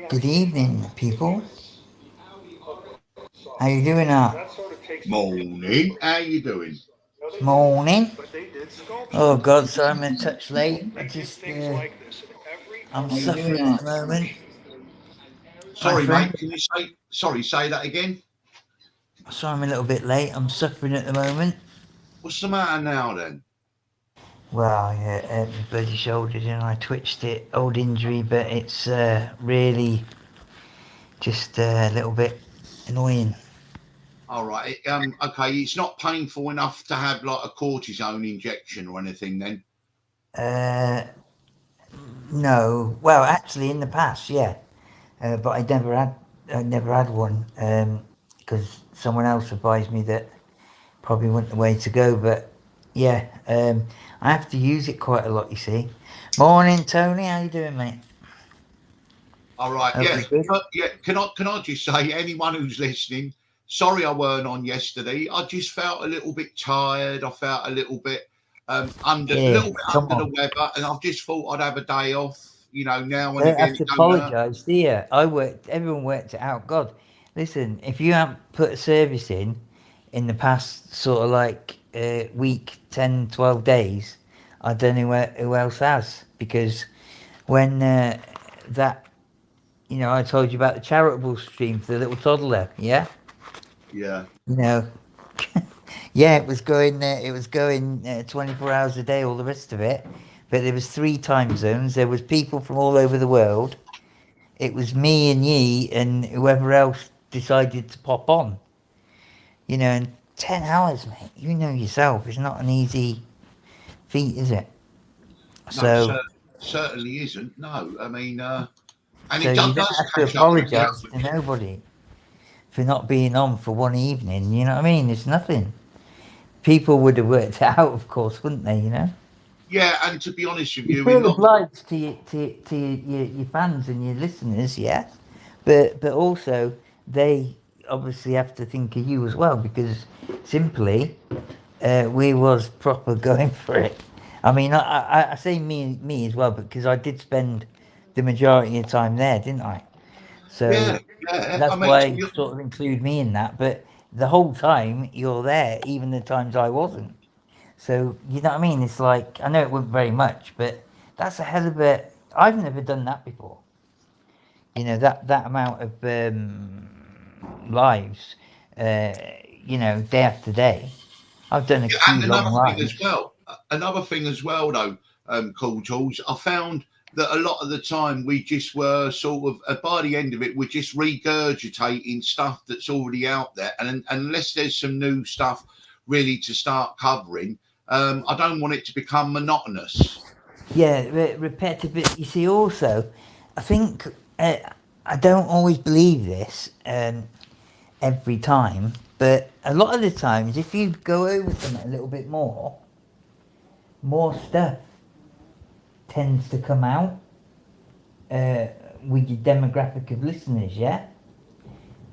Good evening, people. How you doing, Morning. How you doing? Morning. Oh God, sorry I'm a touch late. I'm How you suffering doing? at the moment, my Sorry, friend. mate. Can you say that again? Sorry I'm a little bit late. I'm suffering at the moment. What's the matter now then? Well, yeah, my bloody shoulder, and I twitched it. Old injury, but it's really just a little bit annoying. All right. Okay. It's not painful enough to have like a cortisone injection or anything then. Uh, no. Well, actually, in the past, yeah. But I never had one because someone else advised me that probably wasn't the way to go. But yeah, I have to use it quite a lot. You see. Morning, Tony. How you doing, mate? All right. Hope Yeah. you're good. Yeah. Can I just say, anyone who's listening, sorry I weren't on yesterday. I just felt a little bit tired. I felt a little bit Yeah, come under the on. weather, and I've just thought I'd have a day off. Now You and don't have again, to it don't hurt. apologise, do you? Everyone worked it out. God, listen, if you haven't put a service in the past sort of like week, 10, 12 days, I don't know who else has. Because when that, I told you about the charitable stream for the little toddler, yeah? Yeah. You know, yeah, it was going 24 hours a day, all the rest of it. But there was 3 time zones. There was people from all over the world. It was me and ye and whoever else decided to pop on. And 10 hours, mate. You know yourself, it's not an easy feat, is it? No, So, certainly isn't. No, I mean, and so it you don't does have to catch up with you. apologise to nobody for not being on for one evening. You know what I mean? It's nothing. People would have worked it out, of course, wouldn't they? Yeah, and to be honest with You you, in feel lot, obliged to your fans and your listeners, yes, but also they obviously have to think of you as well because simply we was proper going for it. I mean, I say me as well because I did spend the majority of time there, didn't I? yeah, So yeah. I that's mean, why I sort of include me in that. But the whole time you're there, even the times I wasn't. So you know what I mean? It's like I know it wasn't very much, but that's a hell of a. I've never done that before. That amount of lives. Uh, day after day. I've done a yeah, few and long lives. another thing as well, though, cool tools. I found that a lot of the time we just were sort of by the end of it, we're just regurgitating stuff that's already out there, and unless there's some new stuff really to start covering, I don't want it to become monotonous. Yeah, repetitive. But you see, also, I think I don't always believe this every time, but a lot of the times, if you go over something a little bit more stuff tends to come out uh, with your demographic of listeners. Yeah,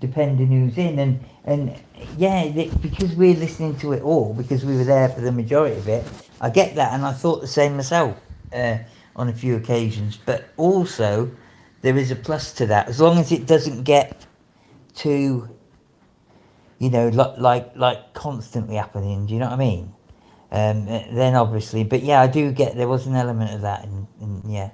depending who's in, and yeah, because we're listening to it all because we were there for the majority of it. I get that, and I thought the same myself on a few occasions. But also, there is a plus to that as long as it doesn't get too, like constantly happening. Do you know what I mean? Then obviously, but yeah, I do get there was an element of that, and yeah,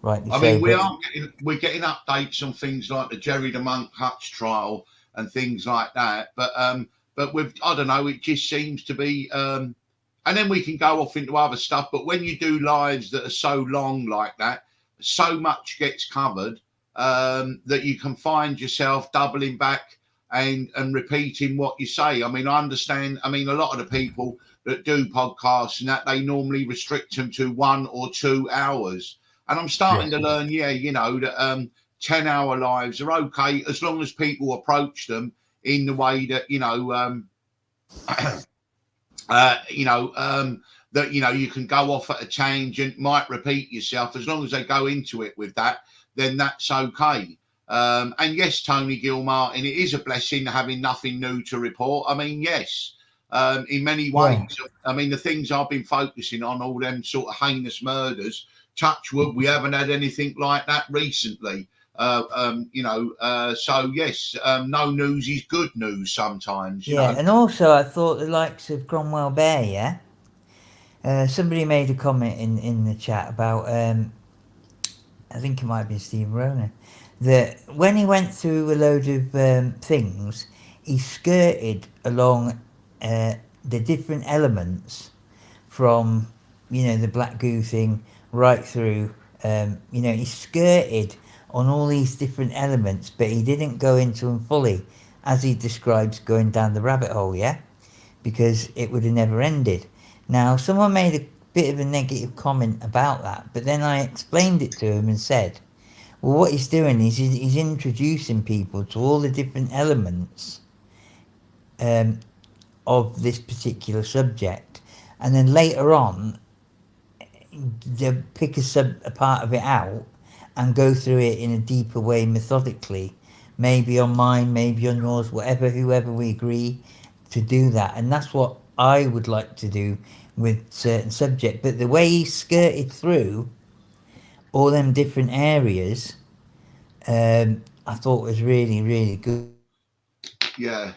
rightly I so. mean, But we're getting updates on things like the Jerry the Monk Hutch trial and things like that. But with I don't know, it just seems to be. And then we can go off into other stuff. But when you do lives that are so long like that, so much gets covered that you can find yourself doubling back and repeating what you say. I mean, I understand. I mean, a lot of the people that do podcasts and that they normally restrict them to 1 or 2 hours, and I'm yeah, starting to learn, yeah, that 10-hour lives are okay as long as people approach them in the way that, that, you can go off at a tangent, might repeat yourself. As long as they go into it with that, then that's okay. And yes, Tony Gilmartin, it is a blessing having nothing new to report. I mean, yes, in many yeah, ways. I mean, the things I've been focusing on, all them sort of heinous murders, touch wood, we haven't had anything like that recently. So yes, no news is good news sometimes, you Yeah, know. and also I thought the likes of Cromwell Bear, yeah. Somebody made a comment in the chat about I think it might be Steve Ronan, that when he went through a load of things, he skirted along the different elements from, the black goo thing right through. He skirted on all these different elements, but he didn't go into them fully, as he describes going down the rabbit hole, yeah? Because it would have never ended. Now, someone made a bit of a negative comment about that, but then I explained it to him and said, well, what he's doing is he's introducing people to all the different elements um, of this particular subject. And then later on, they pick a part of it out and go through it in a deeper way, methodically. Maybe on mine, maybe on yours, whoever we agree to do that. And that's what I would like to do with certain subject. But the way he skirted through all them different areas, I thought was really, really good. Yeah,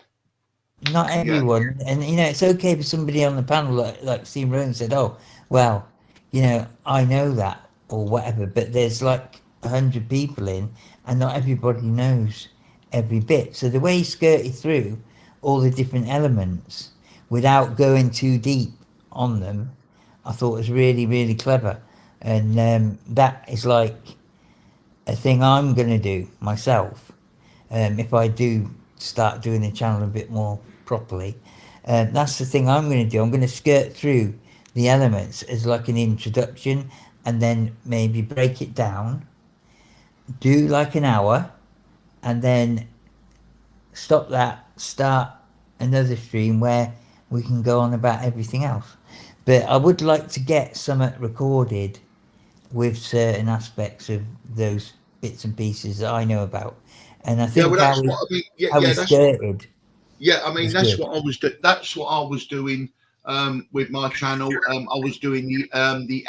Not yeah, everyone, and it's okay for somebody on the panel like Steve Rowan said, oh, well, I know that or whatever, but there's like 100 people in, and not everybody knows every bit. So the way he skirted through all the different elements without going too deep on them, I thought was really, really clever. And that is like a thing I'm going to do myself if I do start doing the channel a bit more properly. That's the thing I'm going to do. I'm going to skirt through the elements as like an introduction and then maybe break it down, do like an hour, and then stop that, start another stream where we can go on about everything else. But I would like to get something recorded with certain aspects of those bits and pieces that I know about. And I yeah. Well, think that's what I mean. Yeah, how we yeah. That's what. skirted Yeah, I mean was good. that's what I was doing with my channel. I was doing the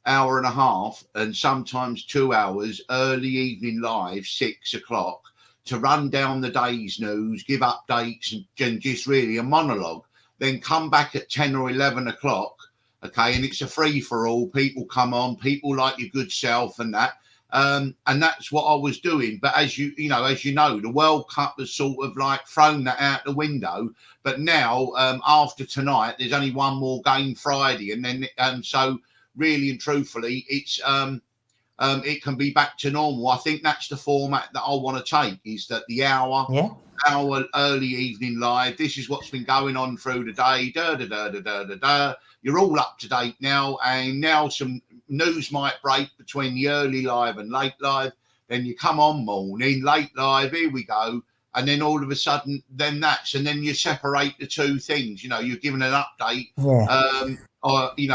hour and a half, and sometimes 2 hours early evening live, 6 o'clock, to run down the day's news, give updates, and just really a monologue. Then come back at 10 or 11 o'clock. Okay, and it's a free for all. People come on, people like your good self and that. And that's what I was doing. But as you know, the World Cup has sort of like thrown that out the window. But now, after tonight, there's only one more game Friday, and then so really and truthfully, it's it can be back to normal. I think that's the format that I want to take. Is that the Yeah. hour early evening live? This is what's been going on through the day. Da da da da da da da. You're all up to date now, and now some news might break between the early live and late live. Then you come on morning, late live, here we go. And then all of a sudden, and then you separate the two things. You're giving an update, Yeah.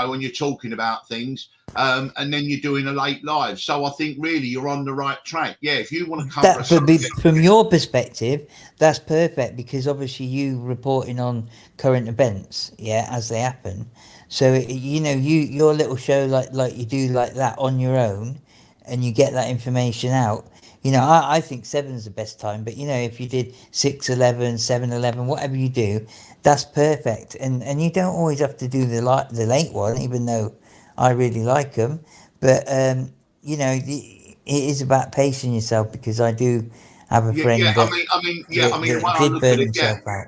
when you're talking about things, and then you're doing a late live. So I think really you're on the right track. Yeah, if you want to cover a subject. From your perspective, that's perfect because obviously you reporting on current events, yeah, as they happen. So your little show like you do like that on your own, and you get that information out. I think seven's the best time, but if you did 6:11, 7:11, whatever you do, that's perfect. And you don't always have to do the late one, even though I really like them. But it is about pacing yourself because I do have a Yeah, friend yeah. that The way I did look at burn it, yeah, himself out.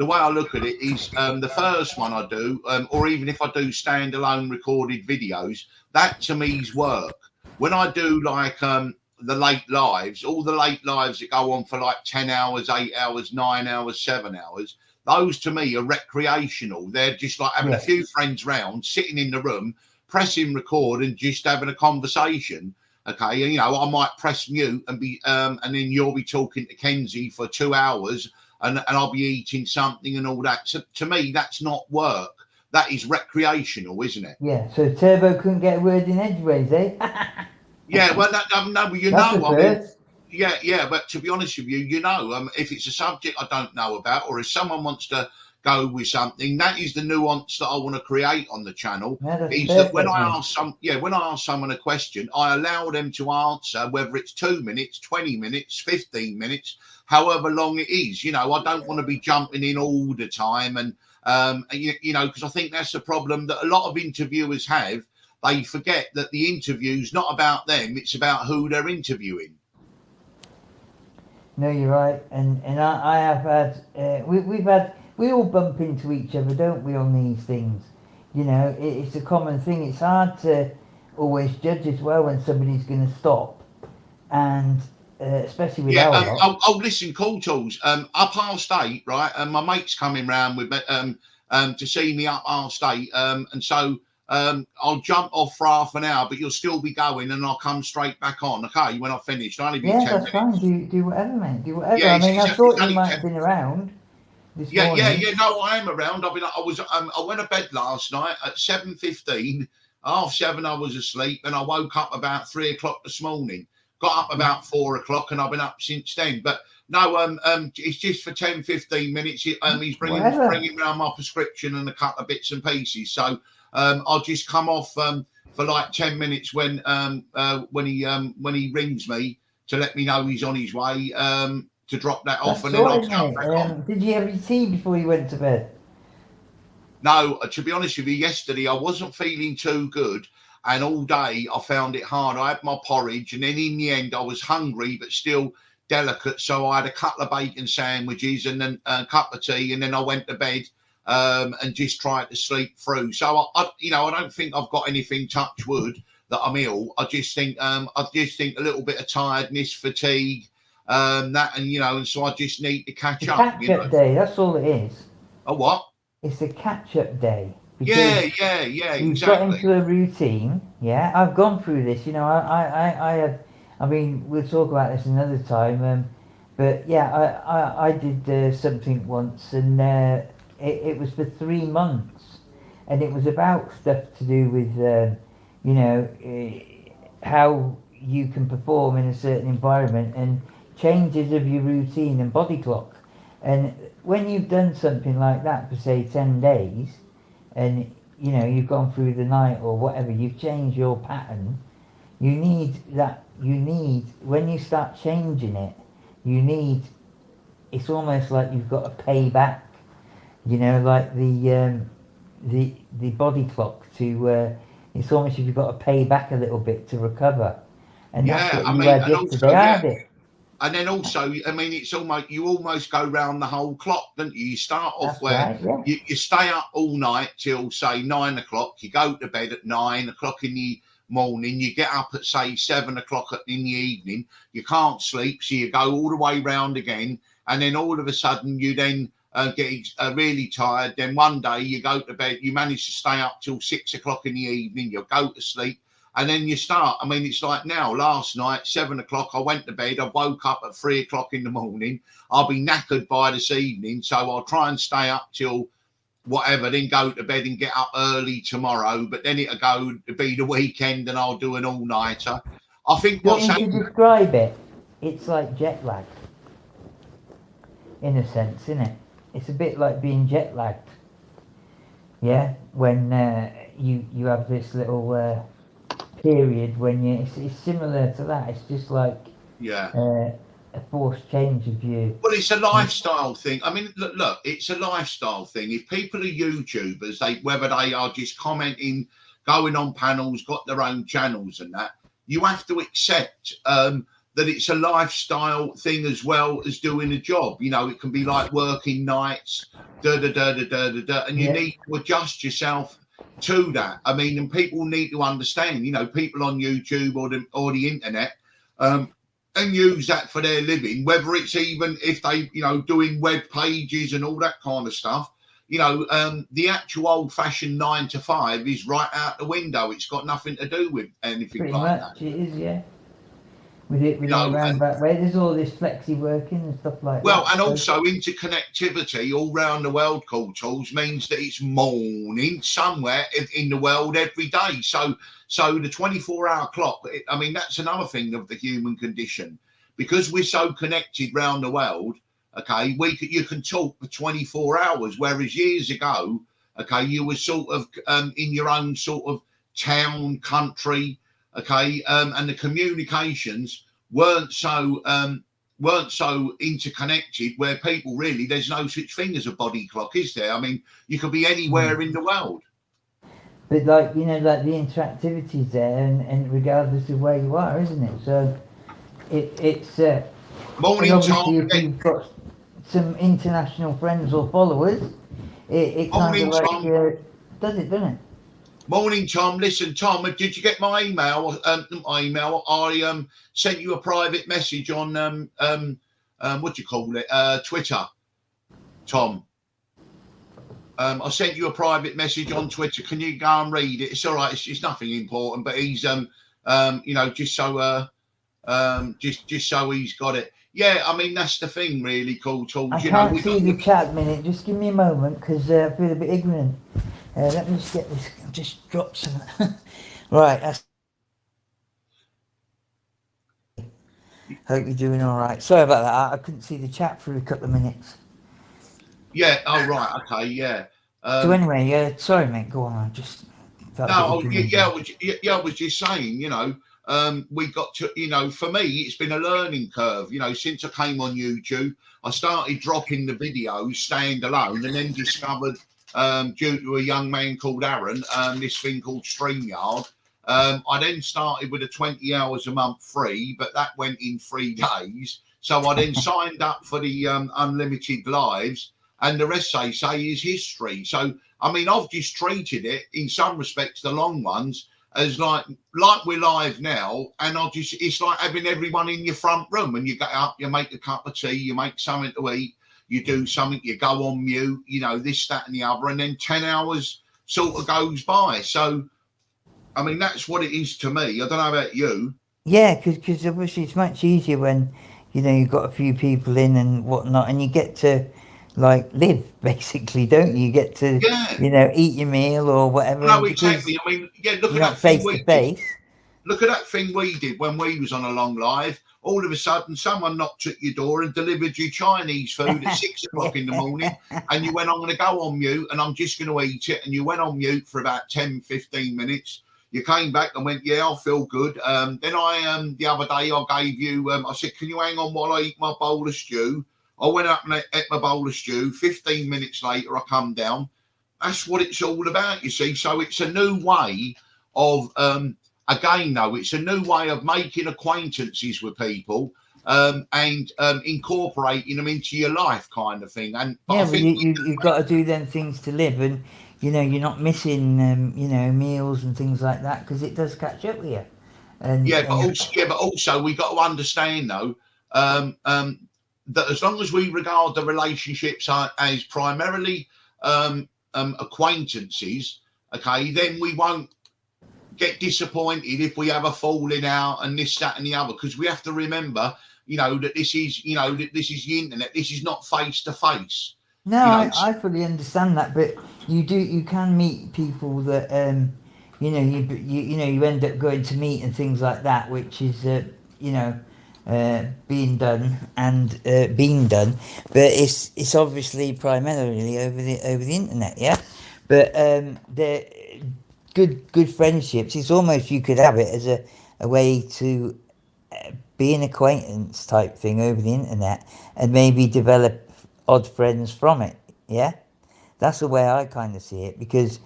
the way I look at it is the first one I do, or even if I do standalone recorded videos, that to me is work. When I do like the late lives, all the late lives that go on for like 10 hours, 8 hours, 9 hours, 7 hours, those to me are recreational. They're just like having a Yeah. few friends round, sitting in the room, pressing record and just having a conversation. Okay, and I might press mute and then you'll be talking to Kenzie for 2 hours and I'll be eating something and all that. So to me, that's not work. That is recreational, isn't it? Yeah. So Turbo couldn't get a word in edgeways, eh? Yeah. Well, no, but That's a I mean, first. yeah. But to be honest with you, if it's a subject I don't know about, or if someone wants to go with something. That is the nuance that I want to create on the channel. No, that's Is perfect, that when I mate. ask someone a question, I allow them to answer, whether it's 2 minutes, 20 minutes, 15 minutes, however long it is. You know, I don't want to be jumping in all the time, and you know, because I think that's the problem that a lot of interviewers have. They forget that the interview's not about them; it's about who they're interviewing. No, you're right, and I have had we all bump into each other, don't we, on these things? You know, it's a common thing. It's hard to always judge as well when somebody's going to stop, and especially with Yeah, our lot. listen, call tools. Up past 8, right? And my mate's coming round with me, to see me up past 8. And so I'll jump off for half an hour, but you'll still be going, and I'll come straight back on. Okay, when I've finished, I'll only be Yeah, 10 that's fine. minutes. Do whatever, mate. Do whatever. Yeah, I mean, I it's thought you only might 10. have been around this Yeah. morning. No, I am around. I went to bed last night at 7:15. Half 7, I was asleep, and I woke up about 3 o'clock this morning. Got up about 4 o'clock, and I've been up since then. But no, it's just for 10, 15 minutes. He's bringing Whatever. around my prescription and a couple of bits and pieces. So I'll just come off for like 10 minutes when he rings me to let me know he's on his way. To drop that off, That's and then I'll sorted, jump mate. back on. Did you have your tea before you went to bed? No, to be honest with you, yesterday I wasn't feeling too good, and all day I found it hard. I had my porridge, and then in the end I was hungry but still delicate, so I had a couple of bacon sandwiches and then a cup of tea, and then I went to bed and just tried to sleep through. So I don't think I've got anything, touch wood, that I'm ill. I just think a little bit of tiredness, fatigue, that, and and so I just need to catch The up. catch-up day. That's all it is. A what? It's a catch-up day because Yeah, you've got exactly. into a routine. Yeah, I've gone through this. You know, I had. I mean, we'll talk about this another time. But yeah, I did something once, and it was for 3 months, and it was about stuff to do with, how you can perform in a certain environment and changes of your routine and body clock. And when you've done something like that for say 10 days, and you've gone through the night or whatever, you've changed your pattern. When you start changing it, it's almost like you've got to pay back, like the body clock to, it's almost if you've got to pay back a little bit to recover. And that's Yeah, what I you mean, had and yesterday. also, I yeah, had it. and then also, I mean, it's almost you almost go round the whole clock, don't you? You start off That's where right, yeah. you stay up all night till say 9 o'clock. You go to bed at 9 o'clock in the morning. You get up at say 7 o'clock in the evening. You can't sleep, so you go all the way round again, and then all of a sudden you then get really tired. Then one day you go to bed. You manage to stay up till 6 o'clock in the evening. You go to sleep. And then you start. I mean, it's like now, last night, 7 o'clock, I went to bed. I woke up at 3 o'clock in the morning. I'll be knackered by this evening. So I'll try and stay up till whatever, then go to bed and get up early tomorrow. But then it'll be the weekend and I'll do an all-nighter. I think Do you what's want me to happened. describe it? It's like jet lag, in a sense, isn't it? It's a bit like being jet lagged. Yeah, when you have this little period when it's similar to that. It's just like Yeah. a forced change of you. Well, it's a lifestyle thing. I mean, look, it's a lifestyle thing. If people are YouTubers, whether they are just commenting, going on panels, got their own channels and that, you have to accept that it's a lifestyle thing as well as doing a job. It can be like working nights, and you Yeah. need to adjust yourself to that. I mean, and people need to understand, people on YouTube or the internet, and use that for their living, whether it's even if they, doing web pages and all that kind of stuff. The actual old-fashioned 9 to 5 is right out the window. It's got nothing to do with anything Pretty like that. much it is, yeah. With it You know, around and that way. There's all this flexi working and stuff like well, that. and also interconnectivity all round the world, called tools, means that it's morning somewhere in the world every day. So the 24-hour clock, I mean, that's another thing of the human condition. Because we're so connected round the world, Okay, you can talk for 24 hours, whereas years ago, okay, you were sort of in your own sort of town, country, okay, and the communications weren't so interconnected. Where people really, there's no such thing as a body clock, is there? I mean, you could be anywhere in the world. But like like the interactivity's there, and regardless of where you are, isn't it? So it's and Morning, Tom. obviously if you've got some international friends or followers, it kind of Morning, like Tom. does it, doesn't it? Morning, Tom. Listen, Tom, did you get my email? My email. I sent you a private message on what do you call it? Twitter, Tom. I sent you a private message on Twitter. Can you go and read it? It's all right. It's nothing important, but he's just so just so he's got it. Yeah, I mean that's the thing, really, cool tools. I can't see the chat minute. Just give me a moment because I feel a bit ignorant. Let me just get this. Just drop some. Right. Hope you're doing all right. Sorry about that. I couldn't see the chat for a couple of minutes. Yeah. Oh right. Okay. Yeah. So anyway, sorry, mate. Go on. I just. I was just saying. We got to. For me, it's been a learning curve. Since I came on YouTube, I started dropping the videos standalone, and then discovered, due to a young man called Aaron, this thing called StreamYard. I then started with a 20 hours a month free, but that went in 3 days. So I then signed up for the unlimited lives, and the rest, they say, is history. So, I mean, I've just treated it, in some respects, the long ones, as like we're live now, and it's like having everyone in your front room, and you get up, you make a cup of tea, you make something to eat, you do something, you go on mute, this, that, and the other, and then 10 hours sort of goes by. So, I mean, that's what it is to me. I don't know about you. Yeah, because obviously it's much easier when you've got a few people in and whatnot, and you get to like live basically, don't you? You get to eat your meal or whatever. No, exactly. I mean, look at that face to face. Look at that thing we did when we was on a long live. All of a sudden, someone knocked at your door and delivered you Chinese food at 6 o'clock in the morning. And you went, I'm going to go on mute and I'm just going to eat it. And you went on mute for about 10, 15 minutes. You came back and went, yeah, I feel good. Then the other day I gave you, I said, can you hang on while I eat my bowl of stew? I went up and ate my bowl of stew. 15 minutes later, I come down. That's what it's all about, you see. So it's a new way of, again, though, it's a new way of making acquaintances with people and incorporating them into your life, kind of thing. And I think you've got to do them things to live, and you're not missing meals and things like that, because it does catch up with you. And but also we got to understand though that as long as we regard the relationships as primarily acquaintances, okay, then we won't get disappointed if we have a falling out and this, that, and the other, because we have to remember, that this is the internet. This is not face to face. No, I fully understand that, but you can meet people that you end up going to meet and things like that, which is being done and being done, but it's obviously primarily over the internet, yeah. But the good friendships, it's almost, you could have it as a way to be an acquaintance type thing over the internet, and maybe develop odd friends from it. Yeah, that's the way I kind of see it, because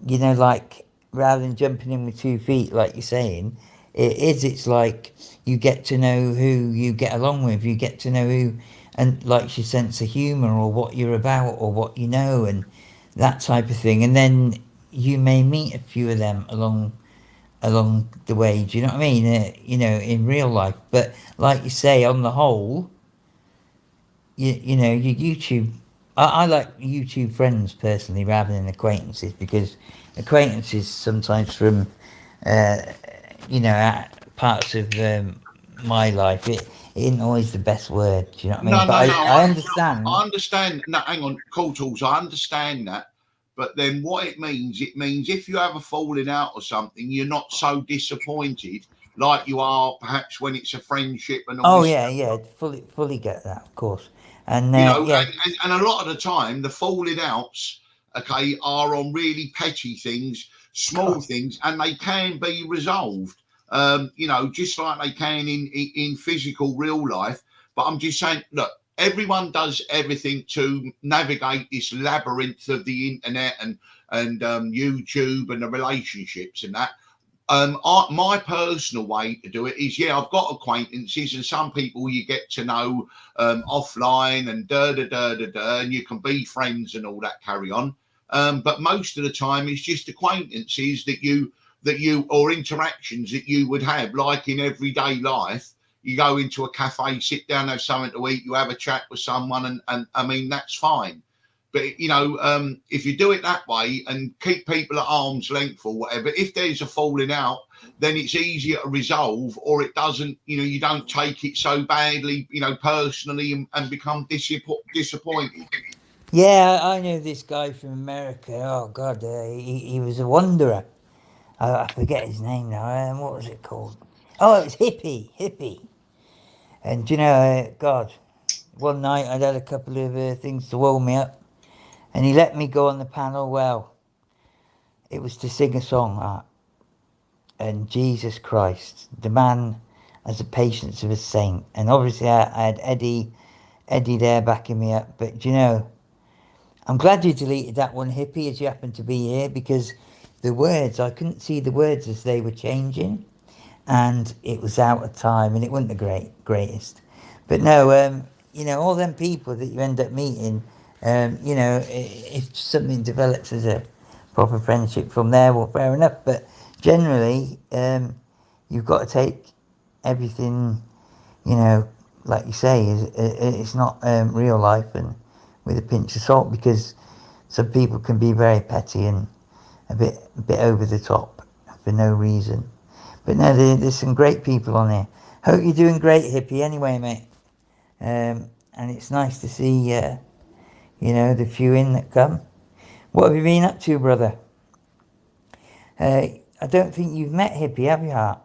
like, rather than jumping in with 2 feet like you're saying, it's like you get to know who you get along with, you get to know who, and like your sense of humor, or what you're about, or what and that type of thing, and then you may meet a few of them along the way. Do you know what I mean? In real life. But like you say, on the whole, your YouTube. I like YouTube friends personally rather than acquaintances, because acquaintances sometimes from parts of my life, it isn't always the best word. Do you know what I mean? I understand. I understand. No, hang on, Cool Tools. I understand that. But then what it means if you have a falling out or something, you're not so disappointed like you are perhaps when it's a friendship and all. Oh yeah, fully get that, of course. And You know, yeah, and a lot of the time, the falling outs, okay, are on really petty things, small things, and they can be resolved. You know, just like they can in physical real life. But I'm just saying, look, everyone does everything to navigate this labyrinth of the internet and YouTube and the relationships and that. My personal way to do it is, yeah, I've got acquaintances and some people you get to know offline and and you can be friends and all that carry on. But most of the time, it's just acquaintances that you or interactions that you would have, like in everyday life. You go into a cafe, sit down, have something to eat, you have a chat with someone, and I mean that's fine. But you know, if you do it that way and keep people at arm's length or whatever, if there's a falling out, then it's easier to resolve, or it doesn't. You know, you don't take it so badly, you know, personally, and become disappointed. yeah, I know this guy from America. Oh God, he was a wanderer. I forget his name now. What was it called? Oh, it was Hippie. And you know, God, one night I'd had a couple of things to warm me up, and he let me go on the panel. Well, it was to sing a song, and Jesus Christ, the man has the patience of a saint. And obviously, I had Eddie there backing me up. But you know, I'm glad you deleted that one, Hippie, as you happen to be here, because the words, I couldn't see the words as they were changing, and it was out of time, and it wasn't the greatest. But no, you know, all them people that you end up meeting, you know, if something develops as a proper friendship from there, well, fair enough. But generally, you've got to take everything, you know, like you say, it's not real life, and with a pinch of salt, because some people can be very petty and a bit over the top for no reason. But no, there's some great people on here. Hope you're doing great, Hippie. Anyway, mate, and it's nice to see you know, the few in that come. What have you been up to, brother? I don't think you've met Hippie, have you, Hart?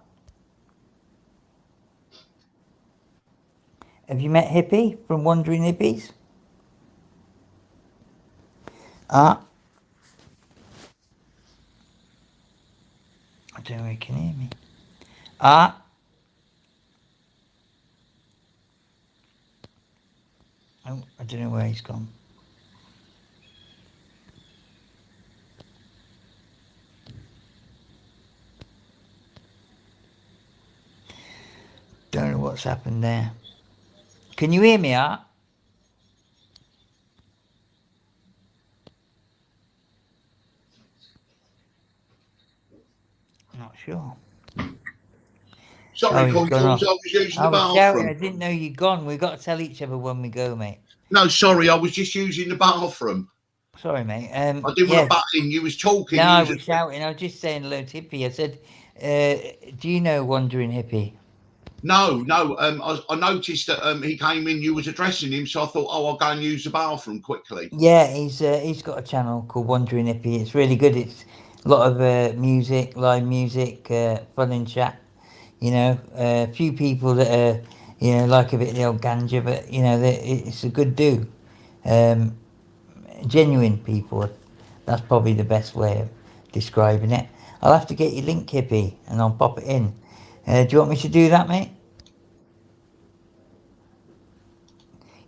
Have you met Hippie from Wandering Hippies? Ah, I don't know if you can hear me. Ah, oh, I don't know where he's gone. Don't know what's happened there. Can you hear me, Art? Not sure. Sorry, Oh, he's gone Controls, off. I was using I the was shouting. I bathroom. didn't know you'd gone. We've got to tell each other when we go, mate. No, sorry, I was just using the bathroom. Sorry, mate. I didn't want Yeah. to butt in. You was talking. No, I You was was shouting. I was just saying hello to Hippie. I said, do you know Wandering Hippie? no. I noticed that he came in. You was addressing him, so I thought, oh, I'll go and use the bathroom quickly. Yeah, he's got a channel called Wandering Hippie. It's really good. It's a lot of music, live music, fun and chat. You know, a few people that are, you know, like a bit of the old ganja, but you know, it's a good do. Um, Genuine people. That's probably the best way of describing it. I'll have to get your link, Hippie, and I'll pop it in. Do you want me to do that, mate?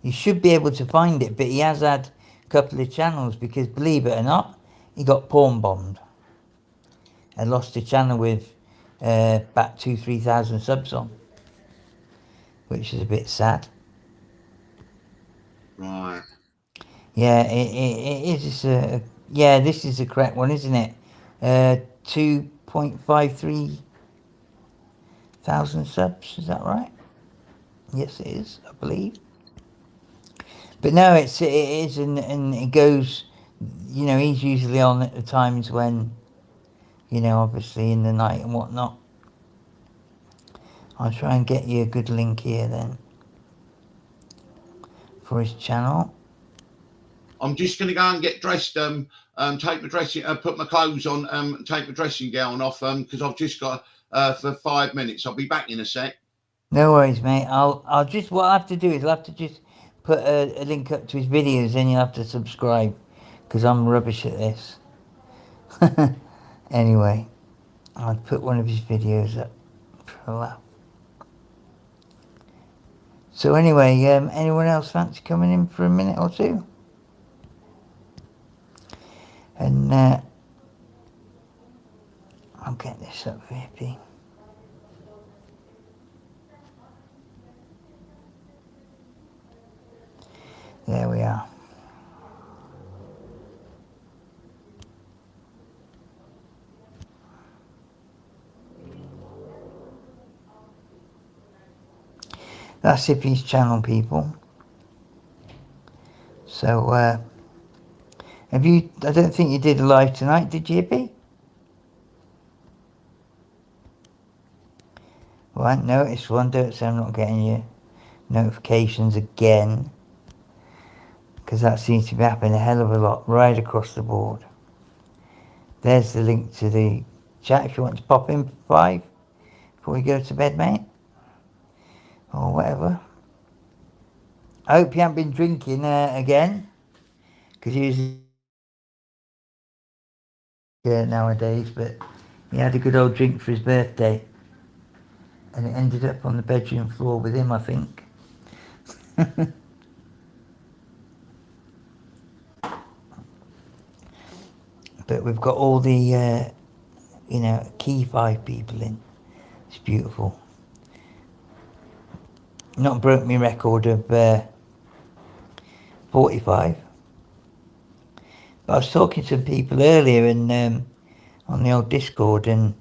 You should be able to find it, but he has had a couple of channels because, believe it or not, he got porn bombed and lost a channel with about 3,000 subs on, which is a bit sad. Right. Yeah, it is. Yeah, this is the correct one, isn't it? 2.53 thousand subs. Is that right? Yes, it is. I believe. But no, it is, and it goes. You know, he's usually on at the times when, you know, obviously in the night and whatnot. I'll try and get you a good link here then for his channel. I'm just going to go and get dressed. Take my dressing, put my clothes on. Take my dressing gown off. Because I've just got for 5 minutes. I'll be back in a sec. No worries, mate. I'll just, what I have to do is I'll have to just put a link up to his videos, then you'll have to subscribe, because I'm rubbish at this. Anyway, I'll put one of his videos up for a laugh. So anyway, anyone else fancy coming in for a minute or two? And I'll get this up for Hippie. There we are. That's Hippie's channel, people. So, have you, I don't think you did a live tonight, did you, Hippie? Well, I noticed one, don't say I'm not getting your notifications again. Because that seems to be happening a hell of a lot, right across the board. There's the link to the chat if you want to pop in for 5 before we go to bed, mate. Or whatever. I hope you haven't been drinking again. Because usually nowadays, but he had a good old drink for his birthday. And it ended up on the bedroom floor with him, I think. But we've got all the, key 5 people in. It's beautiful. Not broke my record of 45. But I was talking to people earlier and on the old Discord, and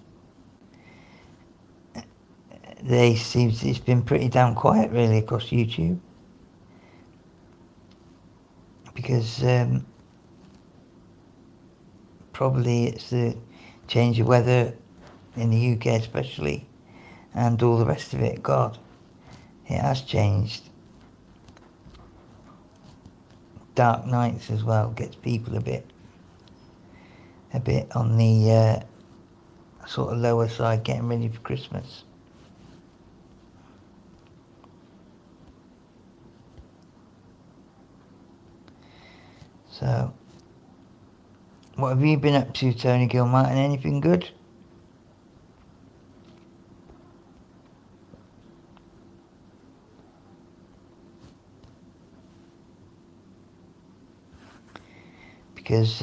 it's been pretty damn quiet really across YouTube. Because probably it's the change of weather in the UK especially, and all the rest of it. God, it has changed. Dark nights as well gets people a bit on the sort of lower side, getting ready for Christmas. So, what have you been up to, Tony Gilmartin? Anything good? Because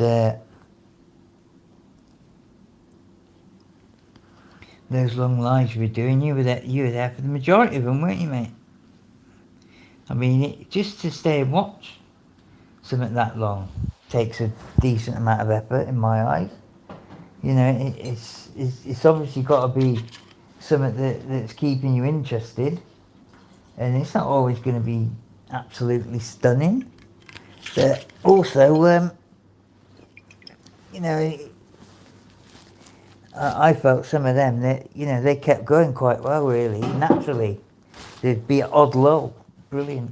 those long lives you were doing, you were there for the majority of them, weren't you, mate? I mean, just to stay and watch something that long takes a decent amount of effort in my eyes. You know, it's obviously got to be something that's keeping you interested, and it's not always going to be absolutely stunning. But also, I felt some of them that they kept going quite well, really naturally. There'd be an odd lull. Brilliant.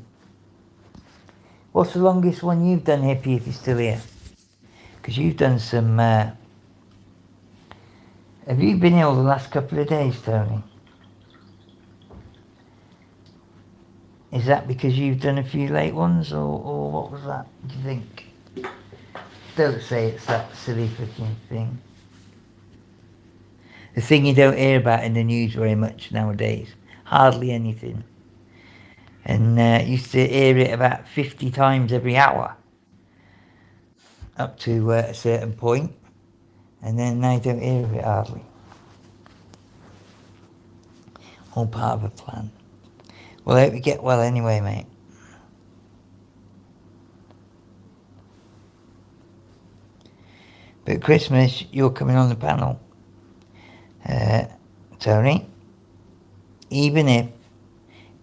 What's the longest one you've done, Hippie, if you're still here? Because you've done some... have you been ill the last couple of days, Tony? Is that because you've done a few late ones, or what was that, do you think? Don't say it's that silly freaking thing. The thing you don't hear about in the news very much nowadays. Hardly anything. And used to hear it about 50 times every hour. Up to a certain point. And then now you don't hear of it hardly. All part of a plan. Well, I hope you get well anyway, mate. But Christmas, you're coming on the panel. Tony. Even if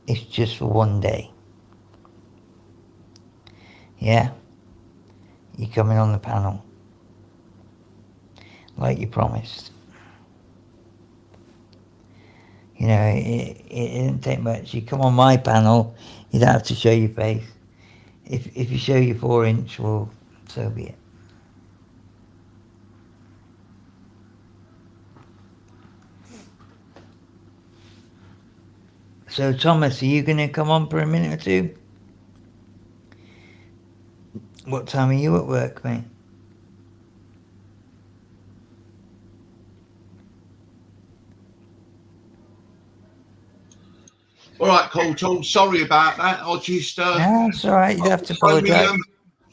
it's just for one day. Yeah? You're coming on the panel. Like you promised. You know, it didn't take much. You come on my panel, you don't have to show your face. If you show your 4-inch, well, so be it. So, Thomas, are you going to come on for a minute or two? What time are you at work, mate? All right, Colton. Sorry about that. I just No, it's all right. You don't have to apologise.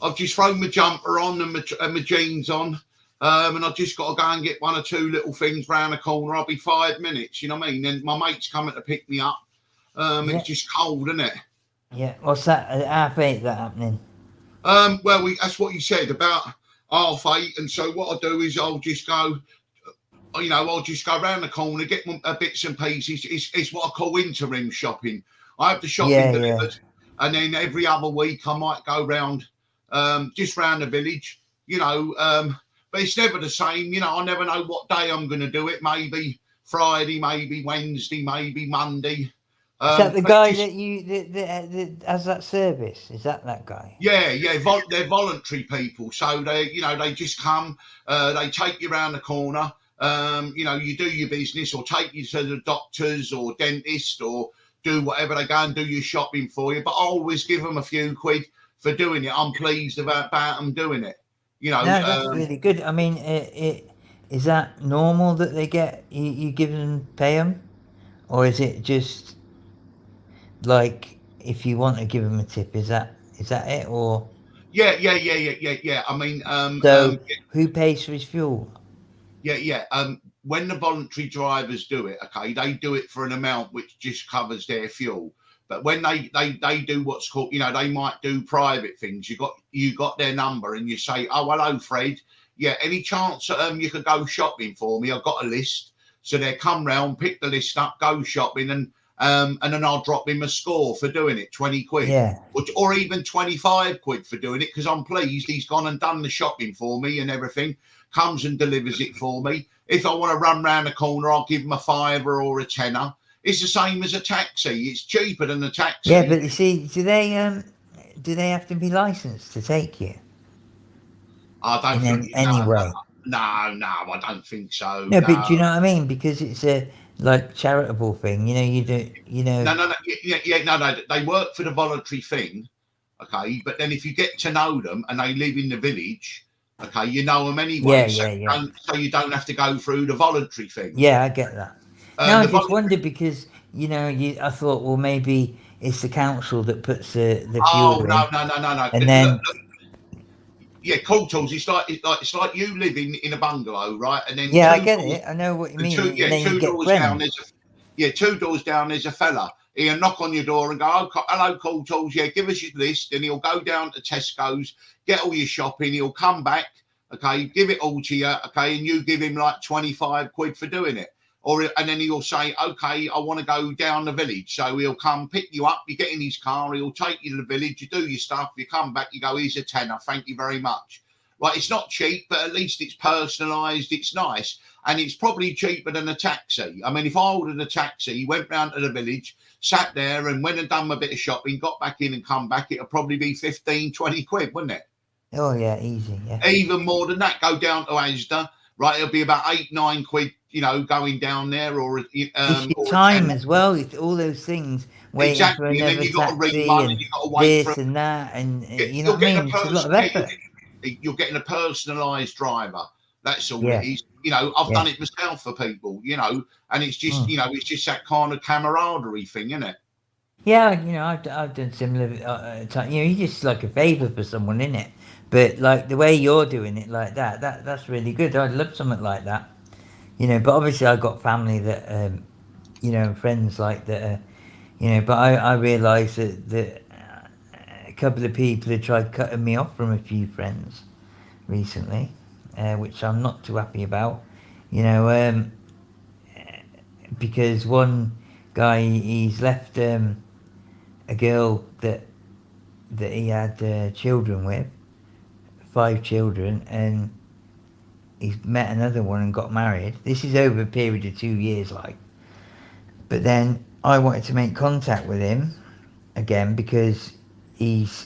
I've just thrown my jumper on and my jeans on, and I've just got to go and get one or two little things round the corner. I'll be 5 minutes. You know what I mean? And my mate's coming to pick me up. Yeah. It's just cold, isn't it? Yeah. What's that? At 8:30 that happening? Well, that's what you said about 8:30. And so what I do is I'll just go. I'll just go round the corner, get my bits and pieces. It's what I call interim shopping. I have the shopping Yeah, delivered, and then every other week I might go round, just round the village. But it's never the same. I never know what day I'm going to do it. Maybe Friday, maybe Wednesday, maybe Monday. Is that the guy that has that service? Is that guy? Yeah, they're voluntary people, so they just come, they take you around the corner, you do your business, or take you to the doctors or dentist, or do whatever. They go and do your shopping for you, but I always give them a few quid for doing it. I'm pleased about them doing it. No, that's really good. I mean, is that normal that they get you give them pay them, or is it just like if you want to give them a tip? Is that it, or Yeah. I mean, so who pays for his fuel? Yeah. When the voluntary drivers do it, okay, they do it for an amount which just covers their fuel. But when they do what's called, they might do private things. You got their number and you say, oh, hello, Fred. Yeah, any chance you could go shopping for me? I've got a list. So they come round, pick the list up, go shopping, and then I'll drop him a score for doing it, 20 quid. Yeah. Or even 25 quid for doing it, because I'm pleased he's gone and done the shopping for me and everything, comes and delivers it for me. If I want to run round the corner, I'll give him a fiver or a tenner. It's the same as a taxi. It's cheaper than a taxi. Yeah, but you see, do they have to be licensed to take you? I don't think anyway. No, I don't think so. No, but do you know what I mean? Because it's a charitable thing. You do. No. Yeah, no. They work for the voluntary thing, okay. But then if you get to know them and they live in the village, okay, you know them anyway. Yeah. So you don't have to go through the voluntary thing. Yeah, I get that. No, I just wondered because I thought, well, maybe it's the council that puts the fuel in. No. And then. Look, yeah, cool tools. It's like you living in a bungalow, right? And then I get it. I know what you mean. Two doors down. Two doors down. There's a fella. He'll knock on your door and go, oh, hello, cool tools. Yeah, give us your list, and he'll go down to Tesco's, get all your shopping. He'll come back, okay, give it all to you, okay, and you give him like 25 quid for doing it. And then he'll say, okay, I want to go down the village. So he'll come pick you up. You get in his car. He'll take you to the village. You do your stuff. You come back. You go, here's a tenner. Thank you very much. Right. It's not cheap, but at least it's personalised. It's nice. And it's probably cheaper than a taxi. I mean, if I ordered a taxi, went round to the village, sat there and went and done my bit of shopping, got back in and come back, it'll probably be 15, 20 quid, wouldn't it? Oh, yeah, easy. Yeah. Even more than that. Go down to Asda. Right, it'll be about 8-9 quid, going down there, or it's your time as well. It's all those things. Waiting exactly, for and then you got to ring and you got to wait this and that, and you know what I mean. It's a lot of effort. You're getting a personalised driver. That's all it is. I've done it myself for people. And it's just it's just that kind of camaraderie thing, isn't it? Yeah, I've done similar. You just like a favour for someone, innit? But like the way you're doing it like that's really good. I'd love something like that. But obviously I've got family that, and friends like that. But I realised that a couple of people have tried cutting me off from a few friends recently, which I'm not too happy about. Because one guy, he's left a girl that he had children with, 5 children, and he's met another one and got married. This is over a period of 2 years, like. But then I wanted to make contact with him again because he's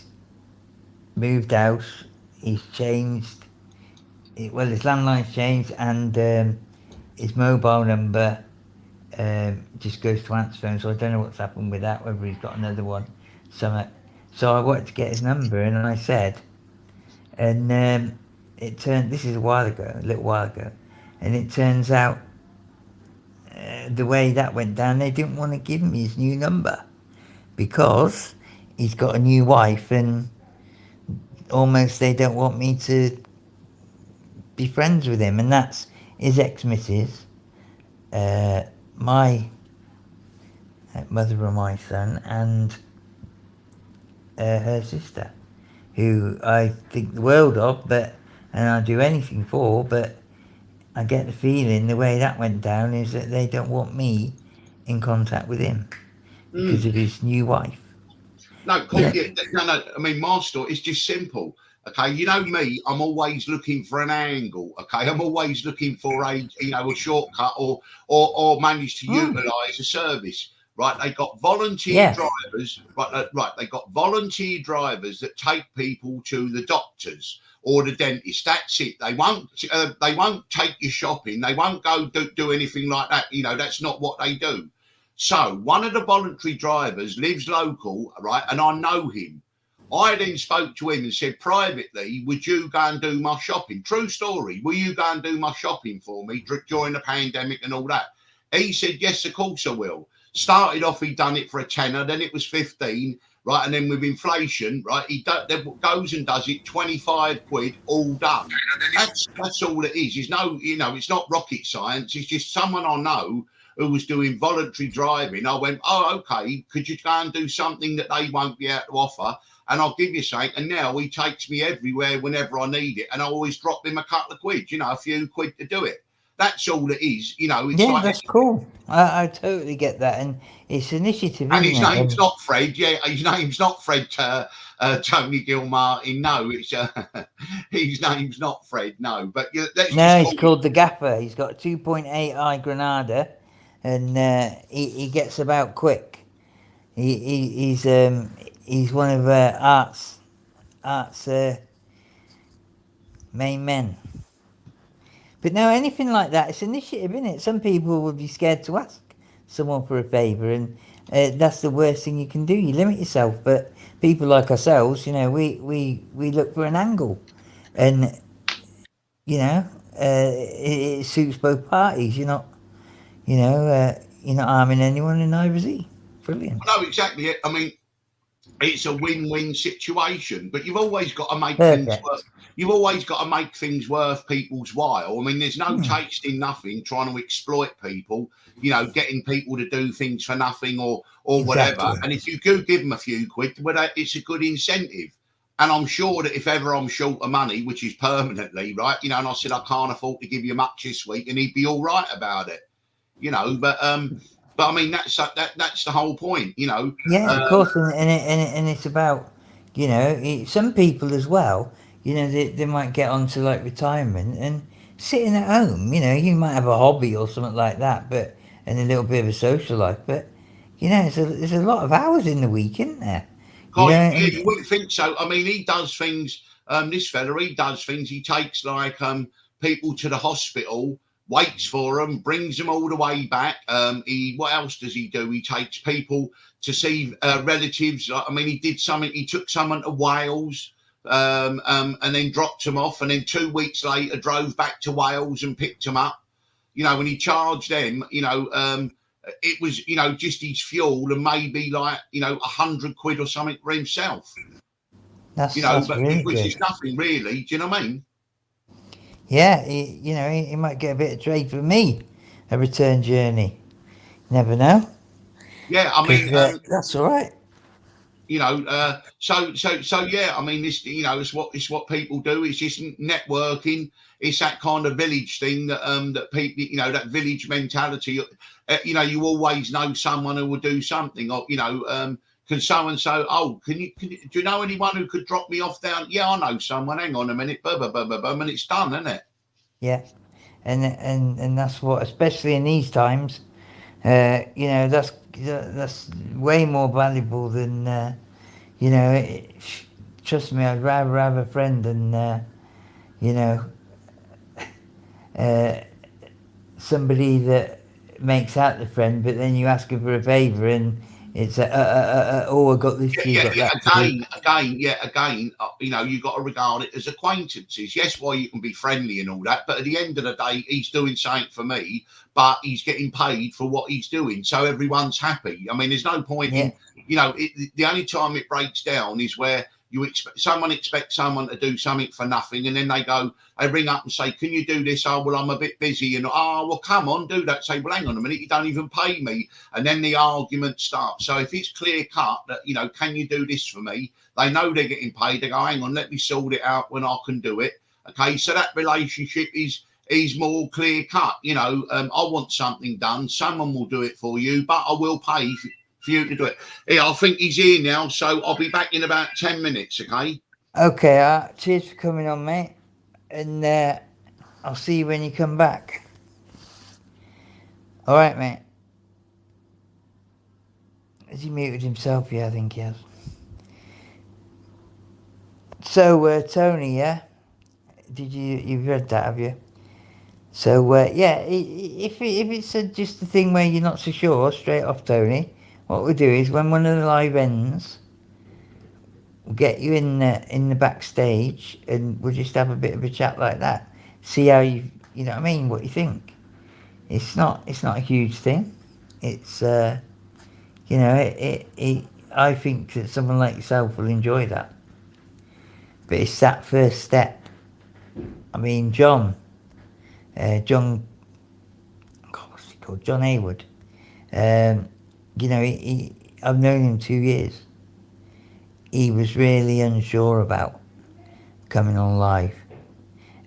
moved house, he's changed. His landline's changed, and his mobile number just goes to answer phone. So I don't know what's happened with that. Whether he's got another one, something. So I wanted to get his number, and I said, and it turned. This is a while ago, a little while ago, and it turns out the way that went down, they didn't want to give him his new number because he's got a new wife, and almost they don't want me to be friends with him, and that's his ex-missus, my mother of my son, and her sister, who I think the world of, but and I'll do anything for, but I get the feeling the way that went down is that they don't want me in contact with him because Mm. of his new wife. No, cool. Yeah. Yeah, no, no. I mean, my story is just simple. Okay, you know me. I'm always looking for an angle. Okay, I'm always looking for a shortcut or manage to Mm. utilise a service. Right, they got volunteer Yes. drivers. Right. They got volunteer drivers that take people to the doctors or the dentist. That's it. They won't. They won't take you shopping. They won't go do anything like that. That's not what they do. So one of the voluntary drivers lives local, right, and I know him. I then spoke to him and said privately, would you go and do my shopping? True story. Will you go and do my shopping for me during the pandemic and all that? He said, yes, of course I will. Started off, he'd done it for a tenner, then it was 15, right? And then with inflation, right, goes and does it, 25 quid, all done. That's all it is. There's no, it's not rocket science. It's just someone I know who was doing voluntary driving. I went, oh, okay, could you go and do something that they won't be able to offer? And I'll give you something. And now he takes me everywhere whenever I need it. And I always drop him a couple of quid, a few quid to do it. That's all it is. It's Yeah, like, that's cool. I totally get that, and it's initiative, and isn't his it? name's And not Fred. Yeah, his name's not Fred Tony Gilmartin. No, it's his name's not Fred. No, but let's no, just he's call it. called the Gaffer. He's got a 2.8i Granada, and he gets about quick. He's one of art's main men. But no, anything like that, it's initiative, isn't it? Some people would be scared to ask someone for a favour, and that's the worst thing you can do. You limit yourself. But people like ourselves, we look for an angle, and it suits both parties. You're not harming anyone, and neither is he. Brilliant. No, exactly. I mean, it's a win-win situation, but you've always got to make things work. Perfect. You've always got to make things worth people's while. I mean, there's no Hmm. taste in nothing trying to exploit people, getting people to do things for nothing or whatever. Exactly. And if you do give them a few quid, well, it's a good incentive. And I'm sure that if ever I'm short of money, which is permanently, right, and I said I can't afford to give you much this week, and he'd be all right about it, but I mean that's the whole point. Yeah, of Um, course, and it's about, some people as well. They might get onto like retirement and sitting at home. You might have a hobby or something like that, but and a little bit of a social life. But there's a lot of hours in the week, isn't there? God, yeah, And you wouldn't think so. I mean, he does things. This fella, he does things. He takes like people to the hospital, waits for them, brings them all the way back. What else does he do? He takes people to see relatives. I mean, he did something. He took someone to Wales, and then dropped them off, and then 2 weeks later drove back to Wales and picked them up. When he charged them, it was just his fuel and maybe like 100 quid or something for himself, that's but really which is good. nothing really. Do you know what I mean? Yeah, he might get a bit of trade for me, a return journey. Never know, Yeah, I because mean, that's all right. so yeah, I mean, this, it's what people do. It's just networking. It's that kind of village thing that people, that village mentality. You always know someone who will do something, or can so and so. Oh, do you know anyone who could drop me off down? Yeah, I know someone. Hang on a minute, blah blah blah blah, blah, and it's done, isn't it? Yeah, and that's what, especially in these times, that's way more valuable than you know. It, trust me, I'd rather have a friend than you know uh, somebody that makes out the friend, but then you ask him for a favour and It's oh, I got this, you got that too. Again, you know, you got to regard it as acquaintances. Yes, why you can be friendly and all that, but at the end of the day, he's doing something for me, but he's getting paid for what he's doing, so everyone's happy. I mean, there's no point Yeah. in, you know, the only time it breaks down is where you expect someone to do something for nothing, and then they ring up and say, "Can you do this?" Oh, well, I'm a bit busy, and oh, well, come on, do that. Say, well, hang on a minute, you don't even pay me, and then the argument starts. So if it's clear cut that, you know, can you do this for me? They know they're getting paid. They go, hang on, let me sort it out when I can do it. Okay, so that relationship is more clear cut. You know, I want something done, someone will do it for you, but I will pay for you to do it. Yeah, I think he's here now, so I'll be back in about 10 minutes, okay? Okay, cheers for coming on, mate. And I'll see you when you come back. Alright, mate. Has he muted himself? Yeah, I think he has. So, Tony, yeah? You've read that, have you? So, yeah, if it's just a thing where you're not so sure, straight off, Tony, what we'll do is when one of the live ends, we'll get you in the backstage and we'll just have a bit of a chat like that. See how you know what I mean, what you think. It's not a huge thing. It's, you know, I think that someone like yourself will enjoy that. But it's that first step. I mean, John, God, what's he called? John Haywood. You know, I've known him 2 years. He was really unsure about coming on live.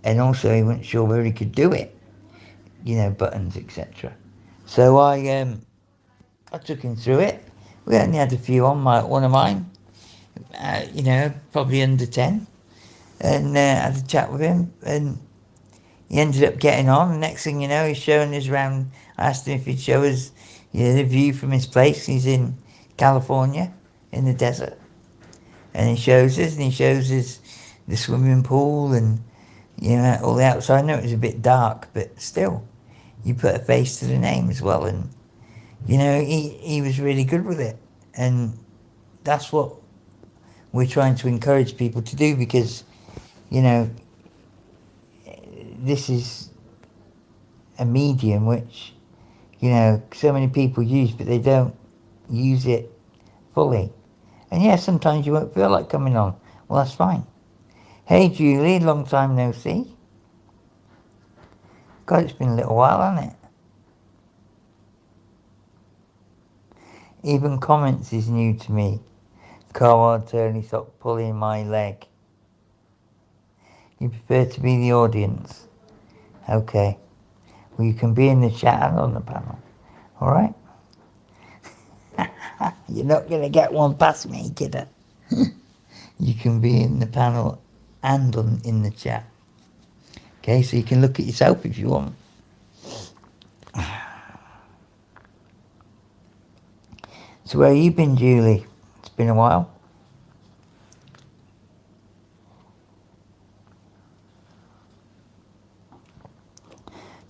And also he wasn't sure where he could do it. You know, buttons, etc. So I took him through it. We only had a few on one of mine. You know, probably under 10. And had a chat with him. And he ended up getting on. The next thing you know, he's showing us around. I asked him if he'd show us, you know, the view from his place. He's in California, in the desert. And he shows us the swimming pool and, you know, all the outside. I know it was a bit dark, but still, you put a face to the name as well. And, you know, he was really good with it. And that's what we're trying to encourage people to do because, you know, this is a medium which, you know, so many people use, but they don't use it fully. And yeah, sometimes you won't feel like coming on. Well, that's fine. Hey, Julie, long time no see. God, it's been a little while, hasn't it? Even comments is new to me. Come on, Tony, stop pulling my leg. You prefer to be the audience. Okay. Well, you can be in the chat and on the panel. Alright? You're not going to get one past me, kiddo. You can be in the panel and in the chat. Okay, so you can look at yourself if you want. So where have you been, Julie? It's been a while.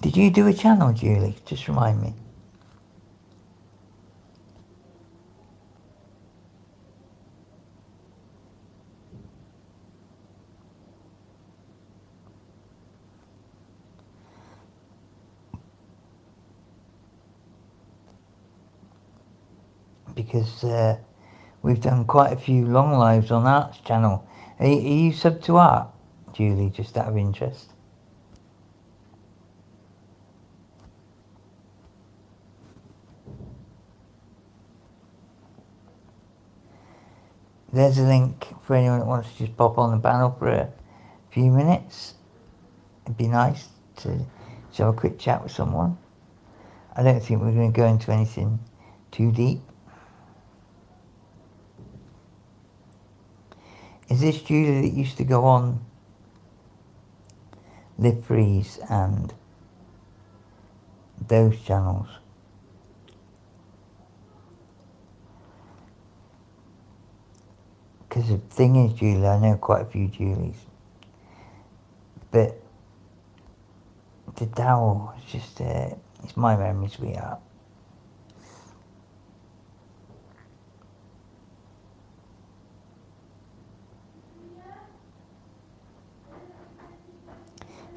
Did you do a channel, Julie? Just remind me. Because we've done quite a few long lives on Art's channel. Are you sub to Art, Julie, just out of interest? There's a link for anyone that wants to just pop on the panel for a few minutes. It'd be nice to have a quick chat with someone. I don't think we're going to go into anything too deep. Is this Julie that used to go on Live Freeze and those channels? Because the thing is, Julie, I know quite a few Julies. But the Dowell is just, it's my memory, sweetheart.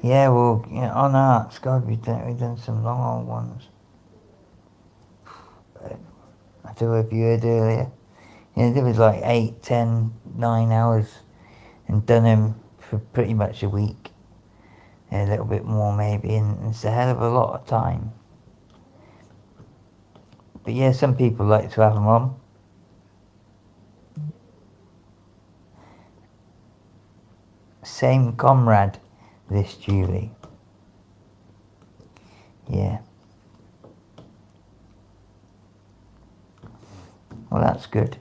Yeah, well, on arts, God, we've done some long old ones. I don't know if you heard earlier. There was like 8, 10, 9 hours and done them for pretty much a week. A little bit more maybe, and it's a hell of a lot of time. But yeah, some people like to have them on. Same comrade, this Julie. Yeah. Well, that's good.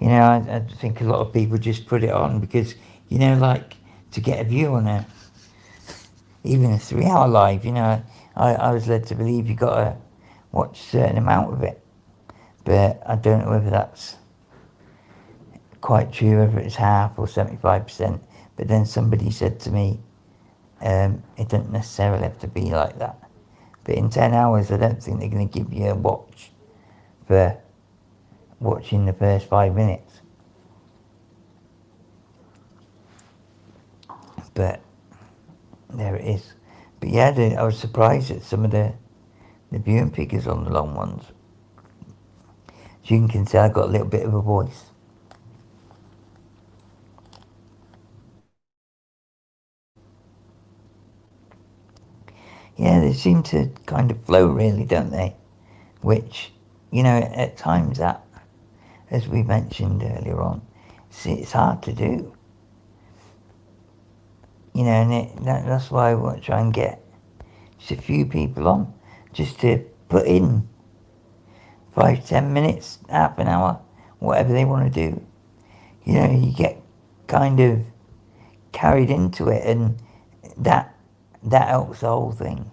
I think a lot of people just put it on because, like to get a view on even a 3 hour live, I was led to believe you got to watch a certain amount of it. But I don't know whether that's quite true, whether it's half or 75%. But then somebody said to me, it doesn't necessarily have to be like that. But in 10 hours, I don't think they're going to give you a watch for watching the first 5 minutes. But there it is. But yeah, I was surprised at some of the viewing figures on the long ones. As you can tell, I've got a little bit of a voice. Yeah, they seem to kind of flow really, don't they? Which, at times that, as we mentioned earlier on, it's hard to do. And that's why I want to try and get just a few people on, just to put in 5, 10 minutes, half an hour, whatever they want to do. You get kind of carried into it, and that helps the whole thing.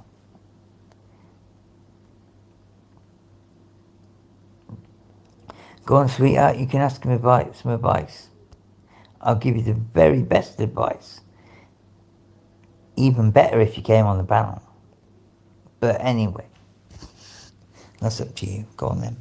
Go on, sweetheart, you can ask him some advice. I'll give you the very best advice. Even better if you came on the panel. But anyway, that's up to you. Go on then.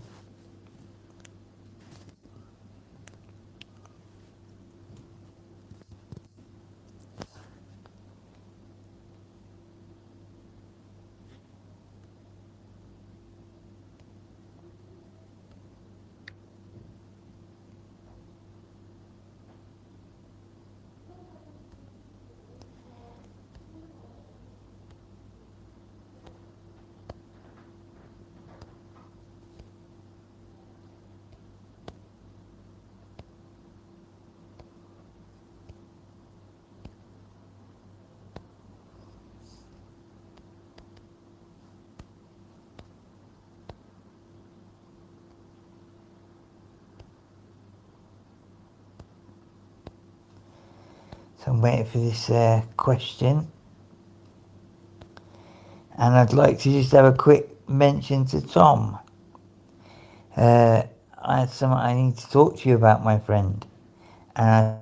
So I'm waiting for this question. And I'd like to just have a quick mention to Tom. I had something I need to talk to you about, my friend. And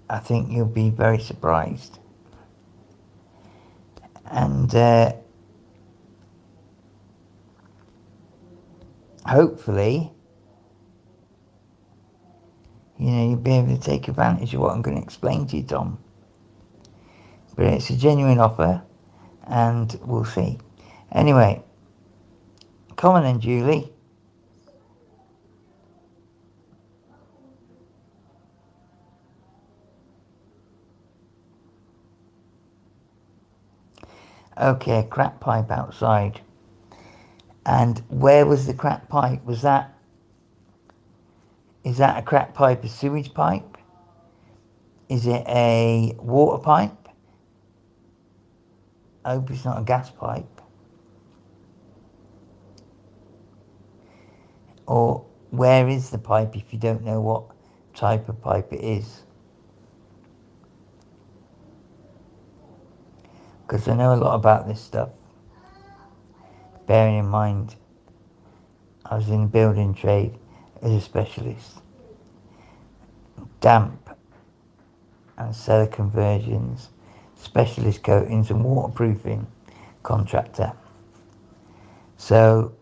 I think you'll be very surprised. And hopefully, you'll be able to take advantage of what I'm going to explain to you, Tom. But it's a genuine offer, and we'll see. Anyway, come on then, Julie. Okay, a crack pipe outside. And where was the crack pipe? Is that a crack pipe, a sewage pipe? Is it a water pipe? I hope it's not a gas pipe. Or where is the pipe if you don't know what type of pipe it is? Because I know a lot about this stuff. Bearing in mind, I was in the building trade as a specialist. Damp and cellar conversions, specialist coatings and waterproofing contractor. So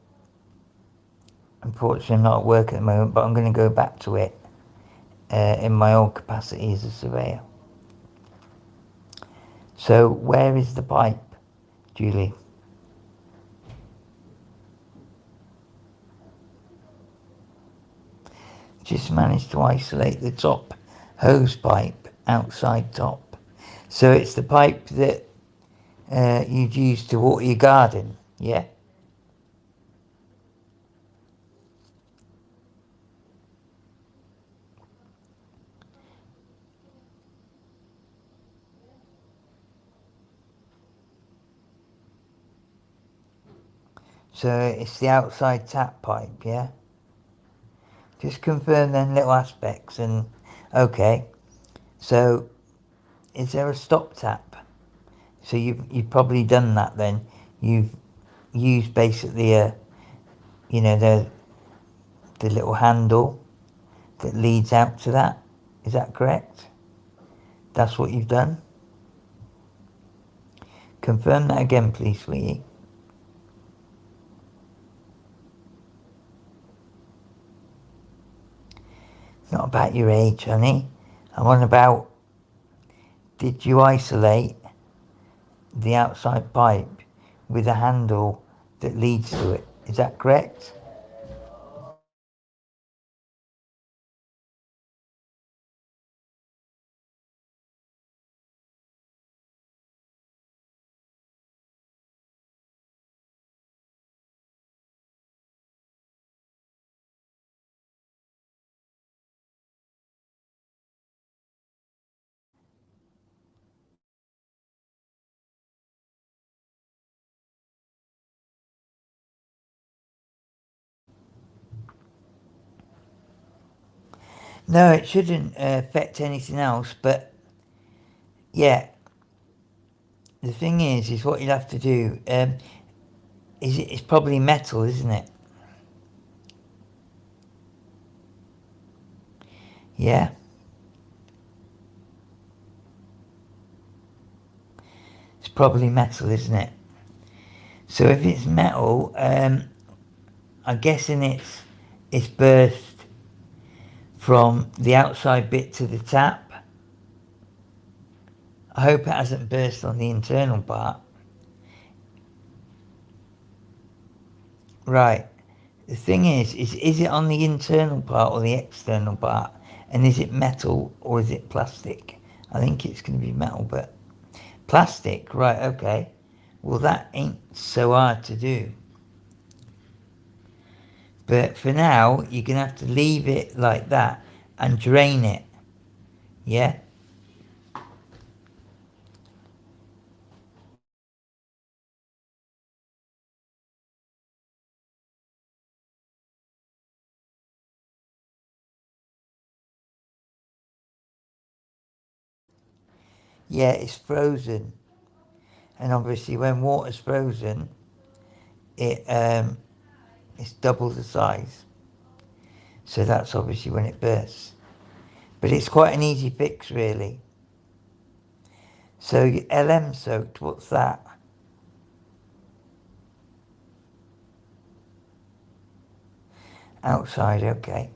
unfortunately I'm not at work at the moment, but I'm going to go back to it in my old capacity as a surveyor. So where is the pipe, Julie? Just managed to isolate the top hose pipe, outside top. So it's the pipe that you'd use to water your garden, yeah? So it's the outside tap pipe, yeah? Just confirm them little aspects and okay. So is there a stop tap? So you've probably done that then. You've used basically the little handle that leads out to that. Is that correct? That's what you've done? Confirm that again, please, sweetie. It's not about your age, honey. I'm on about, did you isolate the outside pipe with a handle that leads to it? Is that correct? No, it shouldn't affect anything else, but yeah, the thing is what you'll have to do, it's probably metal, isn't it? Yeah, it's probably metal, isn't it? So if it's metal, I'm guessing it's burst from the outside bit to the tap. I hope it hasn't burst on the internal part. Right. The thing is it on the internal part or the external part? And is it metal or is it plastic? I think it's going to be metal, but plastic, right, okay. Well, that ain't so hard to do. But for now, you're going to have to leave it like that and drain it. Yeah? Yeah, it's frozen. And obviously when water's frozen, it's double the size. So that's obviously when it bursts. But it's quite an easy fix, really. So LM soaked, what's that? Outside, okay.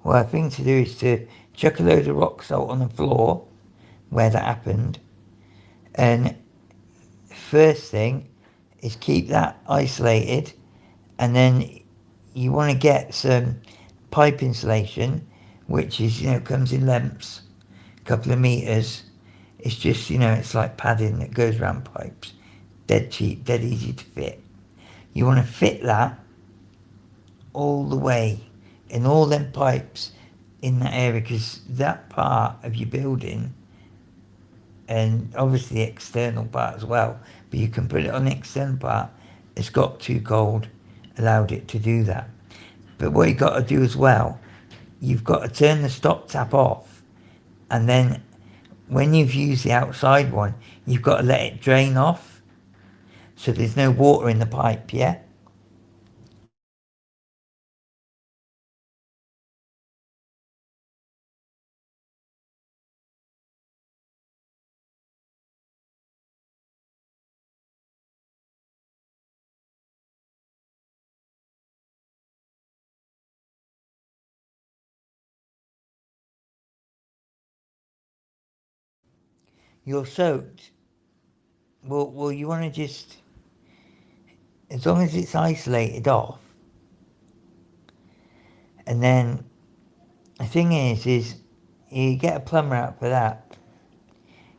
Well, the thing to do is to chuck a load of rock salt on the floor where that happened. And first thing is keep that isolated. And then you want to get some pipe insulation, which is, comes in lengths, a couple of meters. It's just, it's like padding that goes around pipes. Dead cheap, dead easy to fit. You want to fit that all the way in all them pipes in that area, because that part of your building, and obviously the external part as well, but you can put it on the external part, it's got too cold, allowed it to do that. But what you've got to do as well, you've got to turn the stop tap off, and then when you've used the outside one, you've got to let it drain off so there's no water in the pipe, yeah? you're soaked. Well, you want to just, as long as it's isolated off, and then the thing is you get a plumber out for that.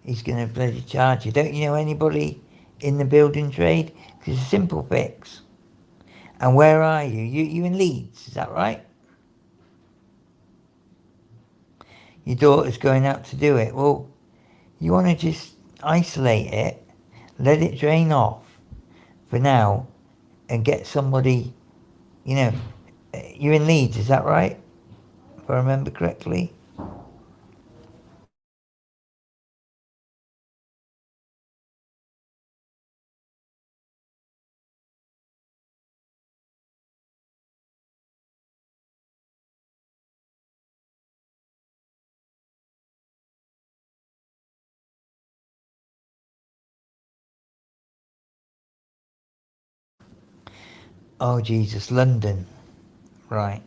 He's going to bloody charge you. Don't you know anybody in the building trade? Because it's a simple fix. And where are you? You in Leeds, is that right? Your daughter's going out to do it. Well, you want to just isolate it, let it drain off for now, and get somebody, you know, you're in Leeds, is that right? If I remember correctly. Oh, Jesus, London. Right.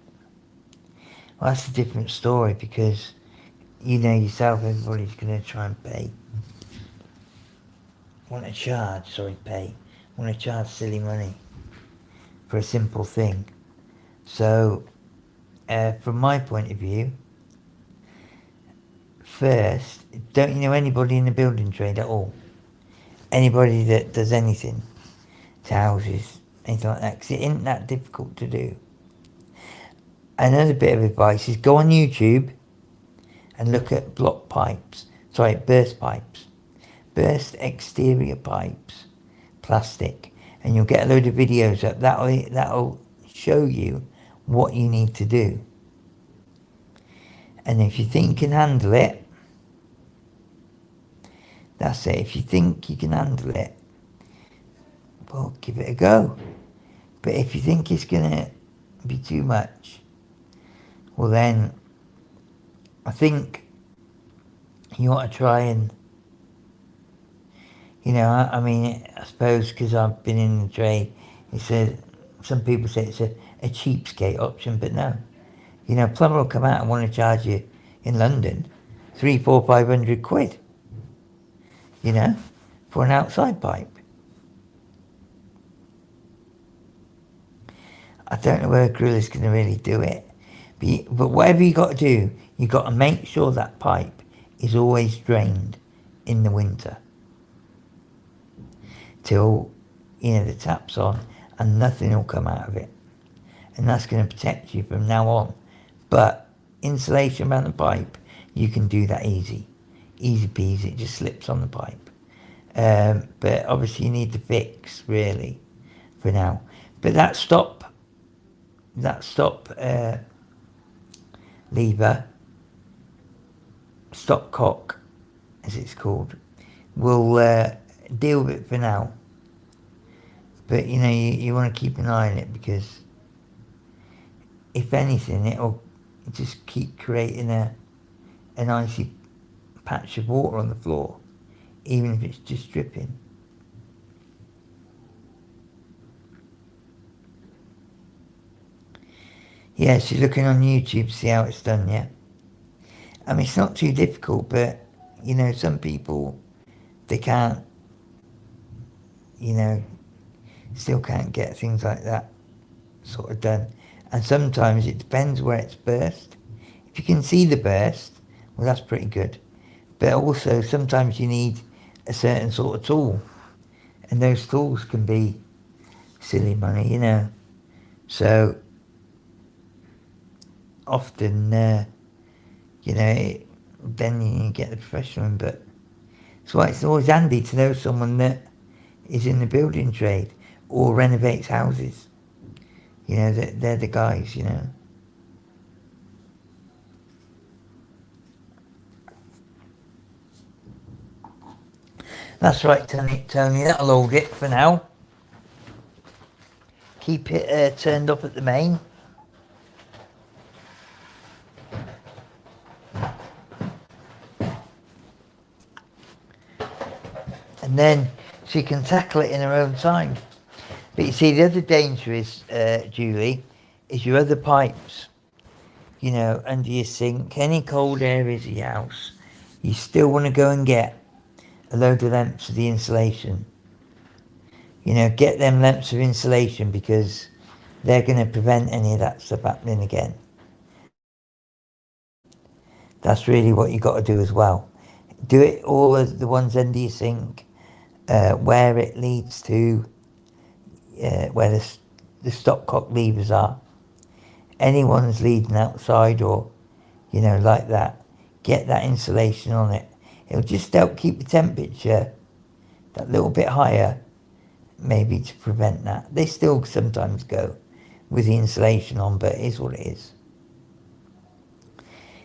Well, that's a different story because, you know yourself, everybody's going to try and pay. Want to charge silly money for a simple thing. So, from my point of view, first, don't you know anybody in the building trade at all? Anybody that does anything to houses, anything like that, because it isn't that difficult to do. Another bit of advice is go on YouTube and look at burst pipes, burst exterior pipes, plastic, and you'll get a load of videos up. That'll show you what you need to do. And if you think you can handle it, that's it. If you think you can handle it, well, give it a go. But if you think it's gonna be too much, well then, I think you ought to try and, you know, I mean, I suppose because I've been in the trade, some people say it's a cheapskate option, but no. You know, a plumber will come out and want to charge you in London 300, 400, 500 quid, you know, for an outside pipe. I don't know where Gorilla's going to really do it. But whatever you got to do, you got to make sure that pipe is always drained in the winter till, you know, the tap's on and nothing will come out of it. And that's going to protect you from now on. But insulation around the pipe, you can do that easy peasy. It just slips on the pipe. But obviously you need to fix, really, for now. But that stop lever, stopcock, as it's called, will deal with it for now. But you know, you want to keep an eye on it because, if anything, it'll just keep creating an icy patch of water on the floor, even if it's just dripping. Yeah, she's looking on YouTube to see how it's done, yeah. I mean, it's not too difficult, but, you know, some people, they can't, you know, still can't get things like that sort of done. And sometimes it depends where it's burst. If you can see the burst, well, that's pretty good. But also, sometimes you need a certain sort of tool. And those tools can be silly money, you know. So, often, you know, then you get the professional one. But that's why it's always handy to know someone that is in the building trade or renovates houses. You know, they're the guys, you know. That's right, Tony, that'll hold it for now. Keep it turned up at the main. And then she can tackle it in her own time. But you see, the other danger is, Julie, is your other pipes. You know, under your sink, any cold areas of your house, you still want to go and get a load of lamps for the insulation. You know, get them lamps for insulation because they're going to prevent any of that stuff happening again. That's really what you got to do as well. Do it all as the ones under your sink, where it leads to, where the stopcock levers are. Anyone's leading outside or, you know, like that, get that insulation on it. It'll just help keep the temperature that little bit higher, maybe to prevent that. They still sometimes go with the insulation on, but it is what it is.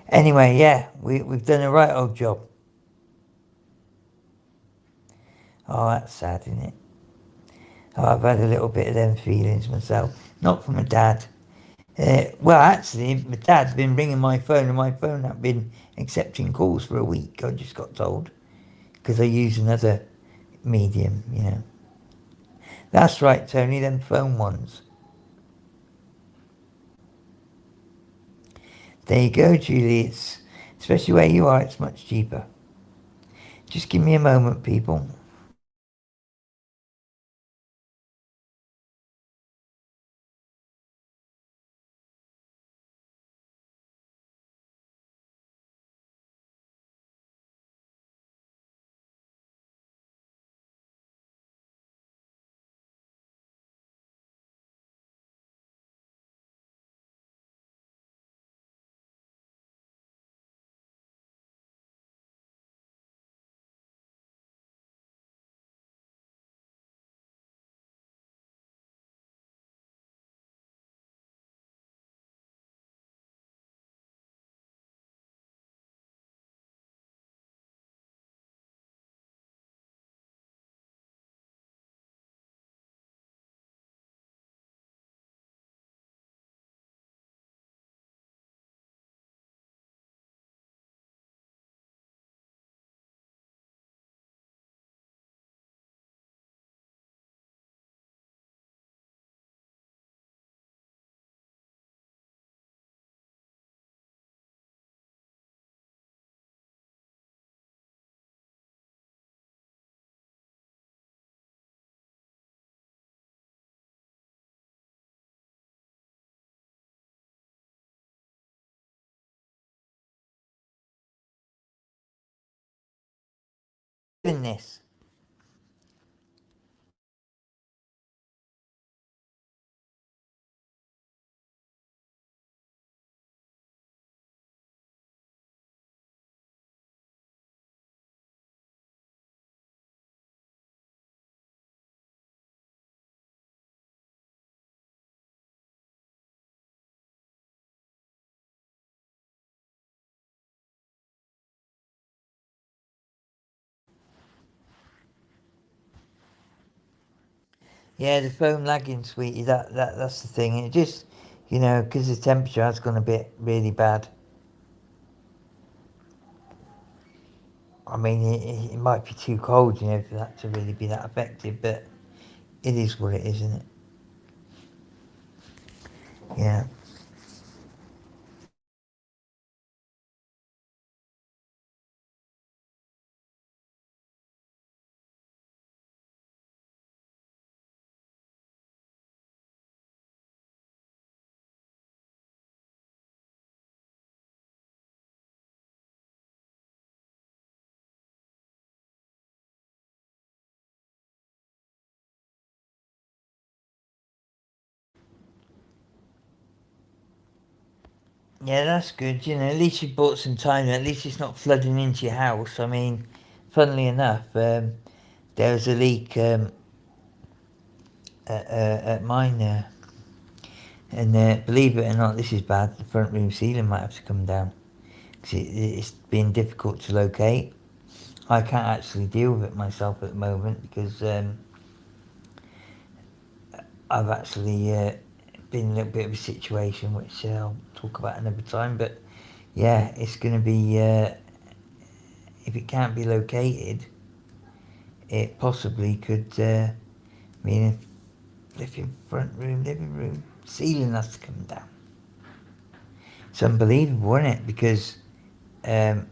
Anyway, yeah, we've done a right old job. Oh, that's sad, isn't it? Oh, I've had a little bit of them feelings myself. Not from my dad. Well, actually, my dad's been ringing my phone, and my phone hasn't been accepting calls for a week, I just got told. Because I use another medium, you know. That's right, Tony, them phone ones. There you go, Julie. It's, especially where you are, it's much cheaper. Just give me a moment, people. Doing this. Yeah, the phone lagging, sweetie. That's the thing. It just, you know, because the temperature has gone a bit really bad. I mean, it might be too cold, you know, for that to really be that effective. But it is what it is, isn't it? Yeah. Yeah, that's good. You know, at least you bought some time. At least it's not flooding into your house. I mean, funnily enough, there was a leak at mine there. And believe it or not, this is bad. The front room ceiling might have to come down because it's been difficult to locate. I can't actually deal with it myself at the moment because I've actually been in a little bit of a situation which I'll talk about another time. But yeah, it's going to be, if it can't be located, it possibly could mean if your front room, living room, ceiling has to come down. It's unbelievable, isn't it? Because um,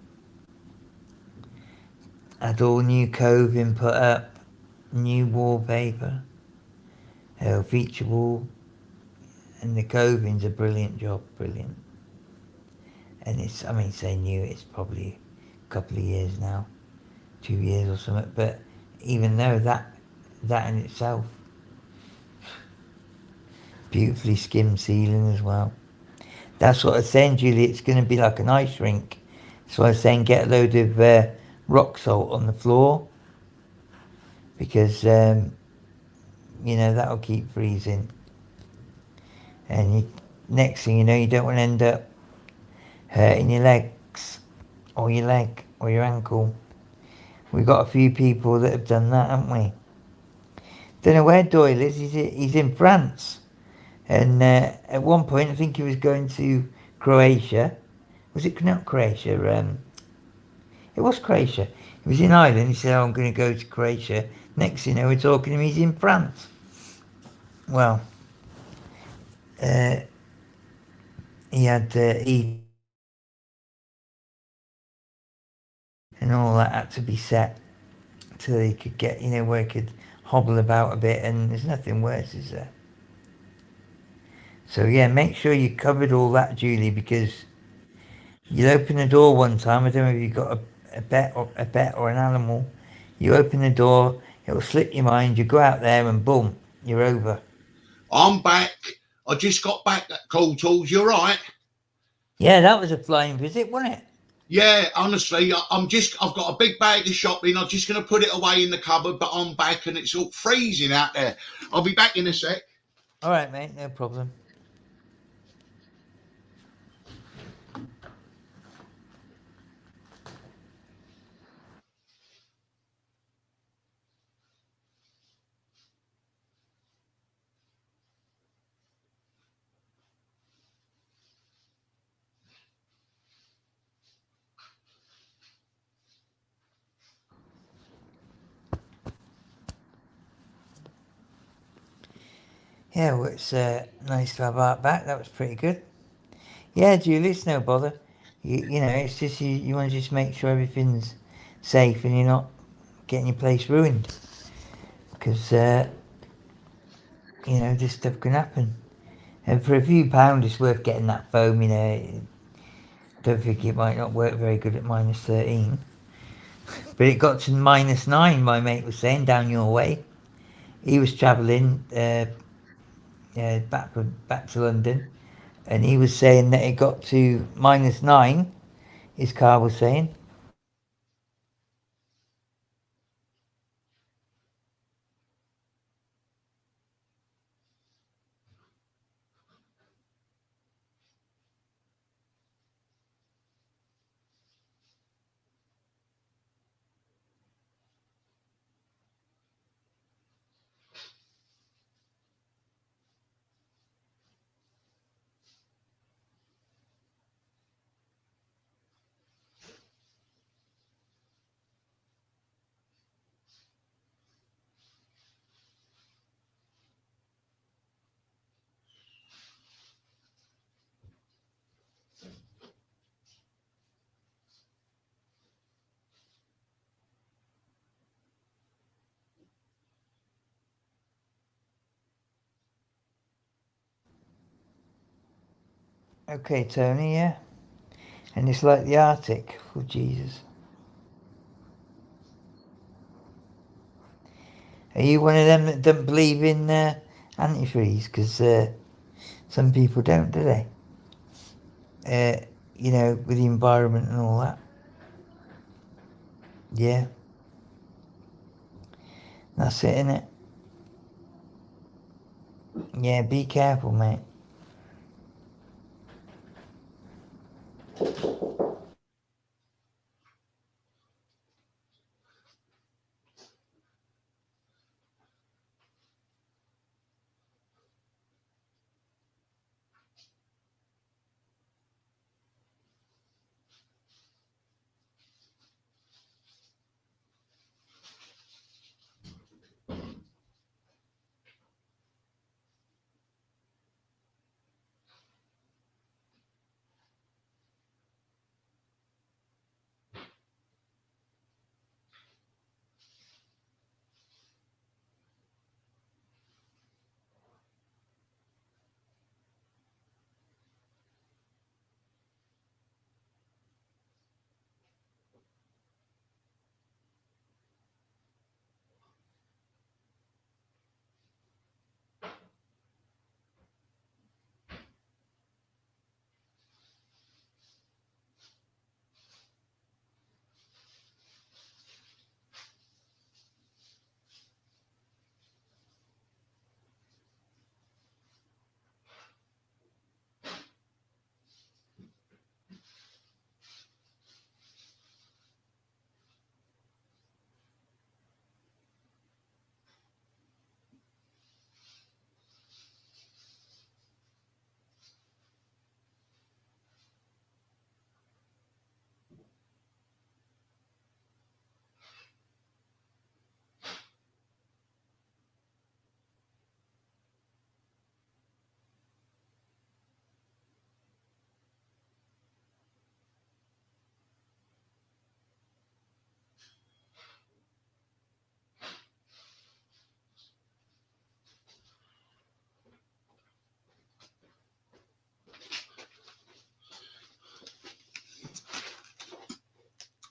Had all new coving put up, new wallpaper, feature wall, and the coving's a brilliant job, brilliant. And it's, I mean, say new, it's probably a couple of years now, 2 years or something. But even though that in itself, beautifully skimmed ceiling as well. That's what I was saying, Julie. It's going to be like an ice rink. So I was saying get a load of rock salt on the floor because that'll keep freezing. And next thing you know, you don't want to end up hurting your legs or your leg or your ankle. We've got a few people that have done that, haven't we? Don't know where Doyle is. He's in France. And at one point, I think he was going to Croatia. Was it not Croatia? It was Croatia. He was in Ireland. He said, "Oh, I'm going to go to Croatia." Next thing you know, we're talking to him. He's in France. Well, uh, he had and all that had to be set till he could get, where he could hobble about a bit. And there's nothing worse, is there? So yeah, make sure you covered all that, Julie, because you'll open the door one time. I don't know if you've got a pet or an animal. You open the door, it'll slip your mind. You go out there, and boom, you're over. I'm back. I just got back at Cool Tools. You're right. Yeah, that was a flying visit, wasn't it? Yeah, honestly, I've got a big bag of shopping. I'm just going to put it away in the cupboard, but I'm back and it's all freezing out there. I'll be back in a sec. All right, mate, no problem. Yeah, well, it's nice to have Art back. That was pretty good. Yeah, Julie, it's no bother. It's just you want to just make sure everything's safe and you're not getting your place ruined. Because, this stuff can happen. And for a few pounds, it's worth getting that foam, Don't think it might not work very good at -13. But it got to -9, my mate was saying, down your way. He was travelling back to London, and he was saying that it got to -9, his car was saying. Okay, Tony, yeah. And it's like the Arctic. Oh, Jesus. Are you one of them that don't believe in antifreeze? Because some people don't, do they? With the environment and all that. Yeah, that's it, innit? Yeah, be careful, mate.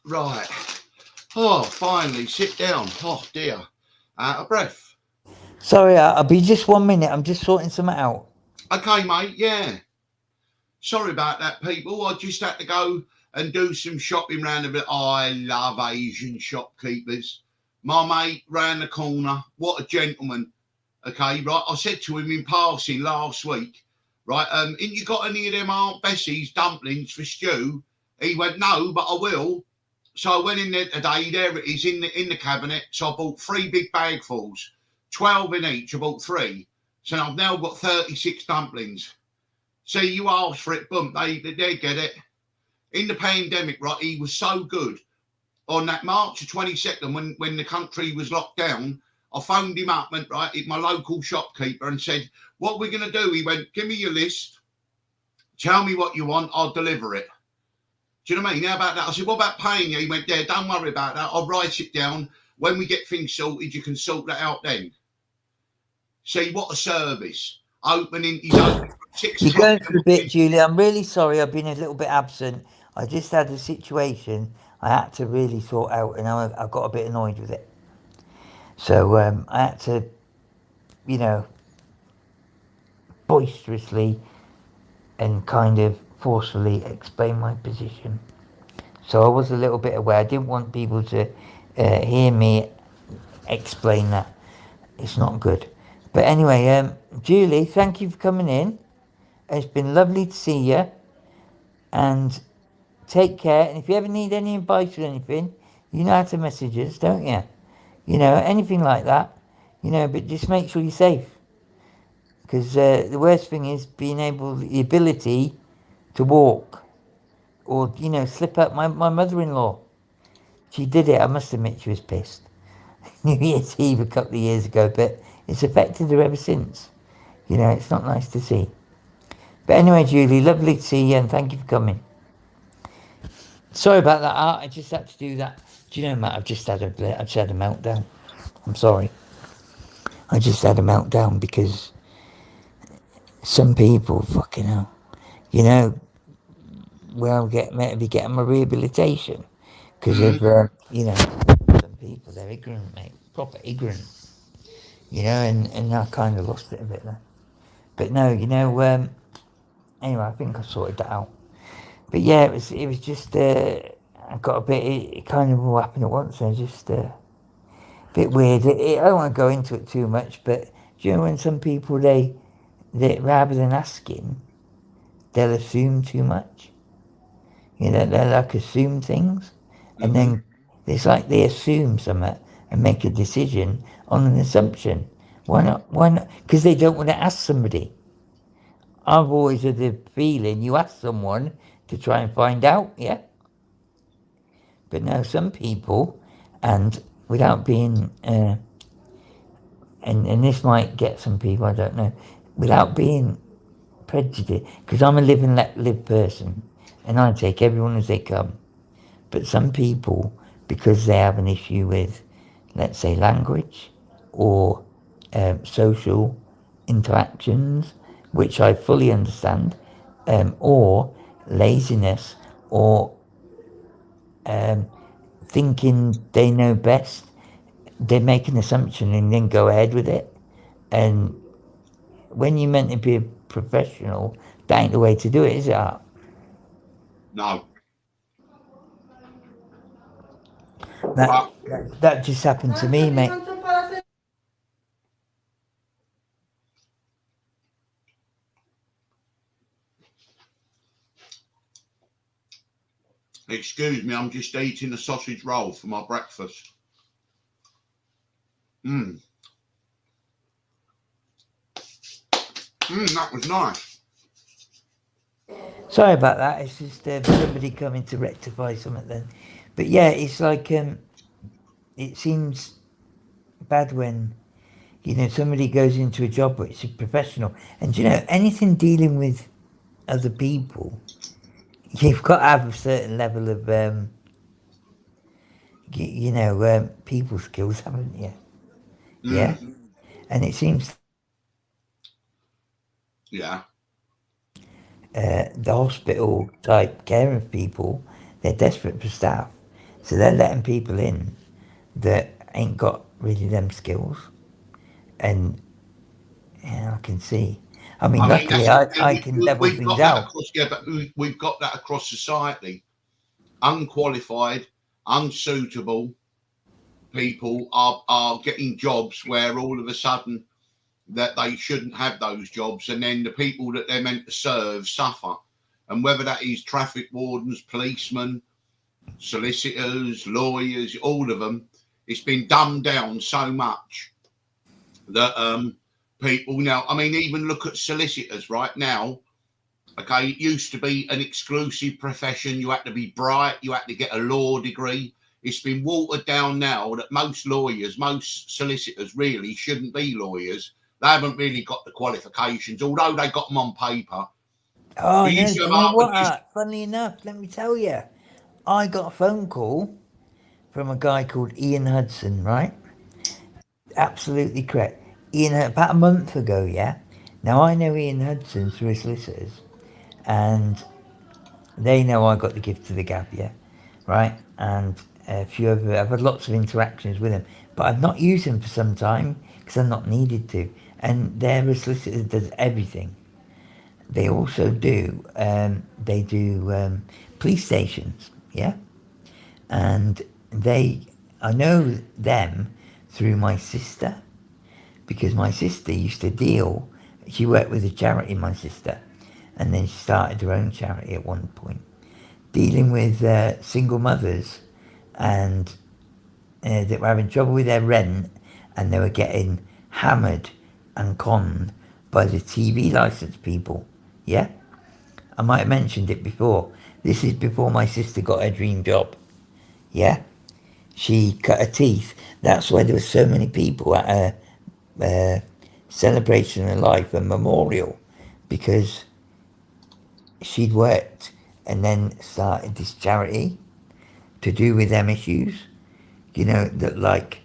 Right. Oh, finally, sit down. Oh dear. Out of breath. Sorry, I'll be just 1 minute. I'm just sorting something out. Okay, mate. Yeah. Sorry about that, people. I just had to go and do some shopping round a bit. I love Asian shopkeepers. My mate round the corner. What a gentleman. Okay, right. I said to him in passing last week, right, ain't you got any of them Aunt Bessie's dumplings for stew? He went, no, but I will. So I went in there today. There it is in the cabinet. So I bought 3 big bagfuls, 12 in each. I bought 3. So I've now got 36 dumplings. See, you asked for it, boom, they get it. In the pandemic, right, he was so good. On that March the 22nd, when the country was locked down, I phoned him up, went, right, my local shopkeeper, and said, what we're going to do? He went, give me your list. Tell me what you want. I'll deliver it. Do you know what I mean? How about that? I said, what about paying you? He went, yeah, don't worry about that. I'll write it down. When we get things sorted, you can sort that out then. See, what a service. He's opening from 6 You're o'clock going in the through a bit, morning. Julie. I'm really sorry. I've been a little bit absent. I just had a situation I had to really sort out, and I got a bit annoyed with it. So I had to, you know, boisterously and kind of forcefully explain my position. So I was a little bit aware. I didn't want people to hear me explain that. It's not good. But anyway, Julie, thank you for coming in. It's been lovely to see you. And take care. And if you ever need any advice or anything, you know how to message us, don't you? You know, anything like that. You know, but just make sure you're safe. Because the worst thing is being able, the ability to walk or, you know, slip up. My mother-in-law, she did it. I must admit she was pissed. New Year's Eve a couple of years ago, but it's affected her ever since. You know, it's not nice to see. But anyway, Julie, lovely to see you and thank you for coming. Sorry about that, Art. I just had to do that. Do you know, Matt? I just had a meltdown. I'm sorry. I just had a meltdown because some people, fucking hell, you know, well, meant to be getting my rehabilitation because Mm. of, you know, some people, they're ignorant, mate. Proper ignorant. You know, and I kind of lost it a bit there. But no, you know, anyway, I think I sorted that out. But yeah, it was just, I got a bit, it kind of all happened at once. I just, bit weird. I don't want to go into it too much, but do you know when some people they rather than asking, they'll assume too much. You know, they like assume things, and Mm-hmm. then it's like they assume something and make a decision on an assumption. Why not? Why not? Because they don't want to ask somebody. I've always had the feeling you ask someone to try and find out, yeah. But now some people, and without being and this might get some people, I don't know, without being prejudiced, because I'm a live and let live person, and I take everyone as they come. But some people, because they have an issue with, let's say, language or social interactions, which I fully understand, or laziness, or thinking they know best, they make an assumption and then go ahead with it. And when you're meant to be a professional, that ain't the way to do it, is it, Art? No. That, But that just happened to me, mate. excuse me, I'm just eating a sausage roll for my breakfast. Mm. That was nice. Sorry about that. It's just somebody coming to rectify something then. But yeah, it's like it seems bad when you know somebody goes into a job which is professional, and you know anything dealing with other people, you've got to have a certain level of you know people skills, haven't you? Yeah, Mm. and it seems Yeah. the hospital type care of people, they're desperate for staff. So they're letting people in that ain't got really them skills, and I can see. I mean, I mean, luckily, that's I can level we've things got that out. across. Yeah, but we've got that across society. Unqualified, unsuitable people are getting jobs where all of a sudden that they shouldn't have those jobs, and then the people that they're meant to serve suffer. And whether that is traffic wardens, policemen, solicitors, lawyers, all of them, it's been dumbed down so much that people now. I mean, even look at solicitors right now. Okay, it used to be an exclusive profession. You had to be bright. You had to get a law degree. It's been watered down now that most lawyers, most solicitors really shouldn't be lawyers. They haven't really got the qualifications, although they got them on paper. Oh We no! used Do to you have know Art what? Magist- Funnily enough, let me tell you, I got a phone call from a guy called Ian Hudson. Right? Absolutely correct. Ian, about a month ago. Yeah. Now I know Ian Hudson through his solicitors, and they know I got the gift of the gab. Yeah. Right. And a few other, I've had lots of interactions with him, but I've not used him for some time because I'm not needed to. And their solicitor does everything. They also do. They do police stations. Yeah, and I know them through my sister because my sister used to deal. She worked with a charity, my sister, and then she started her own charity at one point, dealing with single mothers and that were having trouble with their rent, and they were getting hammered and conned by the TV license people. Yeah, I might have mentioned it before. This is before my sister got her dream job. Yeah, she cut her teeth. That's why there were so many people at her celebration of life and memorial, because she'd worked and then started this charity to do with them issues. You know, that like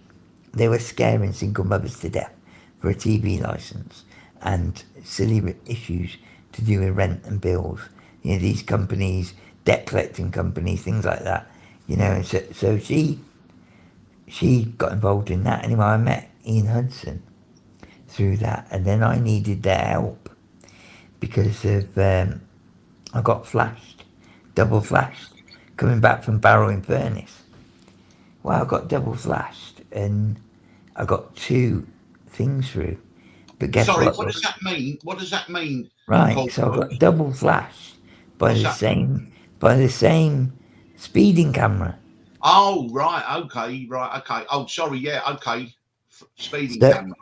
they were scaring single mothers to death for a TV license and silly issues to do with rent and bills. You know, these companies, debt collecting companies, things like that. You know, so she got involved in that. Anyway, I met Ian Hudson through that, and then I needed their help because of I got flashed, double flashed, coming back from Barrow in Furnace. Well, I got double flashed, and I got two things through. But guess Sorry, what? what does that mean? What does that mean, Right, Paul so I got Brooks? double flash by What's the that? same speeding camera. Oh, right, okay, right, okay. Oh, sorry, yeah, okay. Speeding So camera.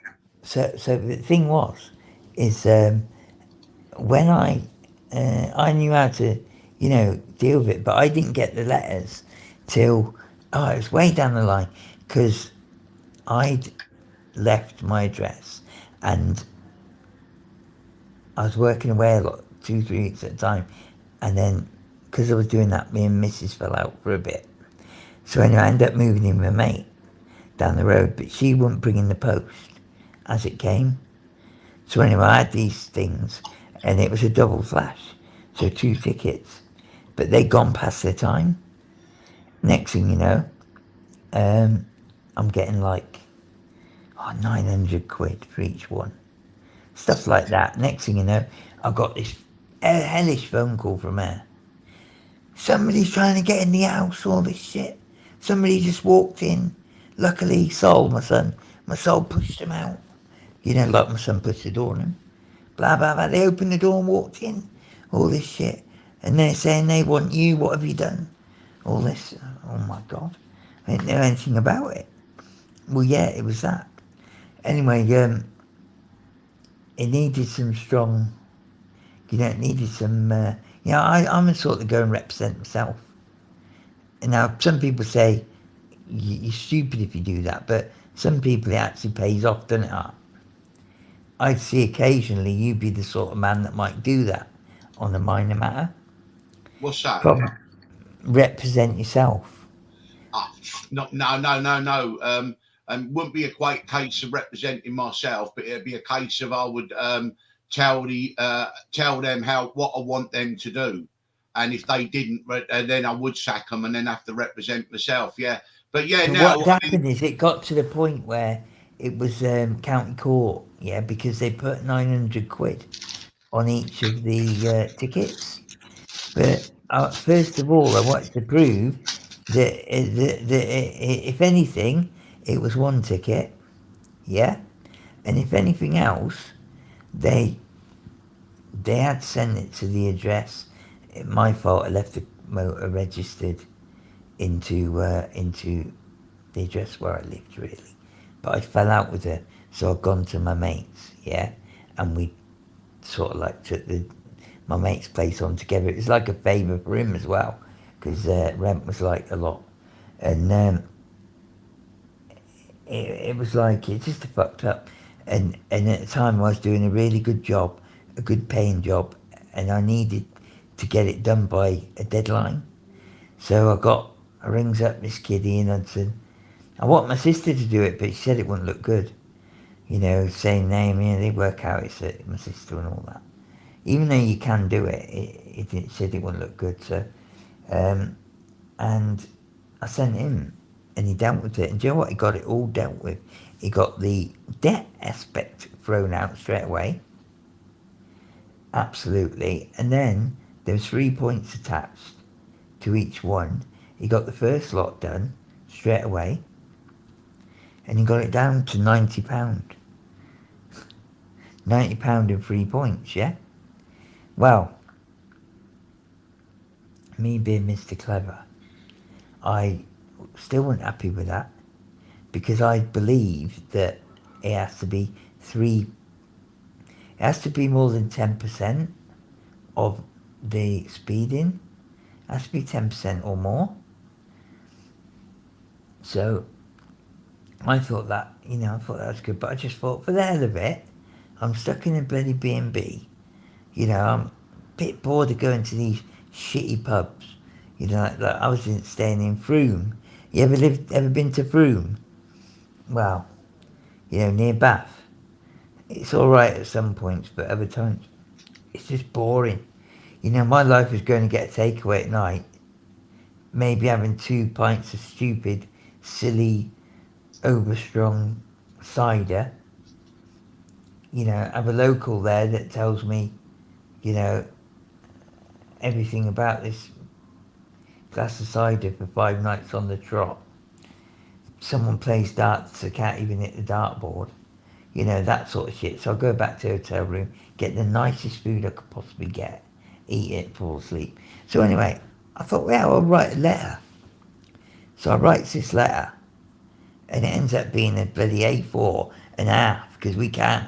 so the thing was, is when I knew how to, deal with it, but I didn't get the letters till it was way down the line because I'd left my address and I was working away a lot, 2 3 weeks at a time, and then because I was doing that, me and Mrs. fell out for a bit. So anyway, I ended up moving in with a mate down the road, but she wouldn't bring in the post as it came. So anyway, I had these things, and it was a double flash, so two tickets, but they'd gone past their time. Next thing you know, I'm getting like 900 quid for each one, stuff like that. Next thing you know, I got this hellish phone call from her. Somebody's trying to get in the house, all this shit. Somebody just walked in. Luckily, Sol, my son, pushed him out. You know, like my son pushed the door on him. Blah, blah, blah. They opened the door and walked in. All this shit. And they're saying they want you. What have you done? All this. Oh my God. I didn't know anything about it. Well, yeah, it was that. Anyway, it needed some strong, it needed some, I'm the sort of go and represent myself. And now, some people say, you're stupid if you do that, but some people it actually pays off, doesn't it? I'd see occasionally you be the sort of man that might do that on a minor matter. What's that? Probably represent yourself. Ah, no. Wouldn't be a quite case of representing myself, but it'd be a case of I would tell them what I want them to do, and if they didn't, then I would sack them and then have to represent myself. Yeah, but yeah, So now what I mean, happened is it got to the point where it was county court, yeah, because they put 900 quid on each of the tickets. But first of all, I wanted to prove that if anything, it was one ticket, yeah, and if anything else, they they had sent it to the address. My fault. I left the motor registered into the address where I lived, really. But I fell out with her, so I'd gone to my mates, yeah, and we sort of like took my mate's place on together. It was like a favour for him as well, because rent was like a lot, and it was like it just fucked up. And at the time I was doing a really good job, a good paying job, and I needed to get it done by a deadline. So I rings up Miss Kitty and I said, I want my sister to do it, but she said it wouldn't look good. You know, same name, you know, they work out it's my sister and all that. Even though you can do it, it said it wouldn't look good. So, and I sent him, and he dealt with it. And do you know what? He got it all dealt with. He got the debt aspect thrown out straight away. Absolutely. And then there was 3 points attached to each one. He got the first lot done straight away, and he got it down to £90. £90 and 3 points, yeah? Well, me being Mr. Clever, I still wasn't happy with that, because I believe that it has to be it has to be more than 10% of the speeding. It has to be 10% or more. So I thought that, I thought that was good, but I just thought, for the hell of it, I'm stuck in a bloody B&B. I'm a bit bored of going to these shitty pubs. Like I was staying in Frome. You ever been to Frome? Well, near Bath. It's all right at some points, but other times it's just boring. My life is going to get a takeaway at night, maybe having 2 pints of stupid, silly, overstrong cider. Have a local there that tells me, everything about this glass of cider for 5 nights on the trot. Someone plays darts, so can't even hit the dartboard. That sort of shit. So I'll go back to the hotel room, get the nicest food I could possibly get, eat it, fall asleep. So anyway, I thought, well, I'll write a letter. So I write this letter, and it ends up being a bloody A4 and a half, because we can't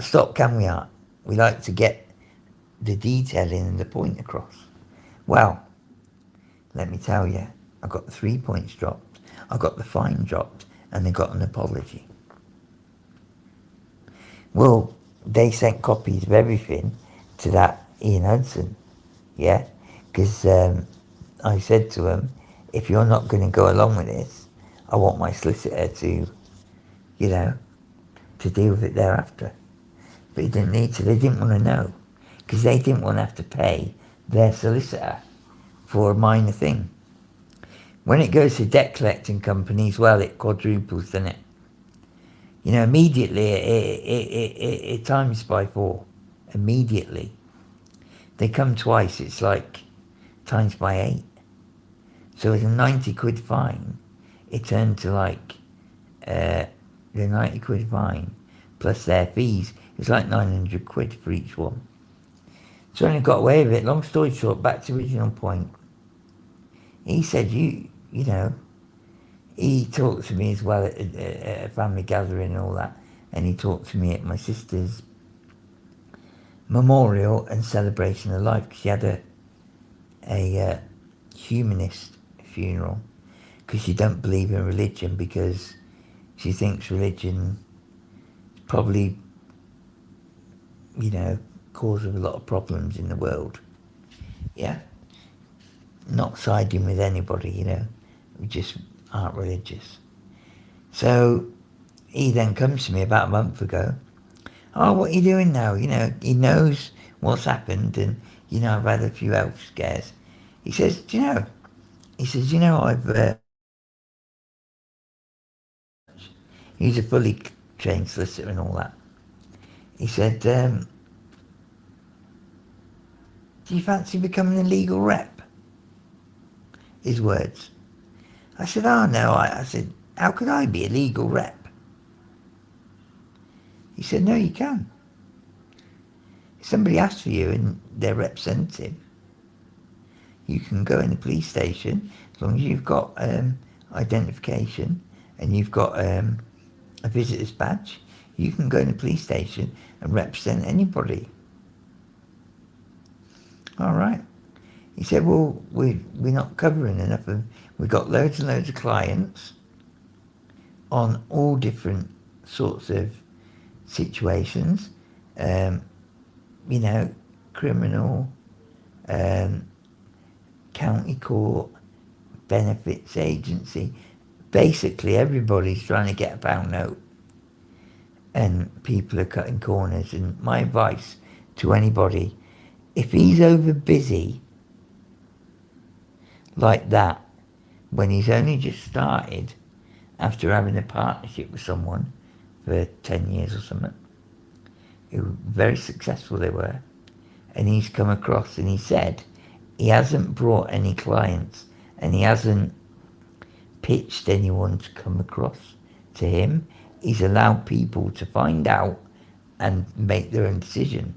stop, can we, Art? We like to get the detailing and the point across. Well, let me tell you, I got the 3 points dropped, I got the fine dropped, and they got an apology. Well, they sent copies of everything to that Ian Hudson, yeah? Because I said to him, if you're not going to go along with this, I want my solicitor to, to deal with it thereafter. But he didn't need to. They didn't want to know, because they didn't want to have to pay their solicitor for a minor thing. When it goes to debt collecting companies, well, it quadruples, doesn't it? Immediately it times by 4. Immediately. They come twice, it's like times by 8. So with a 90 quid fine, it turned to like the 90 quid fine plus their fees. It was like 900 quid for each one. So I only got away with it. Long story short, back to the original point. He said, he talked to me as well at a family gathering and all that. And he talked to me at my sister's memorial and celebration of life, because she had a humanist funeral, because she don't believe in religion, because she thinks religion is probably, cause of a lot of problems in the world. Yeah? Not siding with anybody, we just aren't religious. So he then comes to me about a month ago. Oh, what are you doing now? He knows what's happened, and I've had a few health scares. He says, I've he's a fully trained solicitor and all that. He said, do you fancy becoming a legal rep? His words. I said, oh no. I said, how could I be a legal rep? He said, no, you can. If somebody asks for you and their representative, you can go in the police station as long as you've got identification and you've got a visitor's badge. You can go in the police station and represent anybody. All right. He said, well, we're not covering enough of... We've got loads and loads of clients on all different sorts of situations, criminal, county court, benefits agency. Basically, everybody's trying to get a pound note and people are cutting corners. And my advice to anybody, if he's over busy like that, when he's only just started after having a partnership with someone for 10 years or something, very successful they were, and he's come across and he said he hasn't brought any clients and he hasn't pitched anyone to come across to him. He's allowed people to find out and make their own decision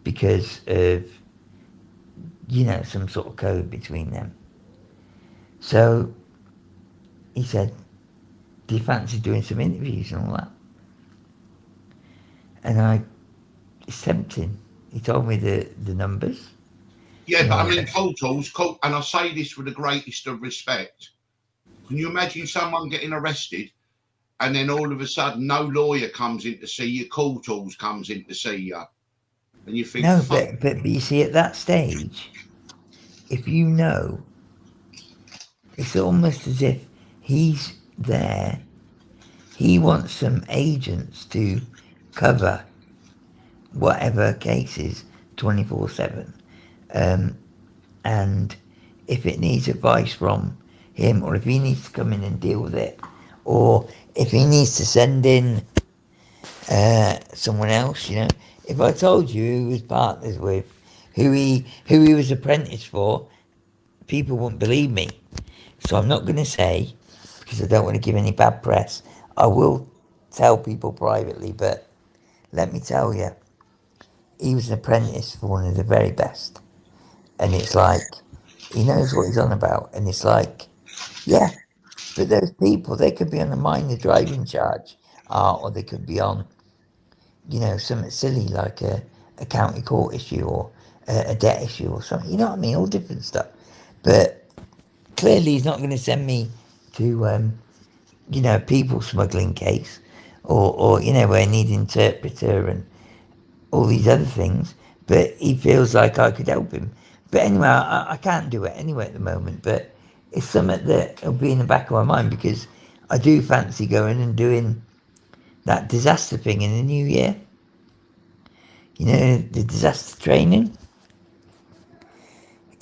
because of, some sort of code between them. So he said, do you fancy doing some interviews and all that? And it's tempting. He told me the numbers. Yeah, but I mean, tools, and I say this with the greatest of respect. Can you imagine someone getting arrested and then all of a sudden no lawyer comes in to see you, call tools comes in to see you, and you think, no, but you see, at that stage, if it's almost as if he's there. He wants some agents to cover whatever cases 24/7, and if it needs advice from him, or if he needs to come in and deal with it, or if he needs to send in someone else, if I told you who he was partners with, who he was apprenticed for, people wouldn't believe me. So I'm not going to say, because I don't want to give any bad press. I will tell people privately, but let me tell you, he was an apprentice for one of the very best. And it's like, he knows what he's on about. And it's like, yeah, but those people, they could be on a minor driving charge, or they could be on, something silly like a county court issue or a debt issue or something. You know what I mean? All different stuff. But clearly he's not going to send me to, people smuggling case or where I need an interpreter and all these other things. But he feels like I could help him. But anyway, I can't do it anyway at the moment. But it's something that will be in the back of my mind because I do fancy going and doing that disaster thing in the new year. The disaster training.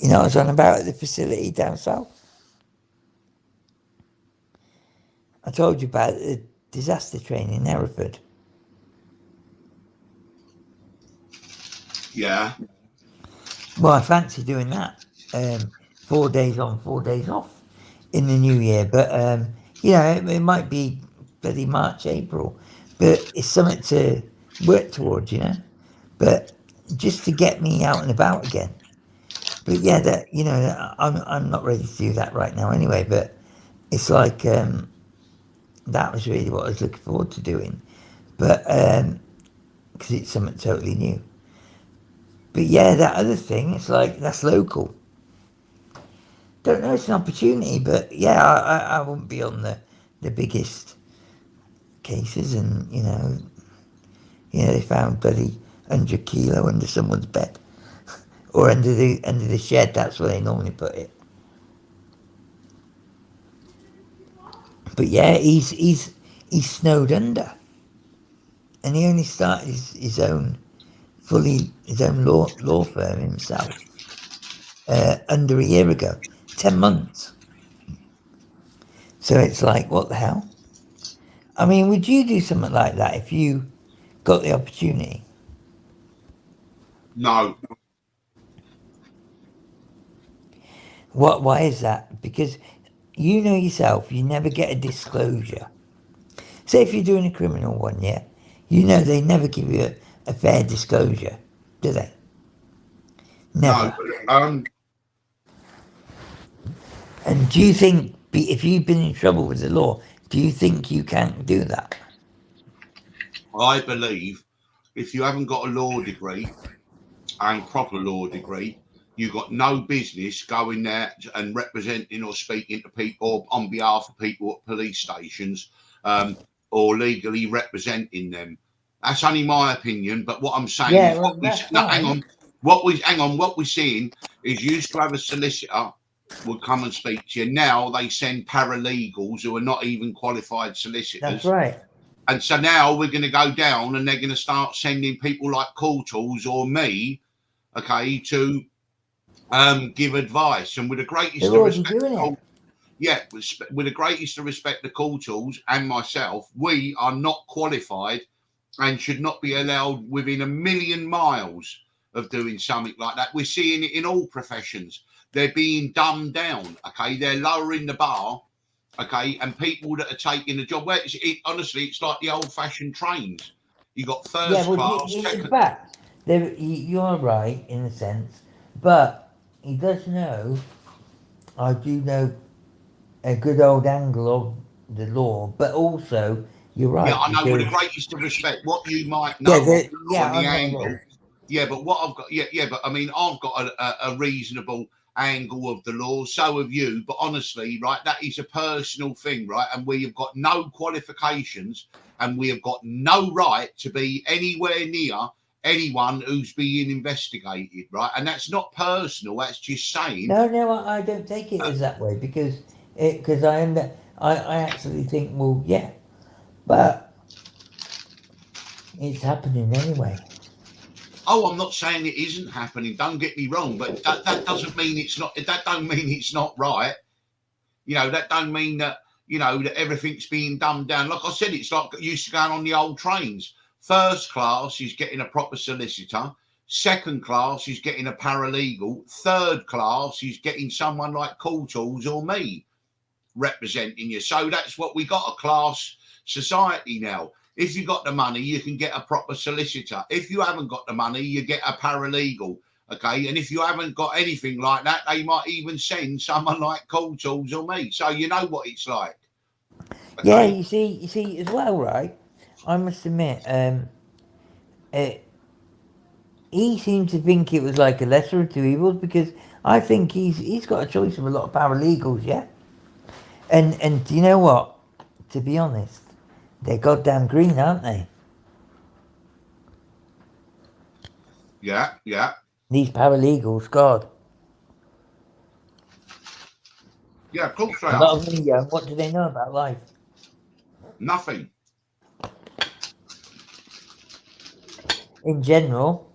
I was on about at the facility down south. I told you about the disaster training in Hereford. yeah, Well, I fancy doing that. 4 days on, 4 days off in the new year. But, it might be bloody March, April. But it's something to work towards, But just to get me out and about again. But yeah, I'm not ready to do that right now anyway. But it's like that was really what I was looking forward to doing. But because it's something totally new. But yeah, that other thing, it's like that's local. Don't know, it's an opportunity, but yeah, I wouldn't be on the biggest cases, and they found bloody 100 kilo under someone's bed or under the shed. That's where they normally put it. But yeah, he's snowed under, and he only started his own fully his own law firm himself under a year ago, 10 months. So it's like, what the hell? I mean, would you do something like that if you got the opportunity? No. Why is that? Because you know yourself, you never get a disclosure. Say if you're doing a criminal one, yeah, you know they never give you a fair disclosure, do they? Never. No. And do you think if you've been in trouble with the law, do you think you can't do that? I believe if you haven't got a law degree and proper law degree, you've got no business going there and representing or speaking to people on behalf of people at police stations, or legally representing them. That's only my opinion. But what I'm saying Yeah, is, well, that's hang fine. on. What we're seeing is you used to have a solicitor would come and speak to you. Now they send paralegals who are not even qualified That's solicitors. right. And so now we're going to go down and they're going to start sending people like Call Tools or me, okay, to give advice. And with the greatest They're of already respect, doing it. yeah, with the greatest of respect to Call Tools and myself, we are not qualified and should not be allowed within a million miles of doing something like that. We're seeing it in all professions. They're being dumbed down, okay? They're lowering the bar, okay? And people that are taking the job, where honestly, it's like the old-fashioned trains. You got Yeah, first well, class, in second. fact, you're right in a sense, but he does know, I do know a good old angle of the law, but also you're Yeah, right I know. With because the greatest of respect, what you might yeah, know of the law and the I'm not a angle. lawyer. Yeah, but what I've got, yeah, but I mean, I've got a reasonable angle of the law. So have you. But honestly, right, that is a personal thing, right? And we have got no qualifications, and we have got no right to be anywhere near anyone who's being investigated, right? And that's not personal. That's just saying. No, I don't take it as that way because I actually think, well, yeah, but it's happening anyway. Oh, I'm not saying it isn't happening. Don't get me wrong, but that doesn't mean it's not. That don't mean it's not right. That don't mean that that everything's being dumbed down. Like I said, it's like used to going on the old trains. First class is getting a proper solicitor. Second class is getting a paralegal. Third class is getting someone like Call Tools or me representing you. So that's what we got, a class society now. If you got the money, you can get a proper solicitor. If you haven't got the money, you get a paralegal. Okay, and if you haven't got anything like that, they might even send someone like Call Tools or me. So you know what it's like. Yeah, Okay. you see as well, right? I must admit, uh, he seemed to think it was like a lesser of two evils because I think he's got a choice of a lot of paralegals, yeah. And do you know what? To be honest, they're goddamn green, aren't they? Yeah, yeah, These paralegals, God, yeah. Of course they a are. lot of them young. What do they know about life Nothing. in general?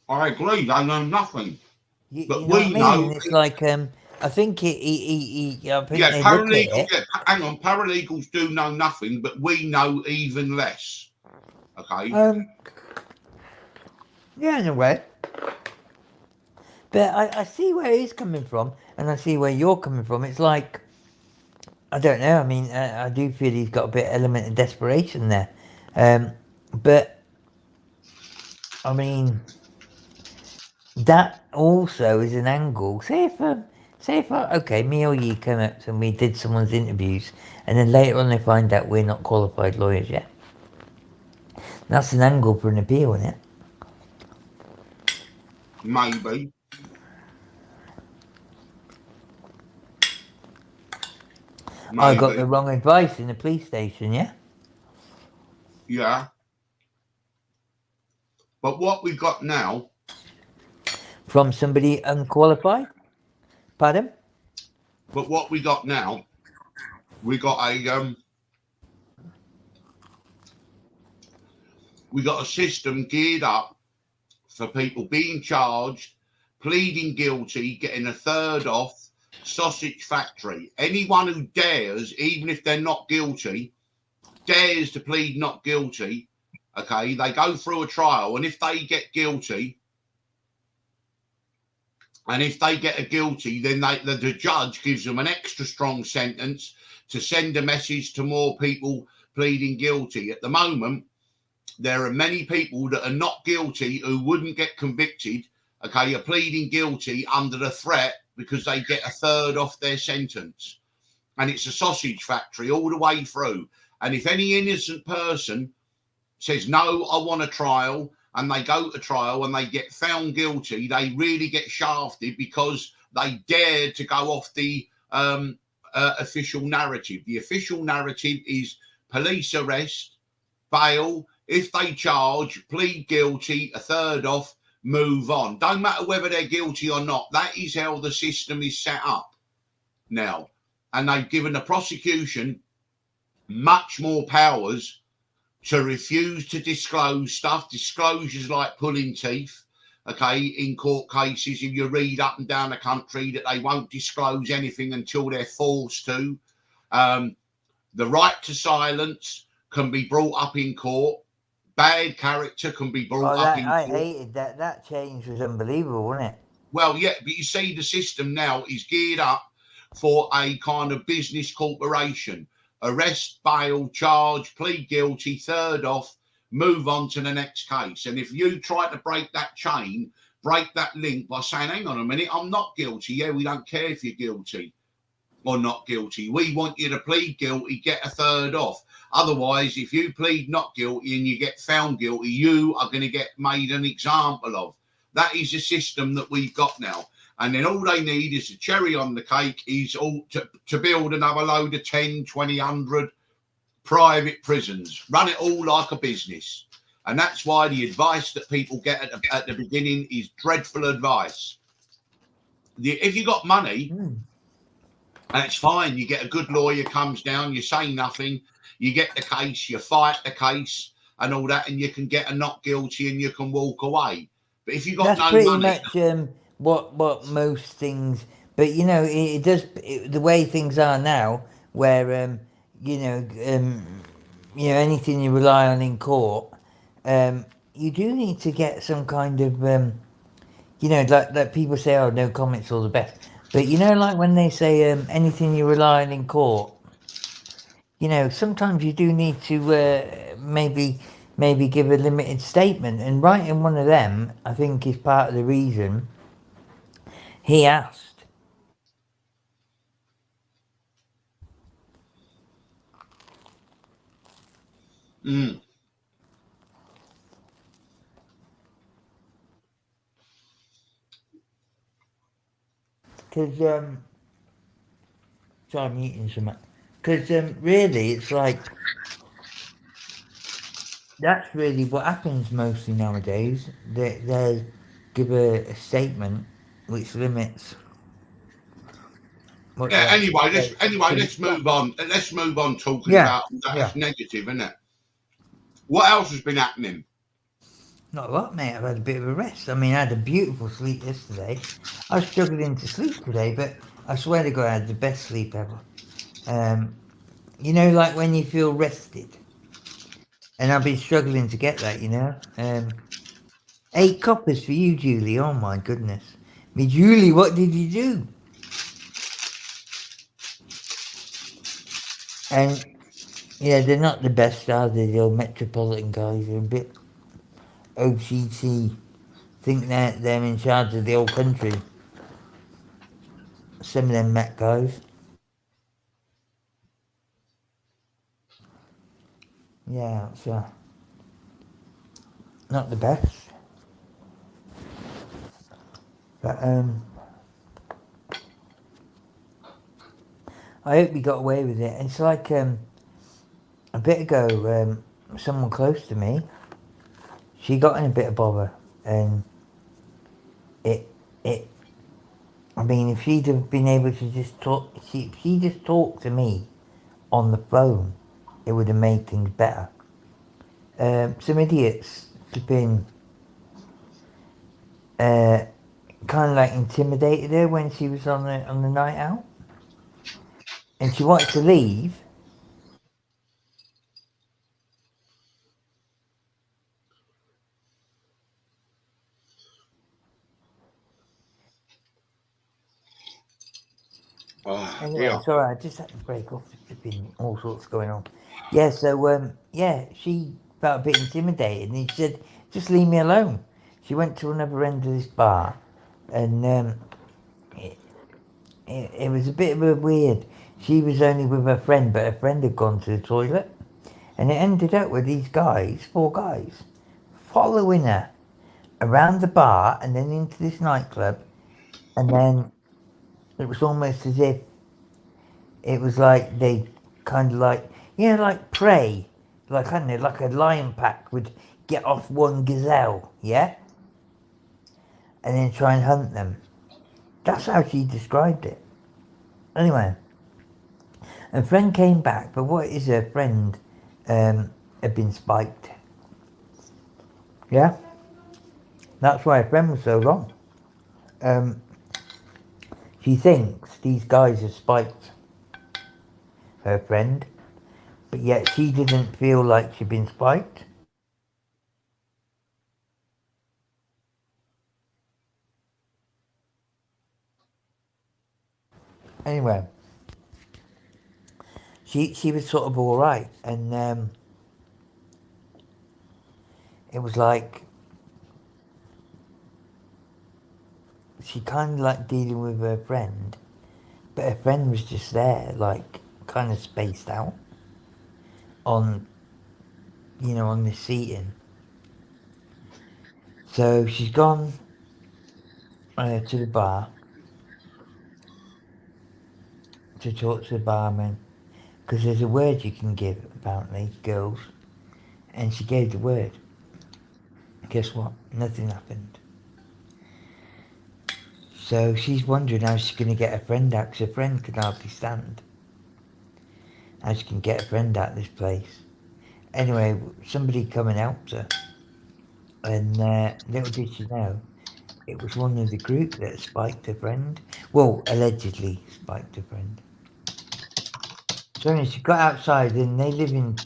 I agree. They know nothing, You but know what I we mean? know. And it's like I think I think Yeah, they look at paralegal. it. Yeah, hang on. Paralegals do know nothing, but we know even less. Okay. Um, yeah, in a way. But I see where he's coming from, and I see where you're coming from. It's like I don't know. I mean, I do feel he's got a bit element of desperation there, but I mean that also is an angle. Say if okay, me or you come up and we did someone's interviews, and then later on they find out we're not qualified lawyers yet. That's an angle for an appeal, isn't it? Maybe. I got Maybe. the wrong advice in the police station, yeah? Yeah. But what we got now, From somebody unqualified? Pardon? but what we got now, we got We got a system geared up for people being charged, pleading guilty, getting a third off, sausage factory. Anyone who dares, even if they're not guilty, dares to plead not guilty, okay, they go through a trial, and if they get guilty, and if they get a guilty, then the judge gives them an extra strong sentence to send a message to more people pleading guilty. At the moment, there are many people that are not guilty who wouldn't get convicted, okay, are pleading guilty under the threat because they get a third off their sentence. And it's a sausage factory all the way through. And if any innocent person says, no, I want a trial, and they go to trial and they get found guilty, they really get shafted because they dared to go off the official narrative. The official narrative is police arrest, bail, if they charge, plead guilty, a third off, move on. Don't matter whether they're guilty or not. That is how the system is set up now. And they've given the prosecution much more powers to refuse to disclose stuff. Disclosures like pulling teeth, okay, in court cases. If you read up and down the country that they won't disclose anything until they're forced to. The right to silence can be brought up in court. Bad character can be brought up in court. I hated that. That change was unbelievable, wasn't it? Well, yeah, but you see, the system now is geared up for a kind of business corporation. Arrest, bail, charge, plead guilty, third off, move on to the next case. And if you try to break that chain, break that link by saying, hang on a minute, I'm not guilty. Yeah, we don't care if you're guilty or not guilty. We want you to plead guilty, get a third off. Otherwise, if you plead not guilty and you get found guilty, you are going to get made an example of. That is a system that we've got now. And then all they need is a cherry on the cake is all to build another load of 10, 20, 100 private prisons. Run it all like a business. And that's why the advice that people get at the beginning is dreadful advice. If you got money, that's fine. You get a good lawyer, comes down, you say nothing, you get the case, you fight the case and all that, and you can get a not guilty and you can walk away. But if you got no money... That's pretty much what most things... But, you know, it does... the way things are now, where, anything you rely on in court, you do need to get some kind of... like people say, oh, no comments, all the best. But, like when they say anything you rely on in court, sometimes you do need to maybe give a limited statement. And writing one of them, I think, is part of the reason he asked. Mm. Because, sorry, I'm eating something. Because really, it's like, that's really what happens mostly nowadays. They give a statement which limits. Anyway, let's move on. Let's move on talking about that. That's negative, isn't it? What else has been happening? Not a lot, mate. I've had a bit of a rest. I mean, I had a beautiful sleep yesterday. I was struggling to sleep today, but I swear to God, I had the best sleep ever. Like when you feel rested. And I've been struggling to get that, 8 coppers for you, Julie. Oh, my goodness. Julie, what did you do? And, they're not the best, are they? The old Metropolitan guys are a bit OCT. Think they're in charge of the whole country. Some of them Met guys. Yeah, it's not the best. But I hope we got away with it. It's like a bit ago, someone close to me, she got in a bit of bother, and I mean, if she'd have been able to just talk, if she just talked to me on the phone, it would have made things better. some idiots have been kind of like intimidated her when she was on the night out, and she wanted to leave. Oh, Anyway, dear. sorry, I just had to break off. There's been all sorts going on. Yeah, so yeah, she felt a bit intimidated, and he said, "Just leave me alone." She went to another end of this bar, and it was a bit of a weird. She was only with her friend, but her friend had gone to the toilet, and it ended up with these guys, four guys, following her around the bar and then into this nightclub, and then it was almost as if it was like they kind of like, like prey, like I don't know, like a lion pack would get off one gazelle, yeah, and then try and hunt them. That's how she described it. Anyway, a friend came back, but what is her friend had been spiked. Yeah, that's why her friend was so wrong. Um, she thinks these guys have spiked her friend, but yet she didn't feel like she'd been spiked. Anyway, she was sort of all right, and it was like she kind of like dealing with her friend, but her friend was just there, like kind of spaced out on, on the seating. So she's gone to the bar to talk to the barman because there's a word you can give apparently, girls, and she gave the word. Guess what? Nothing happened. So she's wondering how she's going to get her friend out because her friend can hardly stand. How she can get her friend out of this place. Anyway, somebody come and helped her. And little did she know, it was one of the group that spiked her friend. Well, allegedly spiked her friend. So anyway, she got outside and they live in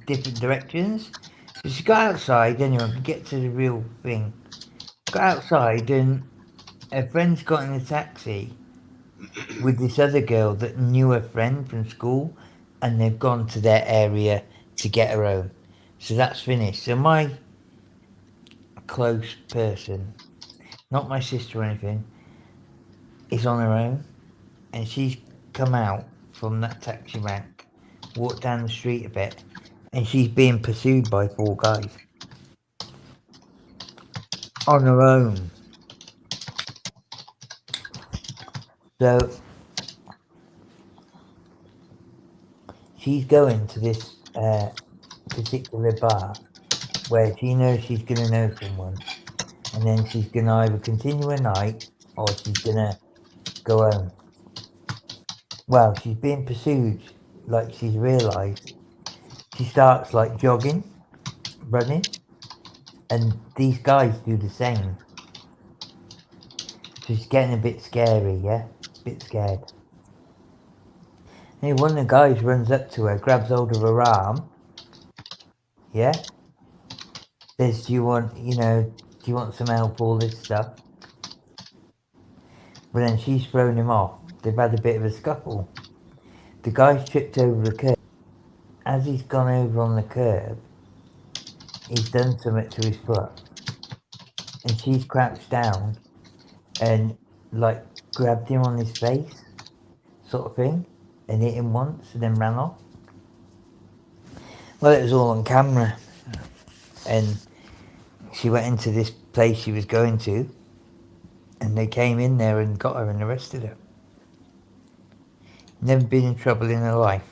different directions. So she got outside, anyway, to get to the real thing. Got outside and her friend's got in a taxi with this other girl that knew her friend from school, and they've gone to their area to get her home. So that's finished. So my close person, not my sister or anything, is on her own, and she's come out from that taxi rank, walked down the street a bit, and she's being pursued by four guys on her own. So she's going to this particular bar where she knows she's going to know someone, and then she's going to either continue her night or she's going to go home. Well, she's being pursued, like she's realised. She starts like jogging, running, and these guys do the same. So she's getting a bit scary, yeah? A bit scared. And one of the guys runs up to her, grabs hold of her arm, yeah? Says, do you want some help, all this stuff? But then she's thrown him off. They've had a bit of a scuffle. The guy's tripped over the curb. As he's gone over on the curb, he's done something to his foot. And she's crouched down and like grabbed him on his face, sort of thing, and hit him once and then ran off. Well, it was all on camera. And she went into this place she was going to, and they came in there and got her and arrested her. Never been in trouble in her life.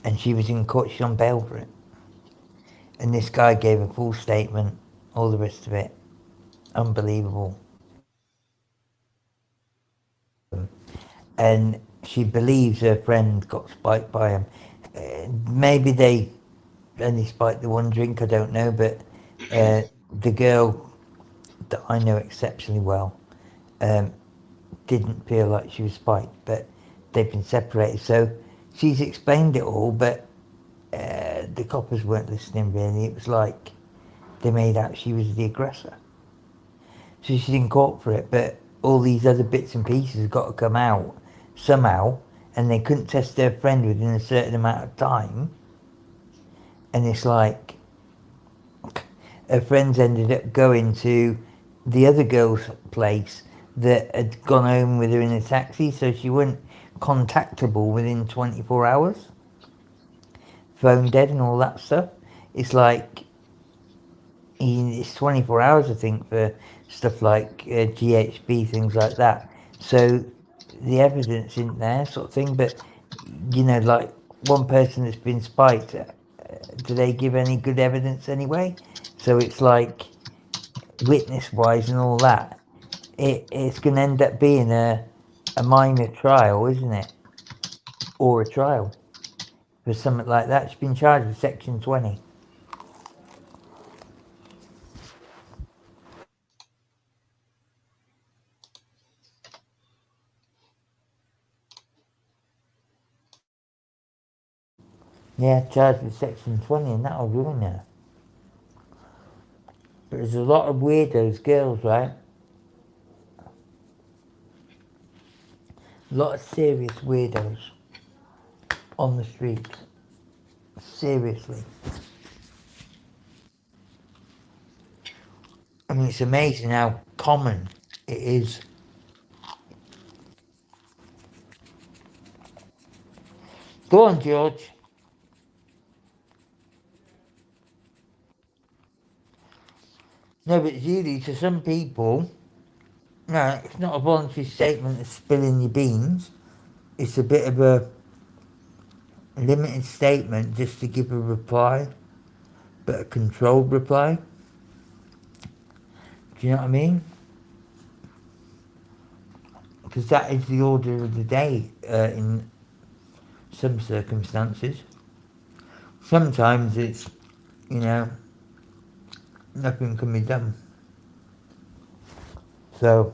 And she was in court, she's on bail for it. And this guy gave a full statement, all the rest of it. Unbelievable. And she believes her friend got spiked by him. maybe they only spiked the one drink, I don't know, but the girl that I know exceptionally well um, didn't feel like she was spiked, but they've been separated. So she's explained it all, but the coppers weren't listening really. It was like they made out she was the aggressor. So she's in court for it, but all these other bits and pieces have got to come out somehow, and they couldn't test their friend within a certain amount of time. And it's like her friends ended up going to the other girl's place that had gone home with her in a taxi, so she wasn't contactable within 24 hours. Phone dead and all that stuff. It's like it's 24 hours, I think, for stuff like GHB, things like that. So the evidence isn't there, sort of thing. But like one person that's been spiked, do they give any good evidence anyway? So it's like witness-wise and all that. It's going to end up being a minor trial, isn't it? Or a trial for something like that. She's been charged with Section 20. Yeah, charged with Section 20, and that'll ruin her. But there's a lot of weirdos, girls, right? A lot of serious weirdos on the streets. Seriously. I mean, it's amazing how common it is. Go on, George. No, but really, to some people, no, it's not a voluntary statement of spilling your beans. It's a bit of a limited statement just to give a reply, but a controlled reply. Do you know what I mean? Because that is the order of the day in some circumstances. Sometimes it's, nothing can be done. So,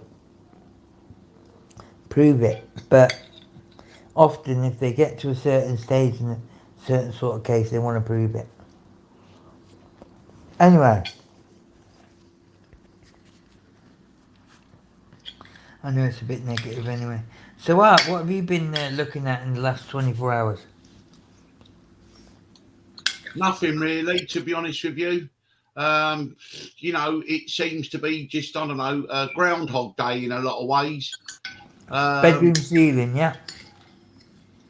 prove it. But often if they get to a certain stage in a certain sort of case, they want to prove it. Anyway. I know it's a bit negative anyway. So Art, what have you been looking at in the last 24 hours? Nothing really, to be honest with you. It seems to be just, I don't know, Groundhog Day in a lot of ways. Bedroom ceiling, yeah?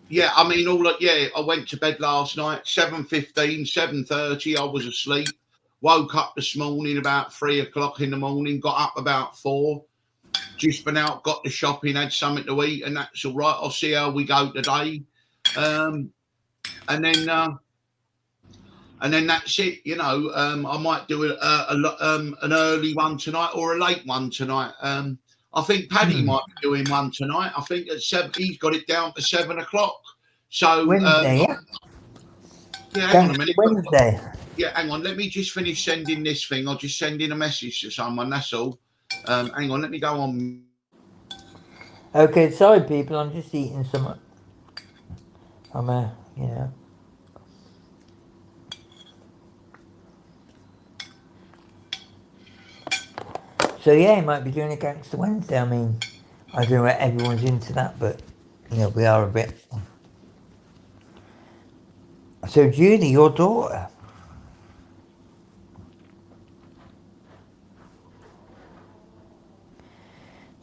Yeah, I mean, I went to bed last night, 7:15, 7:30, I was asleep. Woke up this morning about 3 o'clock in the morning, got up about 4. Just been out, got the shopping, had something to eat, and that's all right. I'll see how we go today. And then that's it. I might do an early one tonight or a late one tonight. I think Paddy might be doing one tonight. I think at 7, he's got it down to 7 o'clock. So Wednesday, yeah. Yeah, hang on a minute. Wednesday. Yeah, hang on. Let me just finish sending this thing. I'll just send in a message to someone. That's all. Hang on. Let me go on. Okay, sorry, people. I'm just eating some. So yeah, he might be doing a Gangster Wednesday. I mean, I don't know where everyone's into that, but we are a bit. So Judy, your daughter.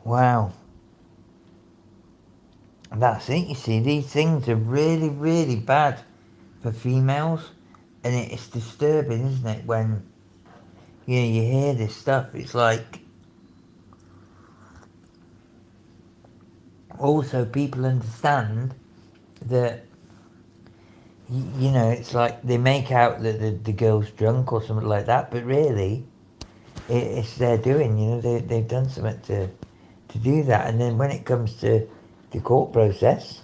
Wow. That's it, you see. These things are really, really bad for females. And it's disturbing, isn't it, when you hear this stuff. It's like also people understand that it's like they make out that the girl's drunk or something like that, but really it's their doing. They've done something to do that, and then when it comes to the court process,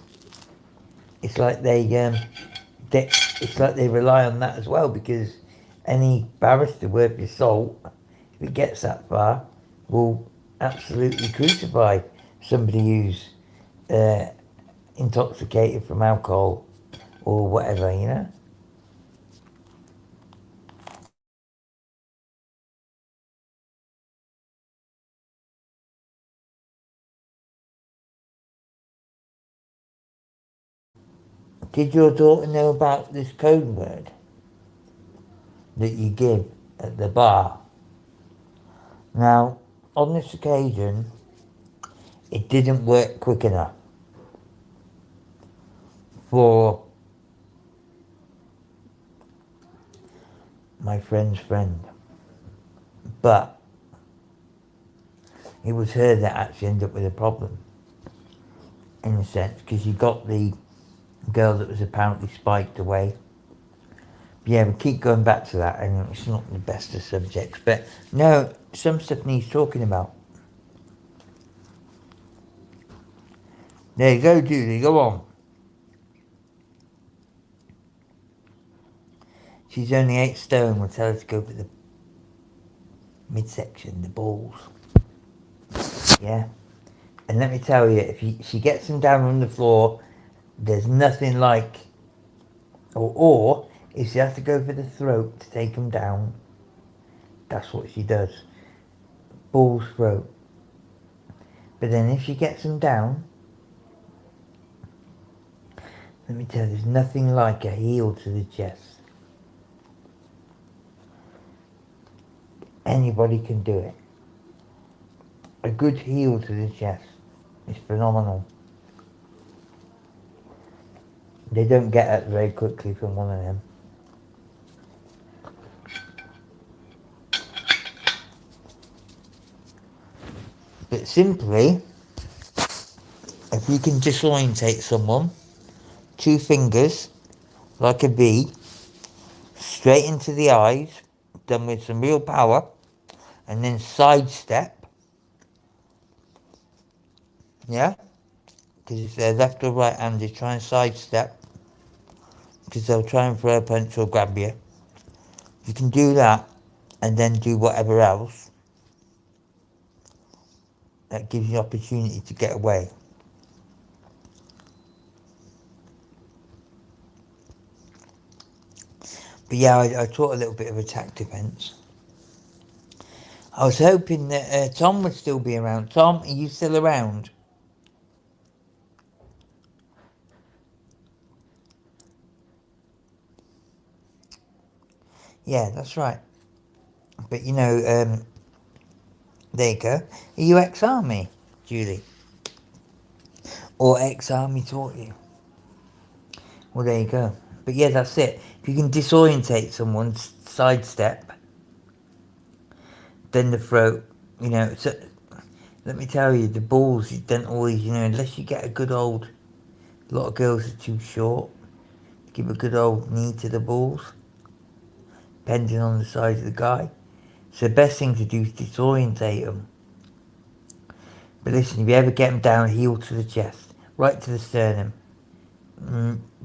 it's like they it's like they rely on that as well, because any barrister worth his salt, if it gets that far, will absolutely crucify somebody who's intoxicated from alcohol or whatever, you know. Did your daughter know about this code word that you give at the bar? Now, on this occasion, it didn't work quick enough for my friend's friend. But it was her that actually ended up with a problem, in a sense, because you got the girl that was apparently spiked away. Yeah, we keep going back to that, and it's not the best of subjects, but no, some stuff needs talking about. There you go, Julie, go on. She's only 8 stone, we'll tell her to go for the midsection, the balls. Yeah, and let me tell you, if she gets them down on the floor, there's nothing like, or if she has to go for the throat to take them down, that's what she does. Balls, throat. But then if she gets them down, let me tell you, there's nothing like a heel to the chest. Anybody can do it. A good heel to the chest is phenomenal. They don't get it very quickly from one of them. But simply, if you can disorientate someone, 2 fingers, like a V, straight into the eyes, done with some real power, and then sidestep. Yeah? Because if they're left or right handed, try and sidestep, because they'll try and throw a punch or grab you. You can do that, and then do whatever else. That gives you opportunity to get away. But yeah, I taught a little bit of attack defence. I was hoping that Tom would still be around. Tom, are you still around? Yeah, that's right. But you know, there you go. Are you ex-army, Julie? Or ex-army taught you? Well, there you go. But yeah, that's it. If you can disorientate someone, sidestep, then the throat, you know. So, let me tell you, the balls, you don't always, you know, unless you get a good old, a lot of girls are too short, give a good old knee to the balls, depending on the size of the guy. So the best thing to do is disorientate them. But listen, if you ever get them down, heel to the chest, right to the sternum,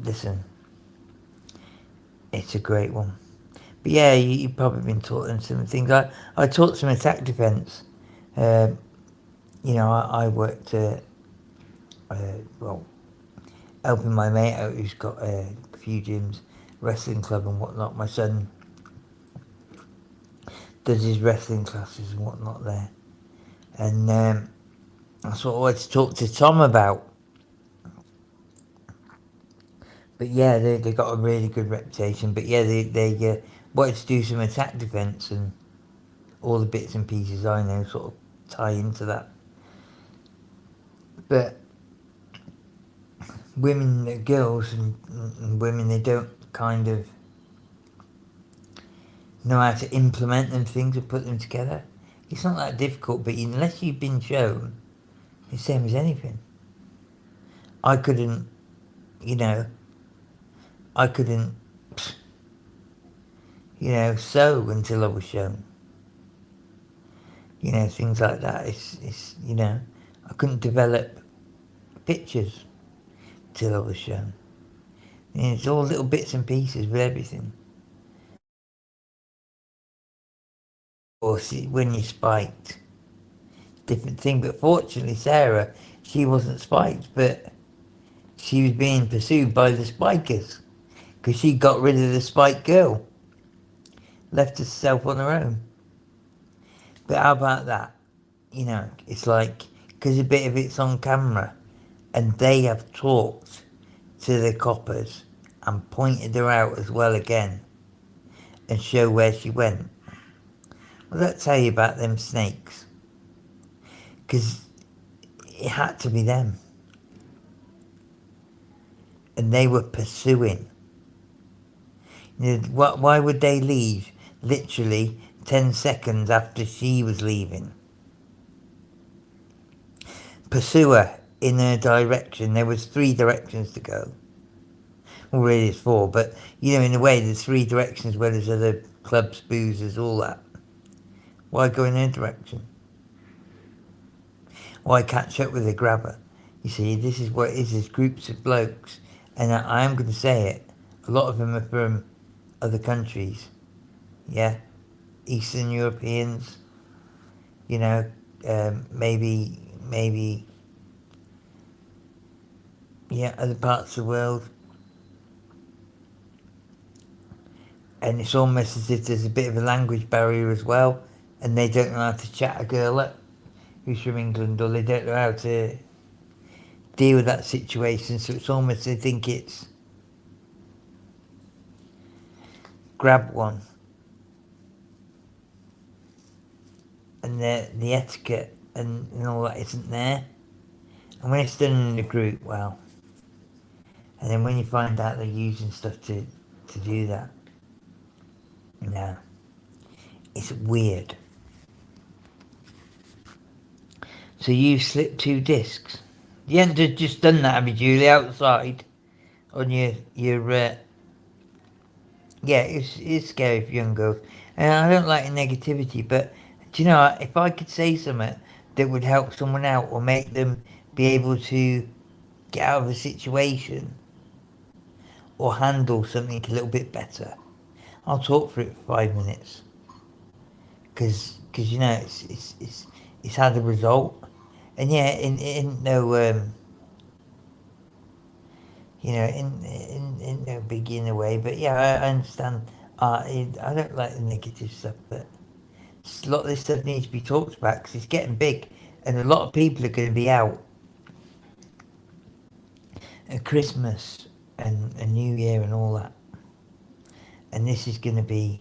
listen, it's a great one. But yeah, you've probably been taught them some things. I taught some attack defence. You know, I worked, well, helping my mate out who's got a few gyms, wrestling club and whatnot. My son does his wrestling classes and whatnot there. And that's what I wanted to talk to Tom about. But yeah, they got a really good reputation. But yeah, they wanted to do some attack defence, and all the bits and pieces I know sort of tie into that. But women, girls and women, they don't kind of know how to implement them things and put them together. It's not that difficult, but unless you've been shown, it's the same as anything. I couldn't, you know, sew until I was shown. You know, things like that. It's you know, I couldn't develop pictures till I was shown. It's all little bits and pieces with everything. Of course, when you're spiked, different thing. But fortunately, Sarah, she wasn't spiked, but she was being pursued by the spikers because she got rid of the spiked girl, left herself on her own. But how about that? You know, it's like, because a bit of it's on camera, and they have talked to the coppers and pointed her out as well again and show where she went. Well, that tell you about them snakes, because it had to be them, and they were pursuing. You know, why would they leave literally 10 seconds after she was leaving? Pursue her in her direction. There was 3 directions to go. Well, really it's 4, but you know, in a way, there's 3 directions where there's other clubs, boozers, all that. Why go in her direction? Why catch up with a grabber? You see, this is what it is. There's groups of blokes, and I am going to say it. A lot of them are from other countries. Yeah, Eastern Europeans. You know, maybe, yeah, other parts of the world. And it's almost as if there's a bit of a language barrier as well, and they don't know how to chat a girl up who's from England, or they don't know how to deal with that situation. So it's almost, they think it's grab one, and the etiquette and all that isn't there. And when it's done in a group, well, and then when you find out they're using stuff to do that, no, it's weird. So you slipped 2 discs. You hadn't just done that, have you, Julie, outside on your yeah, it's scary for young girls. And I don't like negativity, but do you know, if I could say something that would help someone out or make them be able to get out of a situation or handle something a little bit better, I'll talk for it for 5 minutes. Because you know, it's had a result. And yeah, in no, you know, in no big in a way, but yeah, I understand. I don't like the negative stuff, but a lot of this stuff needs to be talked about because it's getting big, and a lot of people are going to be out at Christmas and New Year and all that, and this is going to be.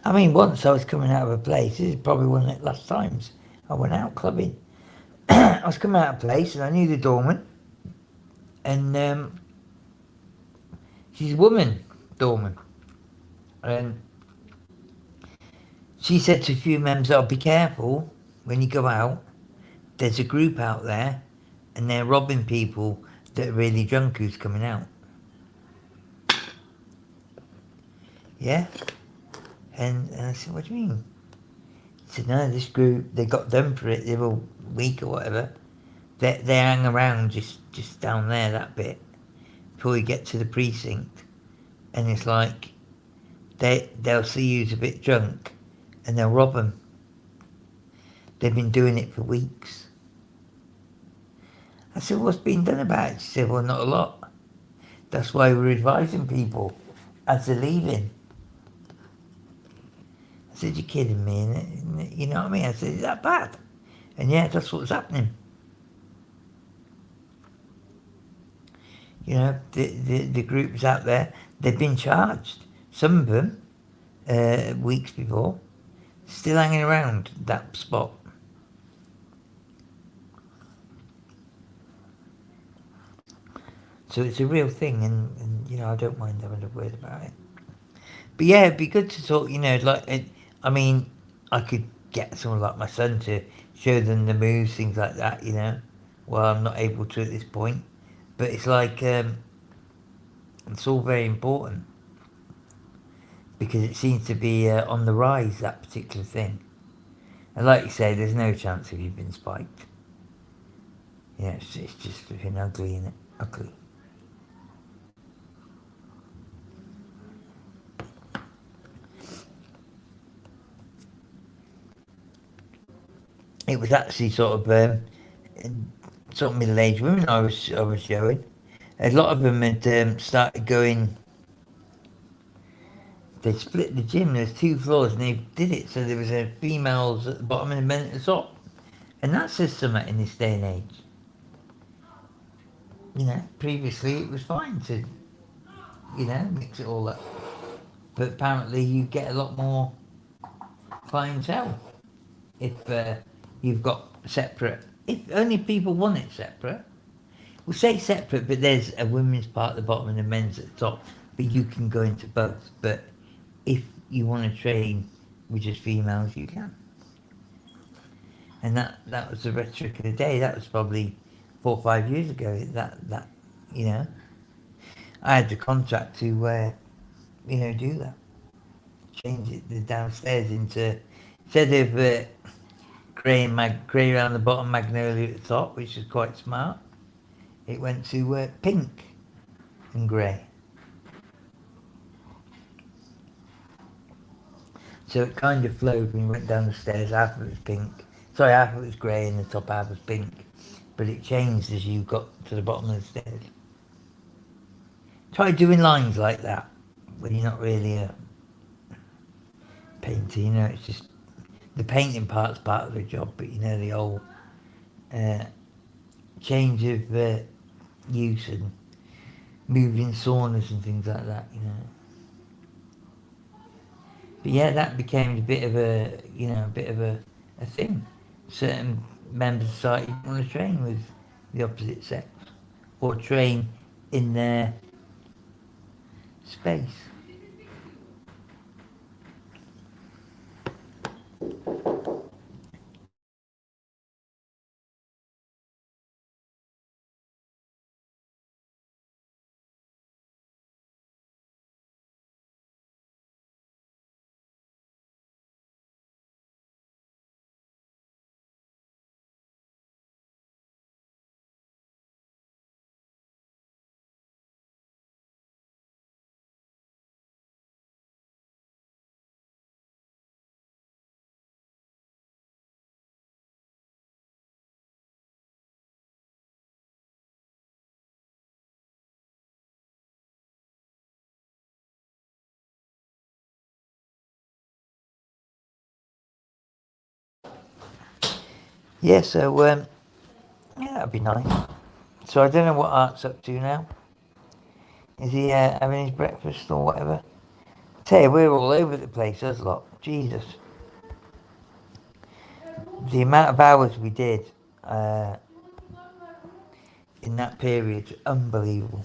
I mean, once I was coming out of a place. This is probably one of the last times I went out clubbing. I was coming out of a place and I knew the doorman, and she's a woman, doorman, and she said to a few members, "Oh, be careful when you go out. There's a group out there, and they're robbing people that are really drunk who's coming out." Yeah? And I said, "What do you mean?" She said, "No, this group, they got done for it the other week or whatever. They hang around just down there, that bit, before you get to the precinct. And it's like, they'll see you's a bit drunk, and they'll rob them. They've been doing it for weeks." I said, "What's been done about it?" She said, "Well, not a lot. That's why we're advising people as they're leaving." I said, "You're kidding me, you know what I mean?" I said, "Is that bad?" And yeah, that's what's happening. You know, the groups out there, they've been charged. Some of them, weeks before, still hanging around that spot. So it's a real thing, and you know, I don't mind having a word about it. But yeah, it'd be good to talk, you know, like, I mean, I could get someone like my son to show them the moves, things like that, you know. Well, I'm not able to at this point. But it's like, it's all very important because it seems to be on the rise, that particular thing. And like you say, there's no chance of you've been spiked. Yeah, it's just flipping ugly, isn't it? Ugly. it was actually sort of middle-aged women I was showing. A lot of them had started going. They split the gym. There's 2 floors, and they did it so there was a females at the bottom and men at the top. And that says something in this day and age. You know, previously it was fine to, mix it all up. But apparently you get a lot more clientele if you've got separate. If only people want it separate. We'll say separate, but there's a women's part at the bottom and a men's at the top. But you can go into both. But if you want to train with just females, you can. And that was the rhetoric of the day. That was probably 4 or 5 years ago. That I had the contract to do that. Change it the downstairs into, instead of grey around the bottom, magnolia at the top, which is quite smart. It went to pink and grey. So it kind of flowed when you went down the stairs. Half of it was pink. Sorry, half of it was grey and the top half was pink. But it changed as you got to the bottom of the stairs. Try doing lines like that when you're not really a painter, it's just the painting part's part of the job, but the whole change of use and moving saunas and things like that, But yeah, that became a bit of a thing. Certain members of society didn't want to train with the opposite sex or train in their space. Yeah, so that'd be nice. So I don't know what Art's up to now. Is he having his breakfast or whatever? Tell you, we're all over the place, us lot. Jesus. The amount of hours we did in that period, unbelievable.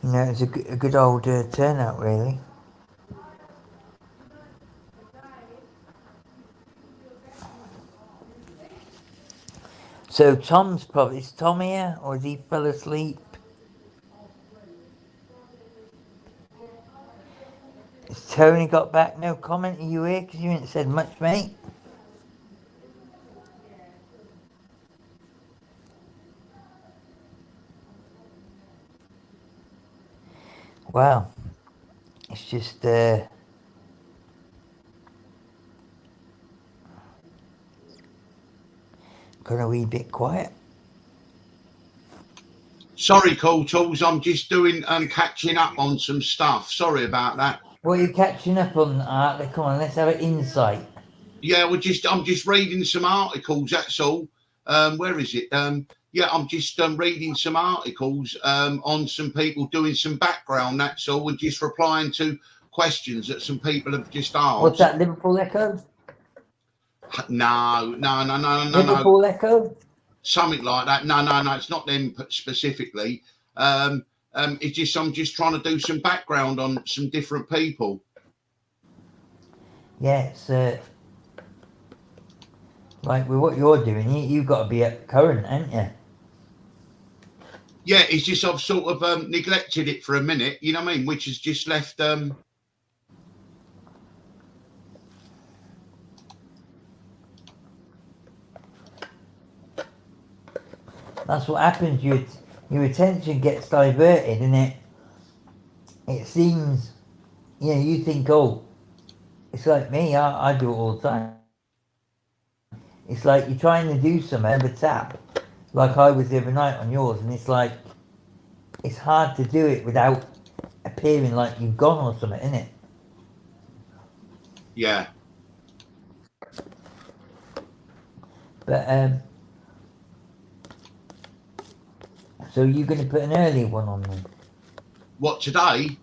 It's a good old turnout, really. So Tom's probably, is Tom here, or has he fell asleep? Has Tony got back? No comment? Are you here? Because you ain't said much, mate. Wow. It's just gone a wee bit quiet. Sorry, Cool Tools. I'm just doing catching up on some stuff. Sorry about that. What are you catching up on, Art? Come on, let's have an insight. Yeah, I'm just reading some articles. That's all. Where is it? Yeah, I'm just reading some articles on some people doing some background. That's all. We're just replying to questions that some people have just asked. What's that, Liverpool Echo? No. Liverpool Echo? Something like that. No. It's not them specifically. It's just I'm just trying to do some background on some different people. Yeah, it's like with what you're doing, you've got to be at current, haven't you? Yeah, it's just I've sort of neglected it for a minute. You know what I mean? Which has just left. That's what happens. Your attention gets diverted, and it seems, you think, oh, It's like me. I do it all the time. It's like you're trying to do something, never tap. Like I was the other night on yours, and it's like it's hard to do it without appearing like you've gone or something, isn't it? Yeah. But so you're going to put an early one on then? What, today?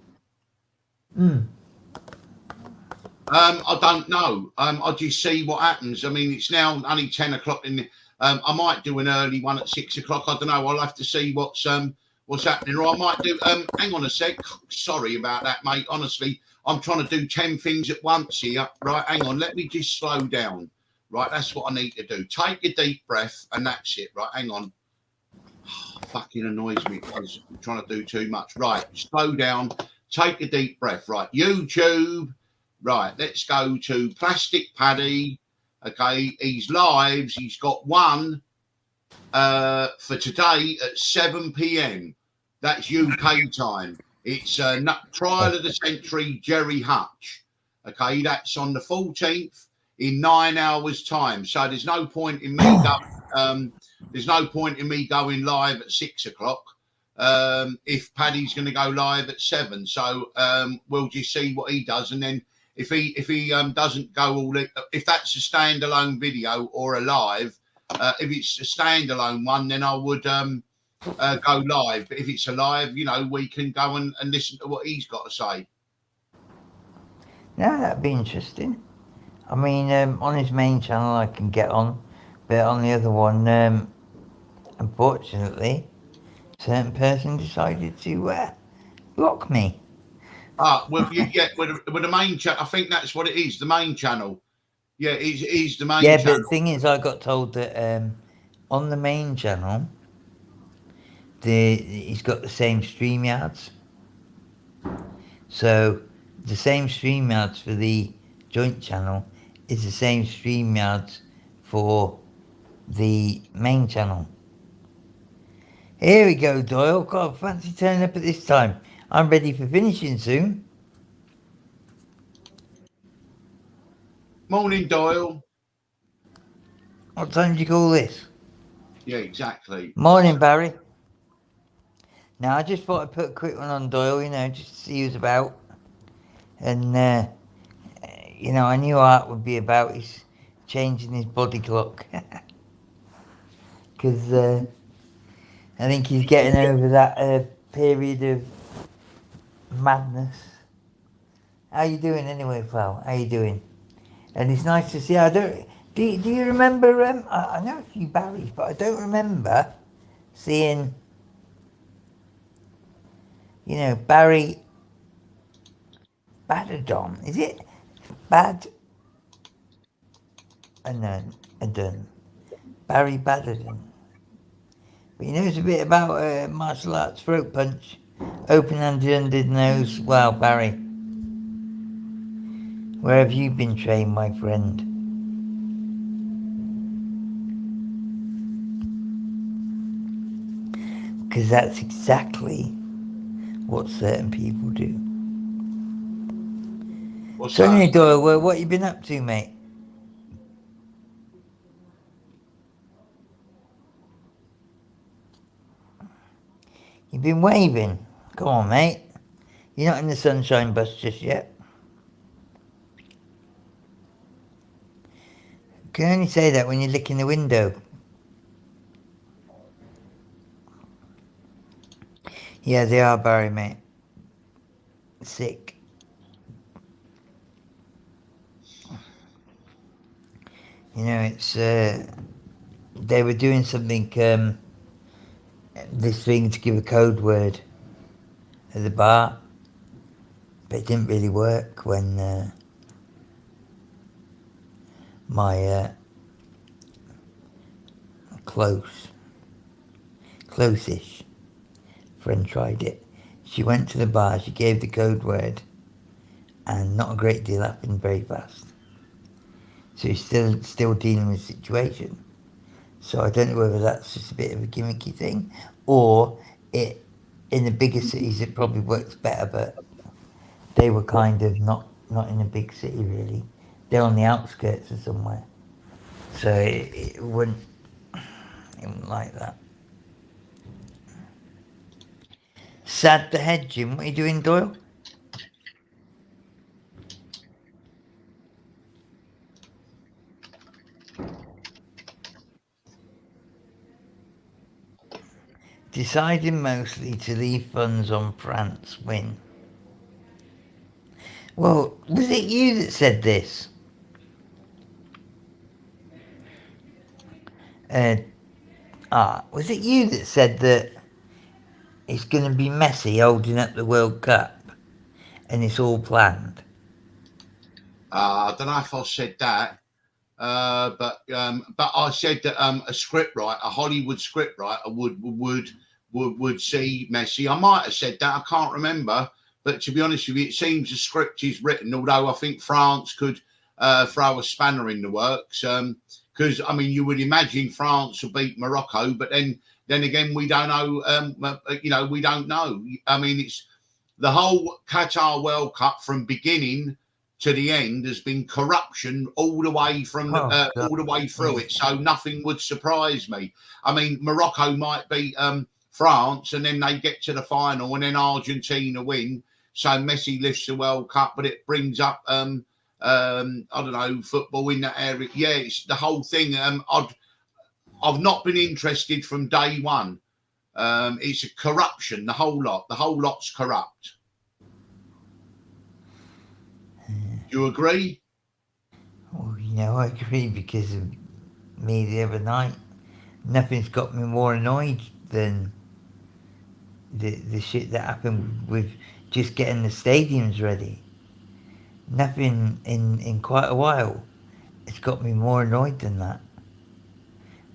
Hmm. I don't know. I'll just see what happens. I mean, it's now only 10 o'clock in the, I might do an early one at 6 o'clock. I don't know. I'll have to see what's happening. Or I might do hang on a sec. Sorry about that, mate. Honestly, I'm trying to do 10 things at once here. Right, hang on, let me just slow down. Right, that's what I need to do. Take a deep breath, and that's it. Right, hang on. Fucking annoys me because I'm trying to do too much. Right, slow down, take a deep breath. Right, YouTube. Right, let's go to Plastic Paddy. Okay, he's lives. He's got one for today at 7 p.m. That's UK time. It's Trial of the Century, Jerry Hutch. Okay, that's on the 14th in 9 hours' time. So there's no point in me going live at 6 o'clock if Paddy's going to go live at 7. So we'll just see what he does, and then if he doesn't go all, if that's a standalone video or a live, if it's a standalone one, then I would go live. But if it's a live, we can go and listen to what he's got to say. Yeah, that'd be interesting. I mean, on his main channel I can get on, but on the other one, unfortunately, a certain person decided to block me. With the main channel, I think that's what it is. The main channel. Yeah, it's the main Yeah, channel. but the thing is, I got told that on the main channel, he's got the same StreamYards. So the same StreamYards for the joint channel is the same StreamYards for the main channel. Here we go, Doyle. God, fancy turning up at this time. I'm ready for finishing soon. Morning, Doyle. What time do you call this? Yeah, exactly. Morning, Barry. Now, I just thought I'd put a quick one on Doyle, just to see who's about. And, I knew Art would be about his changing his body clock. Because I think he's getting over that period of madness. How you doing anyway, pal? How you doing? And it's nice to see. Do you remember? I know a few Barrys, but I don't remember seeing. Barry Badadon. Is it Bad? And done. Barry Badadon. But he knows a bit about martial arts, throat punch, open-handed under the nose. Wow, Barry. Where have you been trained, my friend? Because that's exactly what certain people do. What's So anyway, that? Doyle, what you been up to, mate? You've been waving. Come on, mate. You're not in the sunshine bus just yet. You can only say that when you're licking the window. Yeah, they are, Barry, mate. Sick. It's they were doing something this thing to give a code word at the bar, but it didn't really work when my close-ish friend tried it. She went to the bar, she gave the code word, and not a great deal happened very fast. So he's still dealing with the situation. So I don't know whether that's just a bit of a gimmicky thing, or in the bigger cities it probably works better, but they were kind of not not in a big city really. They're on the outskirts of somewhere, so it wouldn't like that. Sad the head, Jim. What are you doing, Doyle? Deciding mostly to leave funds on France win. Well, was it you that said this? Uh, was it you that said that it's going to be Messi holding up the World Cup and it's all planned? I don't know if I said that, but I said that a scriptwriter, a Hollywood scriptwriter, would see Messi. I might have said that. I can't remember. But to be honest with you, it seems the script is written. Although I think France could throw a spanner in the works. Because I mean, you would imagine France will beat Morocco, but then again, we don't know. We don't know. I mean, it's the whole Qatar World Cup from beginning to the end has been corruption all the way from all the way through it. So nothing would surprise me. I mean, Morocco might beat France, and then they get to the final, and then Argentina win. So Messi lifts the World Cup, but it brings up I don't know, football in that area. Yeah, it's the whole thing. I've not been interested from day one. It's a corruption, the whole lot. The whole lot's corrupt. Do you agree? Well, I agree because of me the other night. Nothing's got me more annoyed than the shit that happened with just getting the stadiums ready. Nothing in quite a while. It's got me more annoyed than that.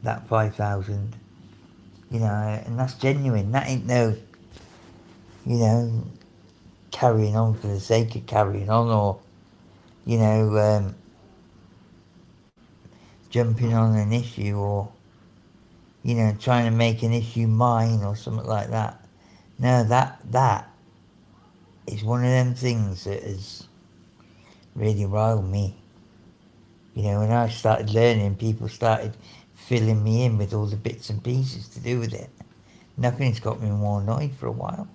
That 5,000. And that's genuine. That ain't no, you know, carrying on for the sake of carrying on or, you know, jumping on an issue or, trying to make an issue mine or something like that. No, that is one of them things that has really riled me. When I started learning, people started filling me in with all the bits and pieces to do with it. Nothing's got me more annoyed for a while.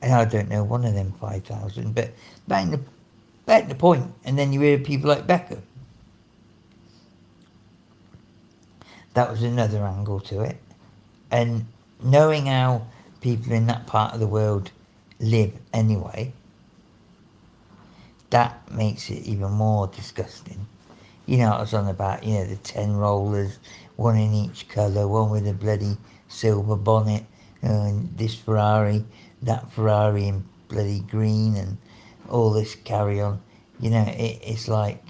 And I don't know one of them 5,000, but that ain't the point. And then you hear people like Beckham. That was another angle to it. And knowing how people in that part of the world live anyway, that makes it even more disgusting. I was on about, the 10 rollers, one in each colour, one with a bloody silver bonnet, and this Ferrari, that Ferrari in bloody green, and all this carry on. It's like,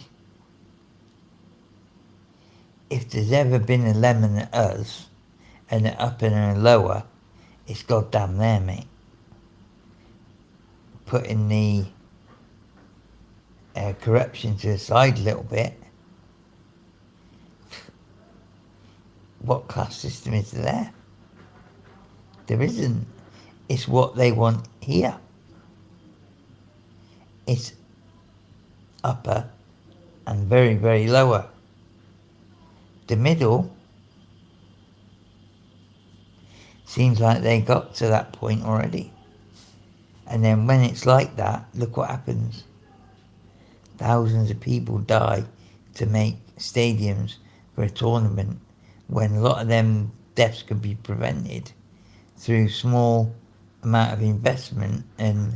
if there's ever been a lemon at us, and an up and a lower, it's goddamn there, mate. Putting the corruption to the side a little bit, what class system is there? There isn't. It's what they want here. It's upper and very, very lower. The middle seems like they got to that point already. And then when it's like that, look what happens. Thousands of people die to make stadiums for a tournament when a lot of them deaths could be prevented through small amount of investment and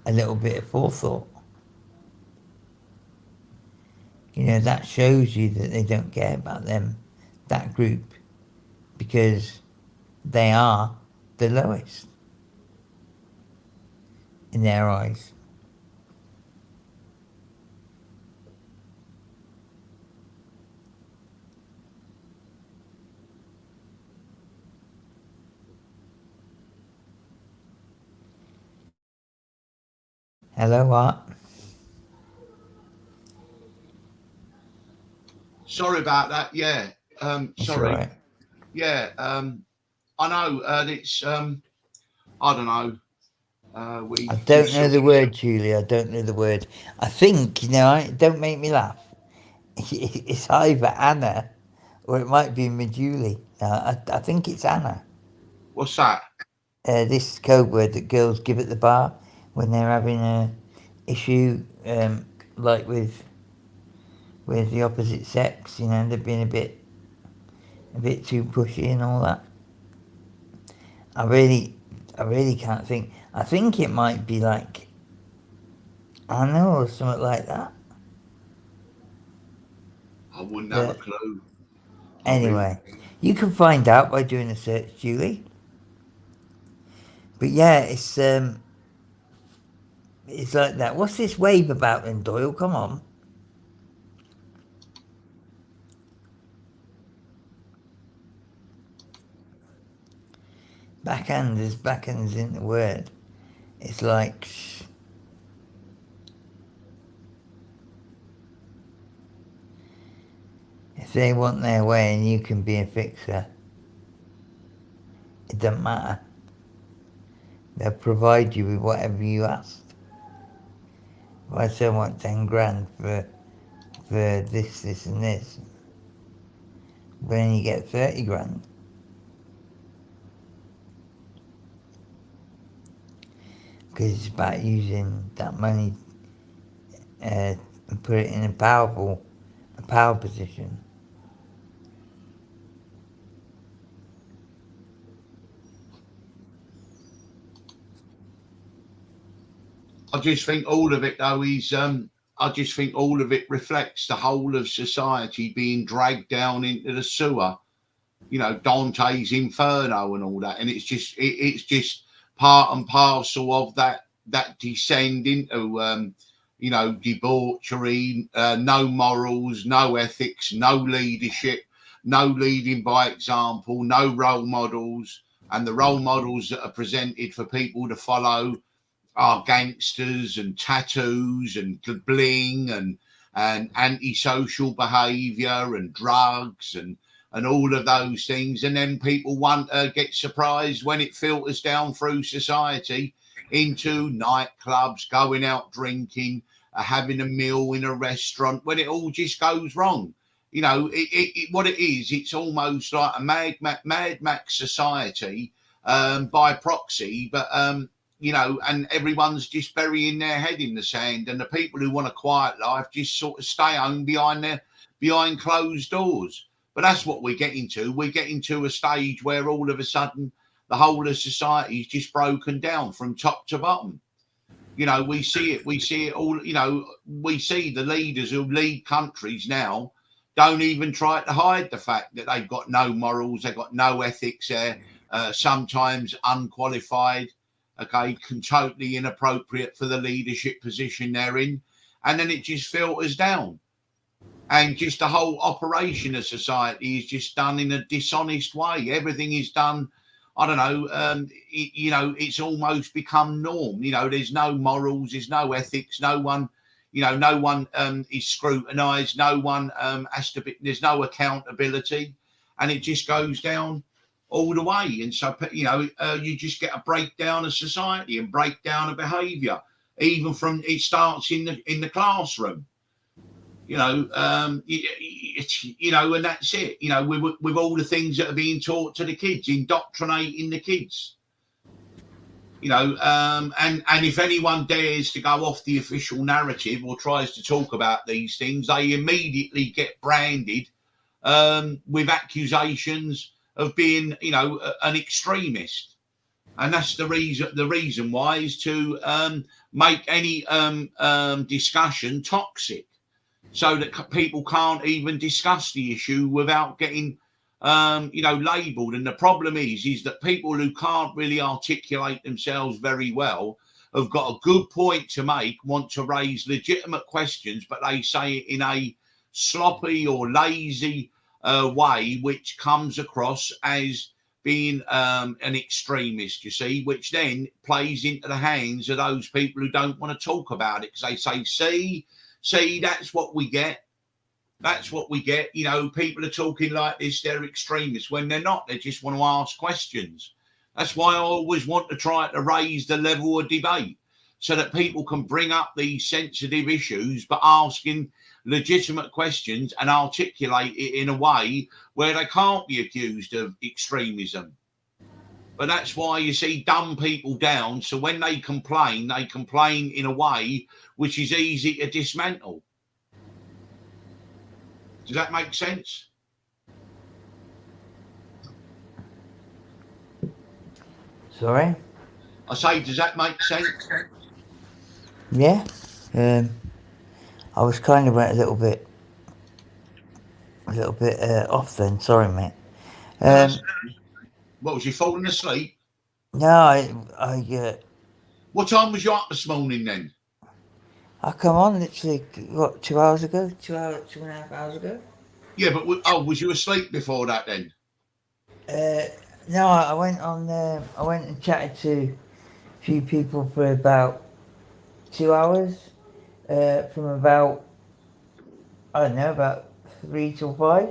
a little bit of forethought. That shows you that they don't care about them, that group, because they are the lowest in their eyes. Hello, Art. Sorry about that. Yeah. Sorry. Right. Yeah. I know. It's I don't know. I don't know the word, Julie. I don't know the word. I think, don't make me laugh. It's either Anna or it might be Majuli. I think it's Anna. What's that? This code word that girls give at the bar when they're having a issue, like with the opposite sex. They're being a bit too pushy and all that. I really can't think. I think it might be like Anna or something like that. I wouldn't have a But clue. anyway, you can find out by doing a search, Julie. But yeah, it's like that. What's this wave about then, Doyle? Come on. Backhand isn't the word. It's like if they want their way and you can be a fixer, it doesn't matter. They'll provide you with whatever you asked. If I say I want 10 grand for this and this, then you get 30 grand. Because it's about using that money and put it in a power position. I just think all of it, though, is. I just think all of it reflects the whole of society being dragged down into the sewer. Dante's Inferno and all that, and it's just part and parcel of that descend into debauchery, no morals, no ethics, no leadership, no leading by example, no role models, and the role models that are presented for people to follow are gangsters and tattoos and bling and antisocial behaviour and drugs and all of those things. And then people get surprised when it filters down through society into nightclubs, going out drinking, having a meal in a restaurant, when it all just goes wrong. What it is, it's almost like a Mad Max society by proxy, but and everyone's just burying their head in the sand, and the people who want a quiet life just sort of stay home behind closed doors. But that's what we're getting to. We're getting to a stage where all of a sudden the whole of society is just broken down from top to bottom. We see it all. We see the leaders who lead countries now don't even try to hide the fact that they've got no morals, they've got no ethics there, sometimes unqualified, okay, totally inappropriate for the leadership position they're in. And then it just filters down. And just the whole operation of society is just done in a dishonest way. Everything is done, I don't know, it's almost become norm. There's no morals, there's no ethics, no one is scrutinised, no one has to be, there's no accountability, and it just goes down all the way. And so, you just get a breakdown of society and breakdown of behaviour, even from it starts in the classroom. And that's it. With all the things that are being taught to the kids, indoctrinating the kids. And if anyone dares to go off the official narrative or tries to talk about these things, they immediately get branded with accusations of being, an extremist. And that's the reason. The reason why is to make any discussion toxic, so that people can't even discuss the issue without getting labelled. And the problem is that people who can't really articulate themselves very well have got a good point to make, want to raise legitimate questions, but they say it in a sloppy or lazy way, which comes across as being an extremist, you see, which then plays into the hands of those people who don't want to talk about it, because they say, see, that's what we get. That's what we get. People are talking like this, they're extremists, when they're not. They just want to ask questions. That's why I always want to try to raise the level of debate so that people can bring up these sensitive issues, but asking legitimate questions and articulate it in a way where they can't be accused of extremism. But that's why you see dumb people down. So when they complain in a way which is easy to dismantle. Does that make sense? Sorry? I say, does that make sense? Yeah. I was kind of went a little bit off then. Sorry, mate. No, that's, what, was you falling asleep? No, What time was you up this morning then? I come on literally what 2 hours ago, 2.5 hours ago. Yeah, but was you asleep before that then? No, I went on. I went and chatted to a few people for about 2 hours. From about I don't know about 3 till 5.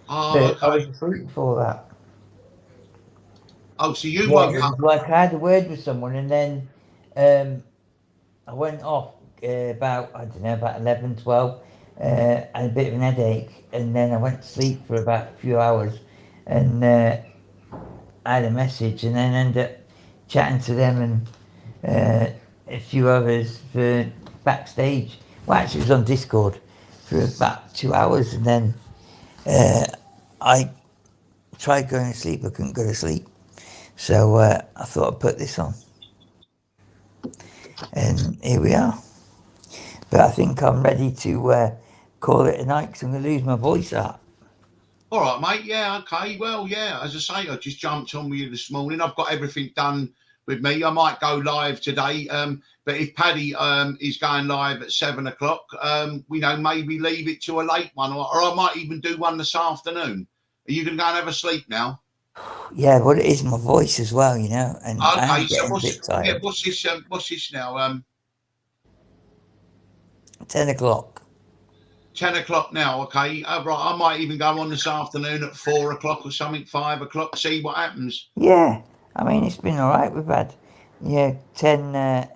Oh, But I okay. was asleep before that. Oh, so you Yeah, woke it up. was like I had a word with someone, and then um, I went off about I don't know about 11, 12. Had a bit of an headache, and then I went to sleep for about a few hours, and I had a message, and then ended up chatting to them and a few others for backstage. Well, actually, it was on Discord for about 2 hours, and then I tried going to sleep. I couldn't go to sleep, so I thought I'd put this on, and here we are. But I think I'm ready to call it a night because I'm going to lose my voice out. All right, mate. Yeah, okay. Well, yeah. As I say, I just jumped on with you this morning. I've got everything done with me. I might go live today. But if Paddy is going live at 7 o'clock, we know maybe leave it to a late one, or I might even do one this afternoon. Are you going to go and have a sleep now? Yeah, but it is my voice as well, you know, and I am Okay. So getting a bit yeah? tired. What's this now? 10 o'clock. 10 o'clock now. Okay. Right. I might even go on this afternoon at 4 o'clock or something. 5 o'clock. See what happens. Yeah, I mean, it's been alright. We've had, 10, 10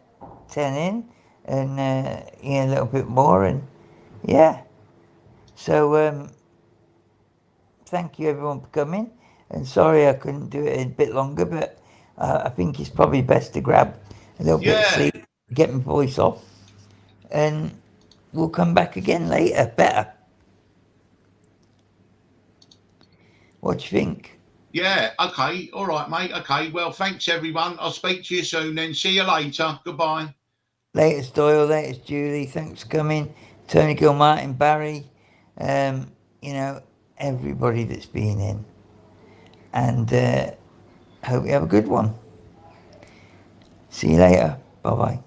in and, a little bit more. And yeah, so thank you everyone for coming. And sorry I couldn't do it a bit longer, but I think it's probably best to grab a little bit of Yeah. sleep, get my voice off, and we'll come back again later, better. What do you think? Yeah, okay. All right, mate. Okay. Well, thanks, everyone. I'll speak to you soon then. See you later. Goodbye. Latest Doyle, latest Julie, thanks for coming. Tony Gilmartin, Barry, um, you know, everybody that's been in. And hope you have a good one. See you later. Bye bye.